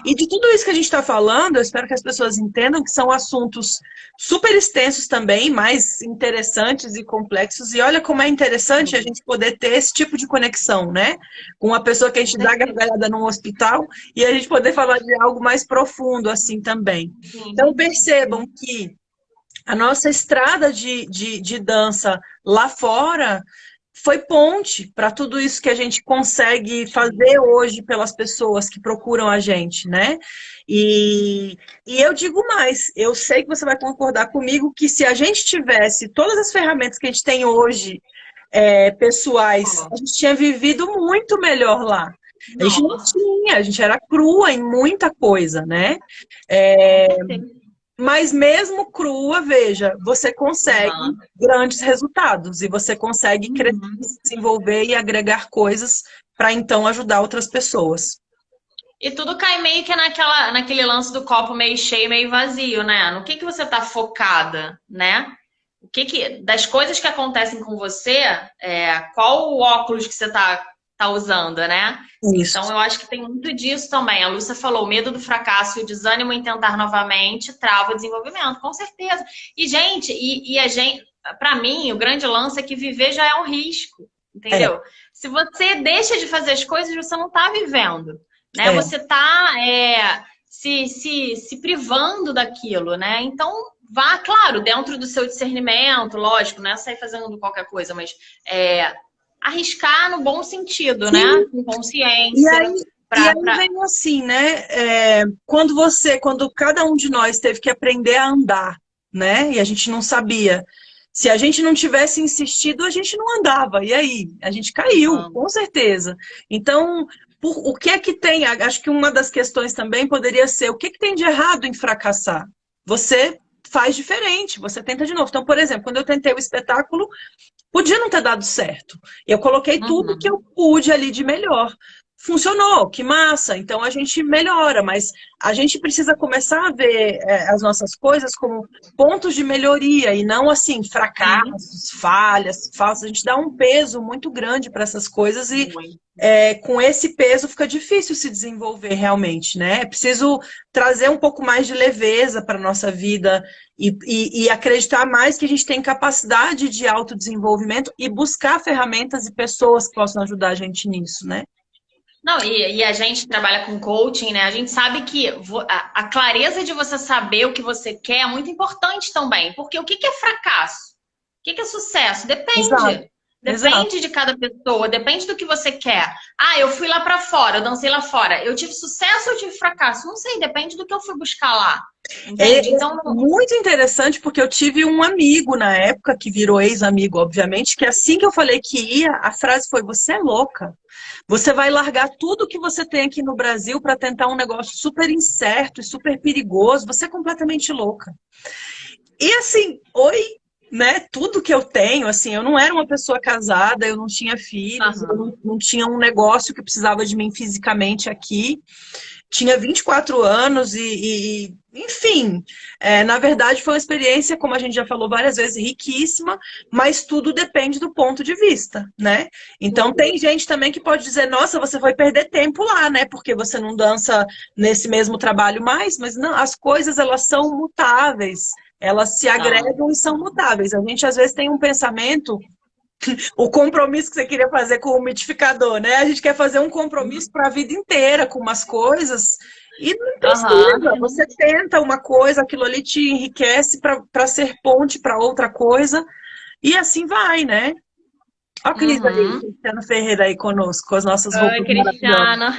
E de tudo isso que a gente está falando, eu espero que as pessoas entendam que são assuntos super extensos também, mais interessantes e complexos. E olha como é interessante a gente poder ter esse tipo de conexão, né? Com uma pessoa que a gente dá gargalhada num hospital e a gente poder falar de algo mais profundo assim também. Então percebam que a nossa estrada de dança lá fora foi ponte para tudo isso que a gente consegue fazer hoje pelas pessoas que procuram a gente, né? E eu digo mais, eu sei que você vai concordar comigo que se a gente tivesse todas as ferramentas que a gente tem hoje pessoais, Ó, a gente tinha vivido muito melhor lá. A gente não nossa, tinha, a gente era crua em muita coisa, né? com É, certeza. mas mesmo crua, veja, você consegue Aham. grandes resultados e você consegue crescer, Uhum. se desenvolver e agregar coisas para então ajudar outras pessoas. E tudo cai meio que naquele lance do copo meio cheio, meio vazio, né? No que você tá focada, né? Das coisas que acontecem com você, qual o óculos que você tá usando, né? Então Isso. eu acho que tem muito disso também. A Lúcia falou, o medo do fracasso e o desânimo em tentar novamente trava o desenvolvimento, com certeza. E, gente, e a gente, para mim, o grande lance é que viver já é um risco, É, entendeu? Se você deixa de fazer as coisas, você não tá vivendo, né? é. Você tá se privando daquilo, né? Então, vá, claro, dentro do seu discernimento, lógico, não é sair fazendo qualquer coisa, mas arriscar no bom sentido, né? Sim, Com e consciência, aí, e pra, aí pra... vem assim, né? Quando cada um de nós teve que aprender a andar, né? E a gente não sabia. Se a gente não tivesse insistido, a gente não andava. E aí? A gente caiu, Uhum. com certeza. Então, o que é que tem? Acho que uma das questões também poderia ser: o que é que tem de errado em fracassar? Você faz diferente, você tenta de novo. Então, por exemplo, quando eu tentei o espetáculo, podia não ter dado certo. Eu coloquei tudo que Uhum. eu pude ali de melhor. Funcionou, que massa. Então a gente melhora, mas a gente precisa começar a ver as nossas coisas como pontos de melhoria e não assim Sim, fracassos, falhas, falsas. A gente dá um peso muito grande para essas coisas e muito. com esse peso fica difícil se desenvolver realmente, né? É preciso trazer um pouco mais de leveza para a nossa vida e acreditar mais que a gente tem capacidade de autodesenvolvimento e buscar ferramentas e pessoas que possam ajudar a gente nisso, né? Não, e a gente trabalha com coaching, né? A gente sabe que a clareza de você saber o que você quer é muito importante também. Porque o que que é fracasso? O que que é sucesso? Exato, Depende. exato. Depende de cada pessoa, depende do que você quer. Ah, eu fui lá pra fora, eu dancei lá fora. Eu tive sucesso ou eu tive fracasso? Não sei, depende do que eu fui buscar lá. É Entende? Então, muito interessante porque eu tive um amigo na época, que virou ex-amigo, obviamente, que assim que eu falei que ia, a frase foi: Você é louca. Você vai largar tudo que você tem aqui no Brasil para tentar um negócio super incerto e super perigoso. Você é completamente louca. E assim, oi, né? Tudo que eu tenho, assim, eu não era uma pessoa casada, eu não tinha filhos, eu aham. não tinha um negócio que precisava de mim fisicamente aqui. Tinha 24 anos enfim, na verdade foi uma experiência, como a gente já falou várias vezes, riquíssima, mas tudo depende do ponto de vista, né? Então tem gente também que pode dizer: nossa, você foi perder tempo lá, né? Porque você não dança nesse mesmo trabalho mais, mas não, as coisas elas são mutáveis, elas se Então, agregam e são mutáveis. A gente às vezes tem um pensamento, o compromisso que você queria fazer com o umidificador, né? A gente quer fazer um compromisso para a vida inteira com umas coisas e não aham. precisa. Você tenta uma coisa, aquilo ali te enriquece para ser ponte para outra coisa e assim vai, né? Olha a Cris aí, Uhum. Cristiano Ferreira aí conosco, com as nossas Oi, roupas maravilhosas. Cristiano.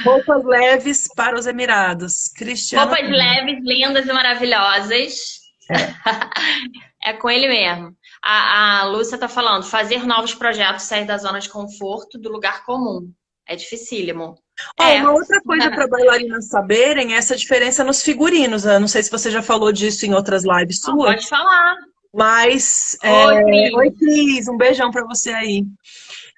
Roupas leves para os Emirados. Cristiano Roupas Ferreira. leves, lindas e maravilhosas. É. É com ele mesmo. A Lúcia tá falando, fazer novos projetos, sair da zona de conforto, do lugar comum. É dificílimo. Ó, uma É. outra coisa para bailarinas saberem é essa diferença nos figurinos. Eu não sei se você já falou disso em outras lives Ó, suas. pode falar. Mas, Oi, oi, Cris. Cris, um beijão pra você aí.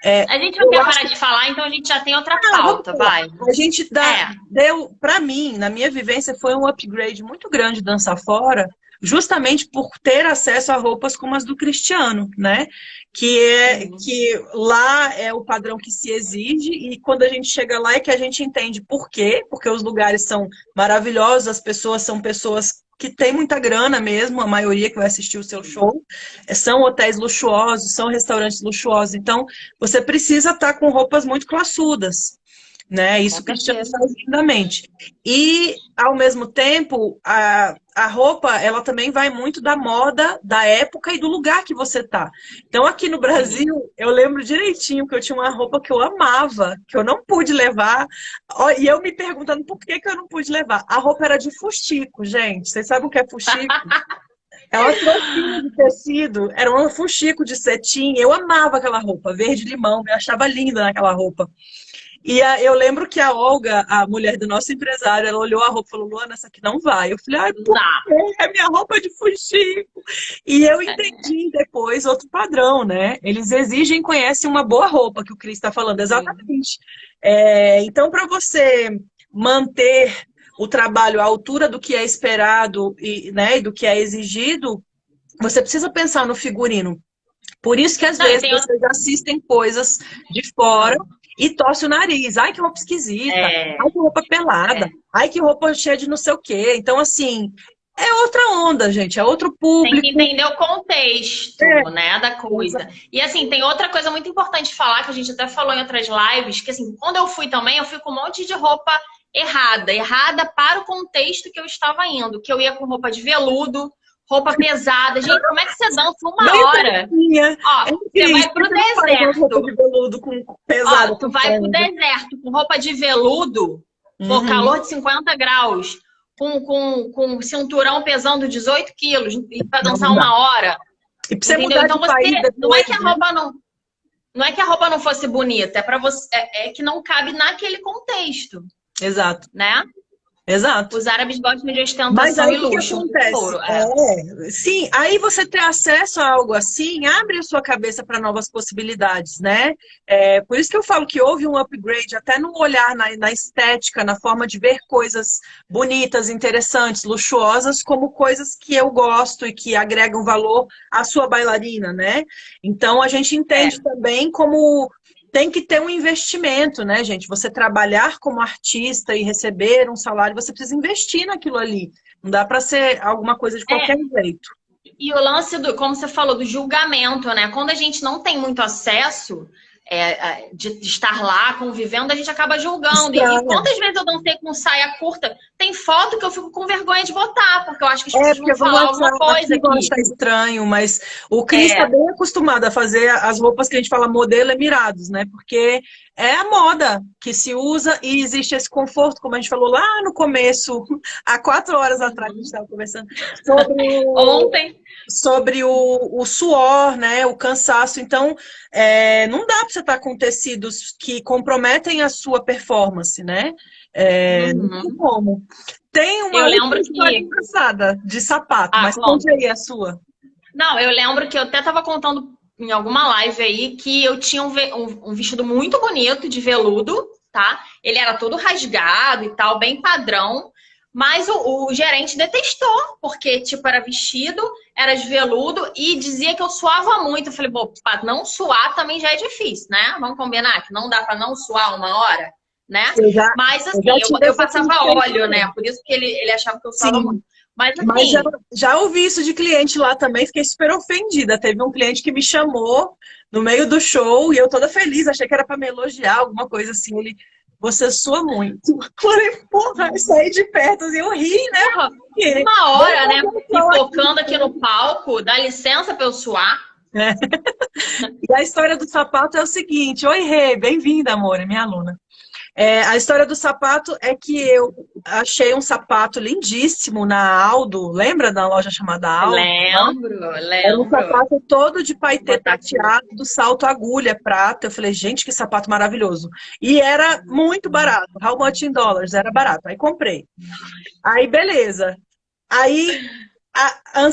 É, A gente não eu quer acho parar que, de falar, então a gente já tem outra vamos pauta, falar. vai. A gente É. deu, pra mim, na minha vivência, foi um upgrade muito grande dançar fora, justamente por ter acesso a roupas como as do Cristiano, né? Uhum. Que lá é o padrão que se exige, e quando a gente chega lá é que a gente entende por quê, porque os lugares são maravilhosos, as pessoas são pessoas que têm muita grana mesmo, a maioria que vai assistir o seu show, são hotéis luxuosos, são restaurantes luxuosos, então você precisa estar com roupas muito classudas, né? Com Isso o Cristiano certeza. faz lindamente. E, ao mesmo tempo, a roupa, ela também vai muito da moda, da época e do lugar que você tá. Então, aqui no Sim. Brasil, eu lembro direitinho que eu tinha uma roupa que eu amava, que eu não pude levar. Ó, e eu me perguntando por que que eu não pude levar. A roupa era de fuxico, gente. Vocês sabem o que é fuxico? É uma trouxinha de tecido, era um fuxico de cetim. Eu amava aquela roupa, verde-limão, me achava linda naquela roupa. Eu lembro que a Olga, a mulher do nosso empresário, ela olhou a roupa e falou, Luana, essa aqui não vai. Eu falei, ai, por Dá. quê? É minha roupa de fuxico. E eu entendi depois outro padrão, né? Eles exigem, conhecem uma boa roupa, que o Cris está falando, exatamente. Então, para você manter o trabalho à altura do que é esperado né, e do que é exigido, você precisa pensar no figurino. Por isso que às Não, e vezes tem vocês assistem coisas de fora e torce o nariz. Ai, que roupa esquisita. é, Ai, que roupa pelada. é, Ai, que roupa cheia de não sei o quê. Então, assim, é outra onda, gente. É outro tem que público. entender o contexto, É, né, da coisa. E assim, tem outra coisa muito importante de falar, que a gente até falou em outras lives, que assim, quando eu fui também, eu fui com um monte de roupa errada para o contexto que eu estava indo, que eu ia com roupa de veludo, roupa pesada. Gente, como é que você dança uma bem hora? pequenininha. Ó, É você incrível. vai pro Você não faz uma roupa deserto. de veludo com pesada. Ó, tu Com vai pro franja. deserto com roupa de veludo, pô, Uhum. calor de 50 graus, com cinturão pesando 18 quilos, e pra Não, dançar não dá. uma hora, E pra você entendeu? mudar Então de país você, não é depois, que a né? roupa não é que a roupa não fosse bonita, é para você, é que não cabe naquele contexto, Exato. né? Exato. Os árabes gostam de Mas ostentação aí e o que que luxo, muito acontece? ouro, é. Sim, aí você ter acesso a algo assim abre a sua cabeça para novas possibilidades, né? Por isso que eu falo que houve um upgrade até no olhar, na estética, na forma de ver coisas bonitas, interessantes, luxuosas, como coisas que eu gosto e que agregam valor à sua bailarina, né? Então a gente entende também como tem que ter um investimento, né, gente? Você trabalhar como artista e receber um salário, você precisa investir naquilo ali. Não dá para ser alguma coisa de qualquer É, jeito. e o lance do, como você falou, do julgamento, né? Quando a gente não tem muito acesso de estar lá convivendo, a gente acaba julgando. E Estranha. quantas vezes eu dancei com saia curta? Tem foto que eu fico com vergonha de botar, porque eu acho que as pessoas Porque vão vão falar achar, alguma coisa aqui vão aqui. achar estranho, mas o Cris está É, bem acostumado a fazer as roupas que a gente fala modelo emirados, né? Porque é a moda que se usa e existe esse conforto, como a gente falou lá no começo, há 4 horas atrás, a gente estava conversando sobre ontem. o suor, né, o cansaço. Então, não dá para você estar com tecidos que comprometem a sua performance, né? Não tem Uhum. como. Tem Eu uma lembro outra história que. engraçada de sapato, Ah, mas conte conta. aí a sua. Não, eu lembro que eu até estava contando em alguma live aí que eu tinha um vestido muito bonito de veludo, tá? Ele era todo rasgado e tal, bem padrão. Mas o gerente detestou, porque, tipo, era vestido, era de veludo e dizia que eu suava muito. Eu falei, bom, pra não suar também já é difícil, né? Vamos combinar que não dá pra não suar uma hora, né? Eu já, Mas, eu assim, já eu, tive eu essa passava sensação óleo, né? também. Por isso que ele achava que eu suava Sim, muito. Mas, mas já, assim, já ouvi isso de cliente lá também, fiquei super ofendida. Teve um cliente que me chamou no meio do show e eu toda feliz, achei que era para me elogiar, alguma coisa assim. Ele, você sua muito. Eu falei, porra, eu saí de perto, assim, eu ri, né? porra, Porque uma vamos hora, né? fazer o show Pipocando aqui. aqui no palco, dá licença pra eu suar. Né? E a história do sapato é o seguinte: oi, Rê, bem-vinda, amor, é minha aluna. A história do sapato é que eu achei um sapato lindíssimo na Aldo, lembra da loja chamada Aldo? Lembro, Era um lembro. sapato todo de Vou paetê botar aqui. prateado, do salto agulha prata. Eu falei, gente, que sapato maravilhoso. E era muito barato. How much in dollars? Era barato. Aí comprei. Aí, beleza. Aí,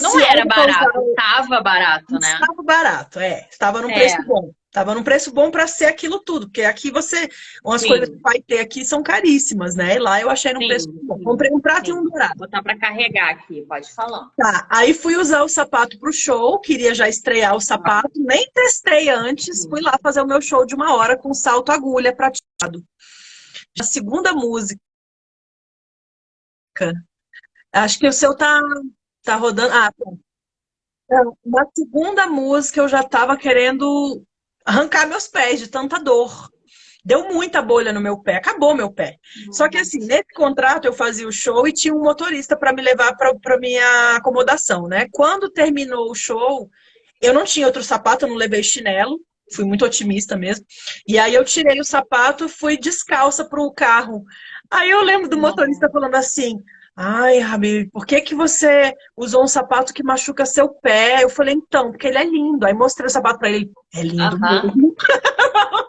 Não era ansiosa para usar. barato, tava barato, né? Estava barato, estava num preço É, bom. Estava num preço bom para ser aquilo tudo, porque aqui umas coisas que sim, vai ter aqui são caríssimas, né? E lá eu achei num preço sim, bom. sim, Comprei um prato e um sim. dourado. Vou botar pra carregar aqui, pode falar. Tá, aí fui usar o sapato pro show, queria já estrear o Ah, sapato, nem testei antes, fui sim. lá fazer o meu show de 1 hora com salto agulha prateado. A segunda música, acho que o seu tá rodando. Ah, tá. Não, na segunda música eu já tava querendo arrancar meus pés de tanta dor. Deu muita bolha no meu pé, acabou meu pé. Só que assim, Nossa. nesse contrato eu fazia o show e tinha um motorista para me levar para minha acomodação, né? Quando terminou o show, eu não tinha outro sapato, eu não levei chinelo, fui muito otimista mesmo. E aí eu tirei o sapato e fui descalça pro carro. Aí eu lembro do motorista falando assim: Ai, Rabi, por que que você usou um sapato que machuca seu pé? Eu falei, então, porque ele é lindo. Aí mostrei o sapato pra ele. É lindo Aham. mesmo.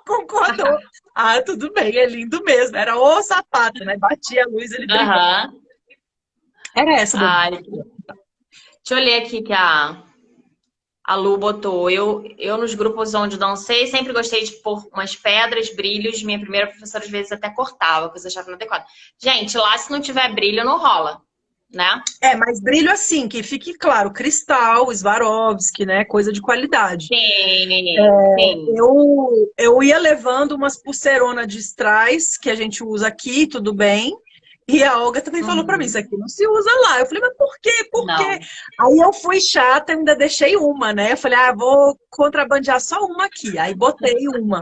Concordou. Ah, tudo bem, é lindo mesmo. Era o sapato, né? Batia a luz, ele brilhava. Aham. Era essa, Dani. Ai, deixa eu ler aqui que a Lu botou. Eu nos grupos onde dancei, sempre gostei de pôr umas pedras, brilhos. Minha primeira professora, às vezes, até cortava, pois eu achava inadequado. Gente, lá se não tiver brilho, não rola, né? É, mas brilho assim, que fique claro, cristal, Swarovski, né? Coisa de qualidade. Sim, sim. Eu ia levando umas pulseironas de strass que a gente usa aqui, tudo bem. E a Olga também falou pra mim, isso Uhum. aqui não se usa lá. Eu falei, mas por quê? Por quê? Não. Aí eu fui chata, ainda deixei uma, né? Eu falei, ah, vou contrabandear só uma aqui. Aí botei uma.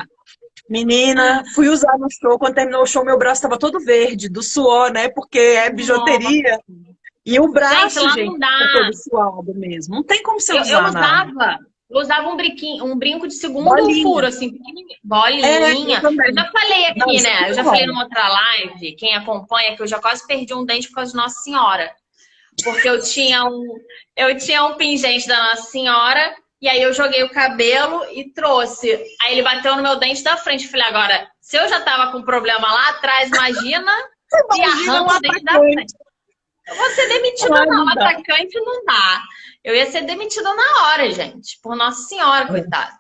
Menina, fui usar no show. Quando terminou o show, meu braço estava todo verde, do suor, né? Porque é Nossa. bijuteria. E o Gente, braço, lá gente, não fica todo dá. suado mesmo. Não tem como você Eu usar nada. usava um brinquinho, um brinco de segundo Bolinha. furo, assim, pequenininho. É, eu Bolinha. Eu também. já falei Não, aqui, isso aqui né? Eu não já falei rola. numa outra live, quem acompanha, que eu já quase perdi um dente por causa de Nossa Senhora. Porque eu tinha um pingente da Nossa Senhora, e aí eu joguei o cabelo e trouxe. Aí ele bateu no meu dente da frente. Eu falei, agora, se eu já tava com problema lá atrás, imagina se Imagina um arranca o dente da frente. atacante. Eu vou ser demitida, Ai, não. não dá. Atacante não dá. Eu ia ser demitida na hora, gente. Por Nossa Senhora, coitada.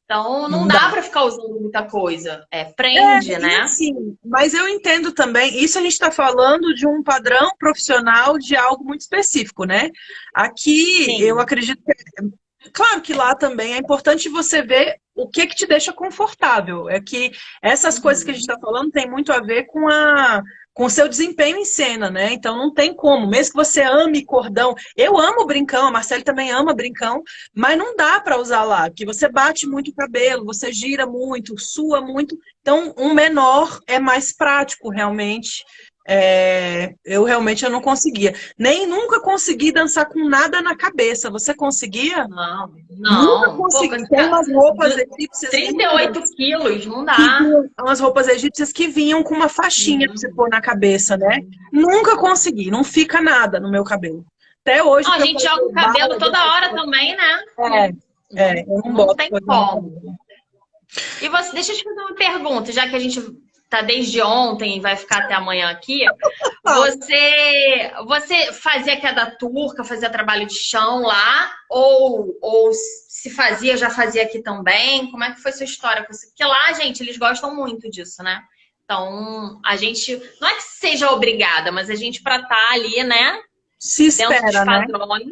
Então, não Não dá dá. pra ficar usando muita coisa. É, É, prende, e né? assim, mas eu entendo também, isso a gente está falando de um padrão profissional de algo muito específico, né? Aqui, eu Sim. acredito que, claro que lá também é importante você ver o que que te deixa confortável. É que essas coisas que a gente Uhum. está falando tem muito a ver com o seu desempenho em cena, né? Então não tem como, mesmo que você ame cordão. Eu amo brincão, a Marcele também ama brincão, mas não dá para usar lá, porque você bate muito o cabelo, você gira muito, sua muito. Então, um menor é mais prático, realmente. É, eu não conseguia. Nem nunca consegui dançar com nada na cabeça. Você conseguia? Não, Nunca não. Pô, consegui. Tem umas roupas egípcias 38 lindas quilos, não que dá. vinham, umas roupas egípcias que vinham com uma faixinha pra você Uhum. pôr na cabeça, né? Nunca consegui. Não fica nada no meu cabelo. Até hoje, Ó, a para eu gente joga fazer o cabelo barra toda dessas hora coisas. também, né? É, eu não Não boto tem coisa no como. cabelo. E você, deixa eu te fazer uma pergunta, já que a gente tá desde ontem e vai ficar até amanhã aqui. Fala. Você fazia queda turca, fazia trabalho de chão lá? Ou se fazia, já fazia aqui também? Como é que foi sua história com isso? Porque lá, gente, eles gostam muito disso, né? Então, a gente, não é que seja obrigada, mas a gente pra estar ali, né, Se dentro dos espera, né? padrões.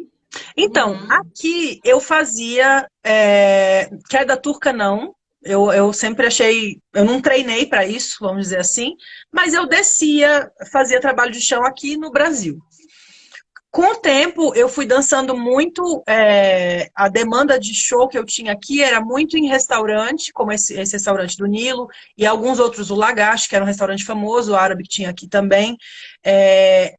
Então, Uhum. aqui eu fazia queda turca, não. Eu sempre achei, eu não treinei para isso, vamos dizer assim, mas eu descia, fazia trabalho de chão aqui no Brasil. Com o tempo, eu fui dançando muito. A demanda de show que eu tinha aqui era muito em restaurante, como esse restaurante do Nilo, e alguns outros, o Lagache, que era um restaurante famoso, o árabe que tinha aqui também.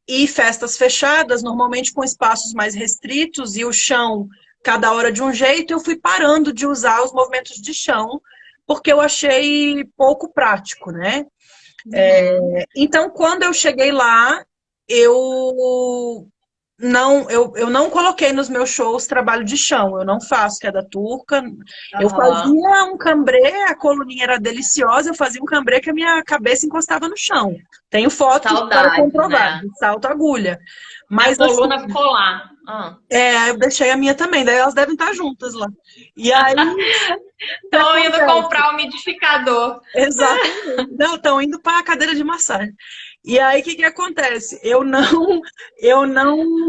E festas fechadas, normalmente com espaços mais restritos, e o chão, cada hora de um jeito. Eu fui parando de usar os movimentos de chão, porque eu achei pouco prático, né? Uhum. Então, quando eu cheguei lá, eu eu não coloquei nos meus shows trabalho de chão, eu não faço queda turca. Eu Aham. fazia um cambrê, a coluninha era deliciosa, eu fazia um cambrê que a minha cabeça encostava no chão. Tenho fotos para Saudade, comprovar, né? de salto agulha. Minha Mas assim, coluna ficou lá. Ah. eu deixei a minha também, daí elas devem estar juntas lá. E aí, o que Tô indo acontece? comprar um umidificador. Exatamente. Não, estão indo para a cadeira de massagem. E aí, o que que acontece? Eu não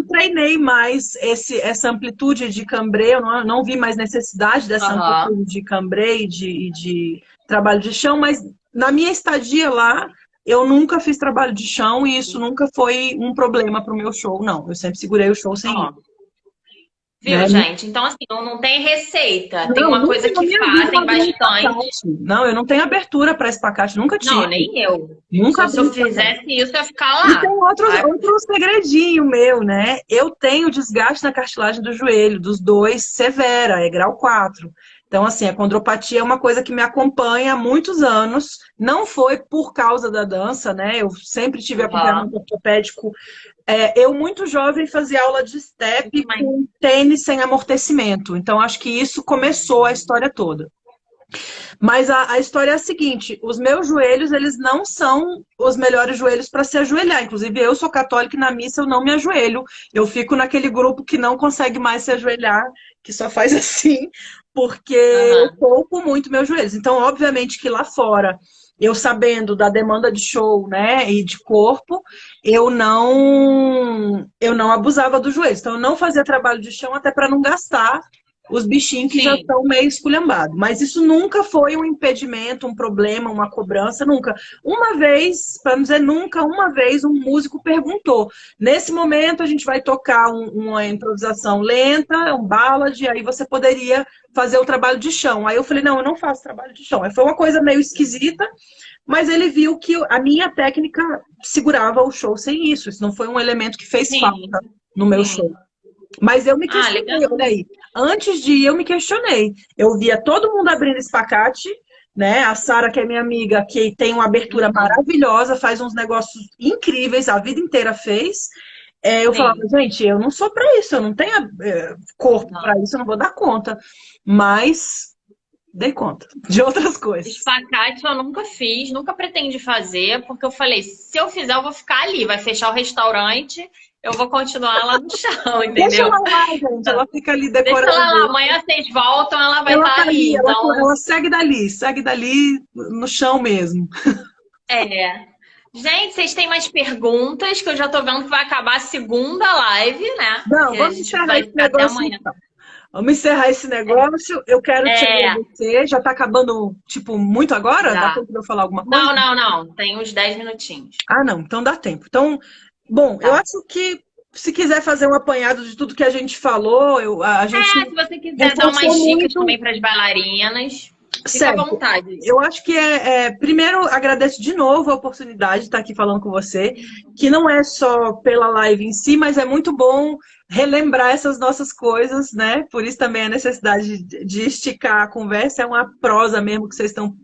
treinei mais essa amplitude de cambrê, eu não vi mais necessidade dessa Aham. amplitude de cambrê e de trabalho de chão, mas na minha estadia lá, eu nunca fiz trabalho de chão e isso nunca foi um problema para o meu show, não. Eu sempre segurei o show sem ir, Ó, viu, né? gente? Então, assim, não tem receita. Tem Não, uma nunca coisa na que minha vida eu fazem abri um bastante. espacate. Não, eu não tenho abertura para espacate, nunca Não, tive. nem eu. Nunca Se abri eu espacate. fizesse isso, eu ia ficar E tem lá. Vai. outro segredinho meu, né? Eu tenho desgaste na cartilagem do joelho, dos dois, severa, é grau 4. Então, assim, a condropatia é uma coisa que me acompanha há muitos anos. Não foi por causa da dança, né? Eu sempre tive Aham. acompanhamento ortopédico. Eu, muito jovem, fazia aula de Eu step também. com tênis sem amortecimento. Então, acho que isso começou a história toda. Mas a história é a seguinte: os meus joelhos, eles não são os melhores joelhos para se ajoelhar. Inclusive, eu sou católica e na missa eu não me ajoelho. Eu fico naquele grupo que não consegue mais se ajoelhar, que só faz assim, porque eu Aham. poupo muito meus joelhos. Então, obviamente que lá fora, eu sabendo da demanda de show, né, e de corpo, eu não abusava dos joelhos. Então, eu não fazia trabalho de chão até para não gastar os bichinhos que já Sim. estão meio esculhambados. Mas isso nunca foi um impedimento, um problema, uma cobrança, nunca. Uma vez, para não dizer nunca, uma vez um músico perguntou: nesse momento a gente vai tocar uma improvisação lenta, um ballad, aí você poderia fazer o trabalho de chão. Aí eu falei: não, eu não faço trabalho de chão. Aí foi uma coisa meio esquisita, mas ele viu que a minha técnica segurava o show sem isso. Isso não foi um elemento que fez falta Sim. no meu show. Sim. Mas eu me Ah, questionei, olha legal. aí. Antes de ir, eu me questionei. Eu via todo mundo abrindo espacate, né? A Sara, que é minha amiga, que tem uma abertura Uhum. maravilhosa, faz uns negócios incríveis, a vida inteira fez. Eu falava: Sim. gente, eu não sou para isso, eu não tenho corpo para Não. isso, eu não vou dar conta. Mas dei conta de outras coisas. Espacate eu nunca fiz, nunca pretendi fazer, porque eu falei, se eu fizer, eu vou ficar ali, vai fechar o restaurante, eu vou continuar lá no chão, Deixa entendeu? ela lá, gente, ela fica ali Deixa ela lá, decorando. amanhã vocês voltam, ela vai Ela estar tá ali. ali, ela, Então, ela segue dali no chão mesmo. é. Gente, vocês têm mais perguntas, que eu já tô vendo que vai acabar a segunda live, né? Não, Que a vamos gente encerrar vai esse ficar até negócio amanhã. então. Vamos encerrar esse negócio. Eu quero te É, agradecer. Já tá acabando, tipo, muito agora? Dá já. tempo de eu falar alguma coisa? Não, não, não. Tem uns 10 minutinhos. Ah, não, então dá tempo. Então, bom, eu Tá. acho que se quiser fazer um apanhado de tudo que a gente falou, a gente Se você quiser dar umas reforçou dicas também muito. para as bailarinas, fica à Certo. vontade. Eu acho que primeiro agradeço de novo a oportunidade de estar aqui falando com você, que não é só pela live em si, mas é muito bom relembrar essas nossas coisas, né? Por isso também a necessidade de esticar a conversa, é uma prosa mesmo que vocês estão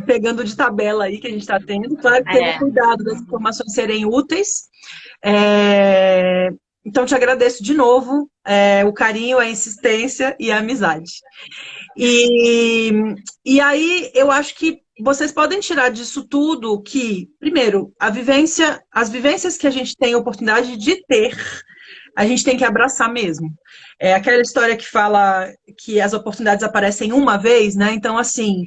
pegando de tabela aí que a gente está tendo. Claro, tendo É. cuidado das informações serem úteis. É, Então, te agradeço de novo o carinho, a insistência e a amizade. E, e aí eu acho que vocês podem tirar disso tudo que, primeiro, as vivências que a gente tem a oportunidade de ter, a gente tem que abraçar mesmo. É aquela história que fala que as oportunidades aparecem uma vez, né? Então, assim,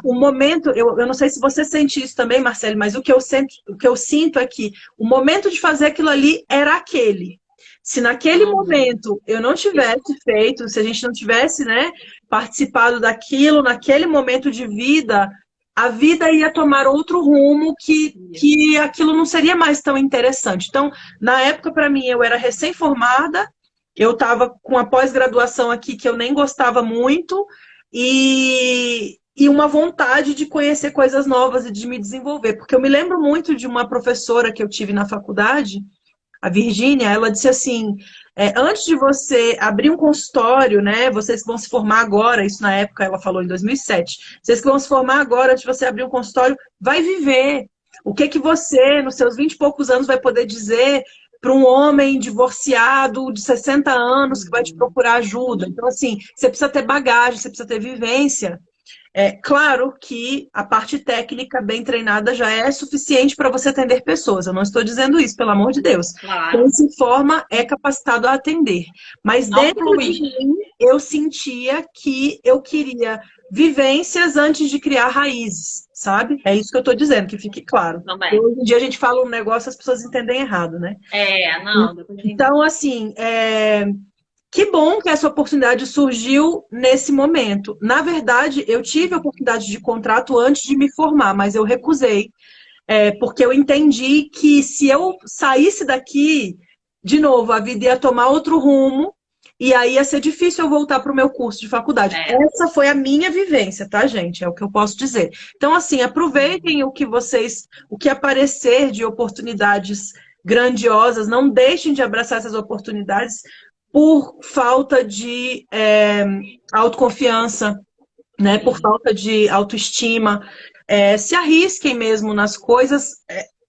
o momento, eu não sei se você sente isso também, Marcelo, mas o que eu sinto é que o momento de fazer aquilo ali era aquele. Se naquele Uhum. momento eu não tivesse feito, se a gente não tivesse, né, participado daquilo, naquele momento de vida, a vida ia tomar outro rumo Isso. que aquilo não seria mais tão interessante. Então, na época, para mim, eu era recém-formada, eu estava com a pós-graduação aqui que eu nem gostava muito, e uma vontade de conhecer coisas novas e de me desenvolver. Porque eu me lembro muito de uma professora que eu tive na faculdade, a Virgínia, ela disse assim: antes de você abrir um consultório, né, vocês que vão se formar agora, isso na época ela falou em 2007, vocês que vão se formar agora, antes de você abrir um consultório, vai viver. O que que você, nos seus 20 e poucos anos, vai poder dizer para um homem divorciado de 60 anos que vai te Uhum. procurar ajuda? Então, assim, você precisa ter bagagem, você precisa ter vivência. Claro que a parte técnica bem treinada já é suficiente para você atender pessoas. Eu não estou dizendo isso, pelo amor de Deus. Quem Claro. se forma é capacitado a atender. Mas Não dentro de plus. mim, eu sentia que eu queria vivências antes de criar raízes, sabe? É isso que eu estou dizendo, que fique claro. Porque Também. hoje em dia a gente fala um negócio e as pessoas entendem errado, né? Não, depois eu entendi. Então, assim, que bom que essa oportunidade surgiu nesse momento. Na verdade, eu tive a oportunidade de contrato antes de me formar, mas eu recusei, porque eu entendi que se eu saísse daqui, de novo, a vida ia tomar outro rumo, e aí ia ser difícil eu voltar para o meu curso de faculdade. É. Essa foi a minha vivência, tá, gente? É o que eu posso dizer. Então, assim, aproveitem o que aparecer de oportunidades grandiosas, não deixem de abraçar essas oportunidades, por falta de autoconfiança, né? Por falta de autoestima. Se arrisquem mesmo nas coisas,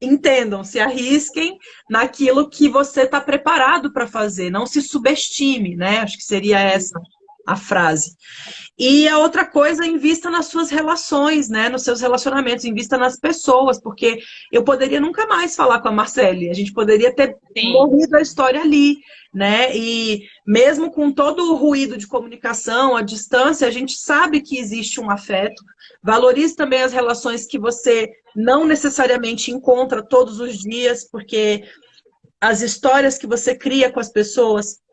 entendam, se arrisquem naquilo que você está preparado para fazer, não se subestime, né? Acho que seria essa a frase. E a outra coisa, invista nas suas relações, né? Nos seus relacionamentos, invista nas pessoas, porque eu poderia nunca mais falar com a Marcele, a gente poderia ter morrido a história ali, né? E mesmo com todo o ruído de comunicação, a distância, a gente sabe que existe um afeto. Valorize também as relações que você não necessariamente encontra todos os dias, porque as histórias que você cria com as pessoas,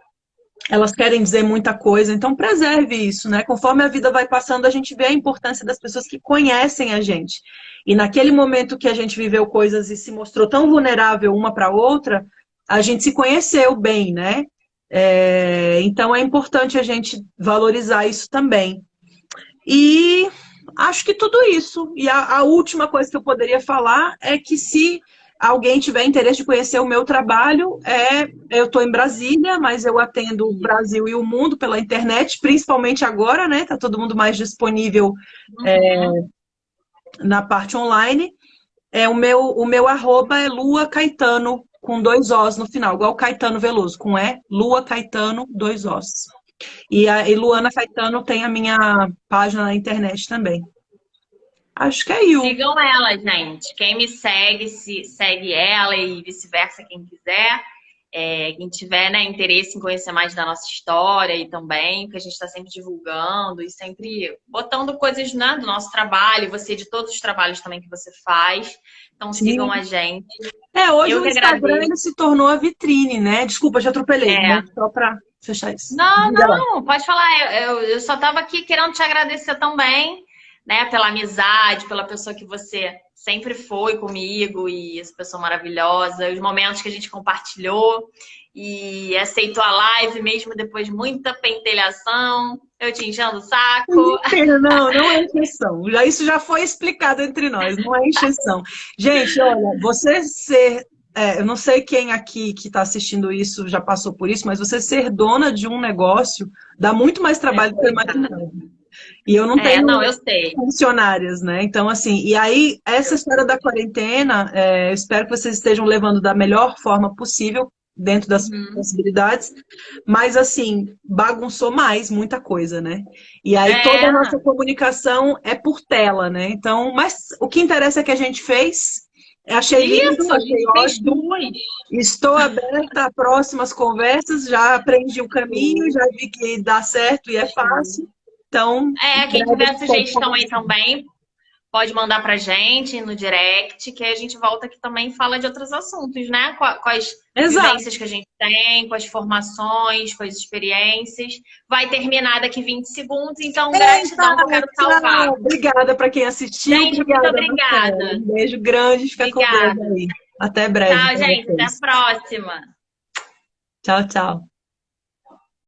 elas querem dizer muita coisa, então preserve isso, né? Conforme a vida vai passando, a gente vê a importância das pessoas que conhecem a gente. E naquele momento que a gente viveu coisas e se mostrou tão vulnerável uma para outra, a gente se conheceu bem, né? Então é importante a gente valorizar isso também. E acho que tudo isso. E a última coisa que eu poderia falar é que se alguém tiver interesse de conhecer o meu trabalho, eu estou em Brasília, mas eu atendo o Brasil e o mundo pela internet, principalmente agora, né? Está todo mundo mais disponível na parte online. O meu arroba é Lua Caetano, com 2 Os no final, igual Caetano Veloso, com Lua Caetano, 2 Os. E Luana Caetano tem a minha página na internet também. Acho que é isso. Sigam ela, gente. Quem me segue, segue ela e vice-versa, quem quiser. Quem tiver, né, interesse em conhecer mais da nossa história e também, porque a gente está sempre divulgando e sempre botando coisas, né, do nosso trabalho, você de todos os trabalhos também que você faz. Então sigam a gente. Hoje o Instagram ele se tornou a vitrine, né? Desculpa, já atropelei, mas só para fechar isso. Não, pode falar. Eu só estava aqui querendo te agradecer também, né, pela amizade, pela pessoa que você sempre foi comigo e essa pessoa maravilhosa, os momentos que a gente compartilhou e aceitou a live mesmo depois de muita pentelhação, eu te enchendo o saco. Não é encheção. Isso já foi explicado entre nós, não é encheção. Gente, olha, você ser... eu não sei quem aqui que está assistindo isso já passou por isso, mas você ser dona de um negócio dá muito mais trabalho do que eu imaginava. E eu não tenho eu sei. funcionárias, né? Então, assim, e aí, essa história da quarentena, eu espero que vocês estejam levando da melhor forma possível, dentro das possibilidades, mas, assim, bagunçou mais muita coisa, né? E aí, toda a nossa comunicação é por tela, né? Então, mas o que interessa é que a gente fez. Achei lindo, achei ótimo. Estou aberta a próximas conversas, já aprendi o caminho, já vi que dá certo e é fácil. Então, quem tiver sugestão aí também, pode mandar pra gente no direct, que aí a gente volta aqui também e fala de outros assuntos, né? Com as vivências que a gente tem, com as formações, com as experiências. Vai terminar daqui 20 segundos, então gratidão que eu quero salvar. Obrigada para quem assistiu. Gente, muito obrigada. Um beijo grande, fica com Deus aí. Até breve. Tchau, gente. Até a próxima. Tchau, tchau.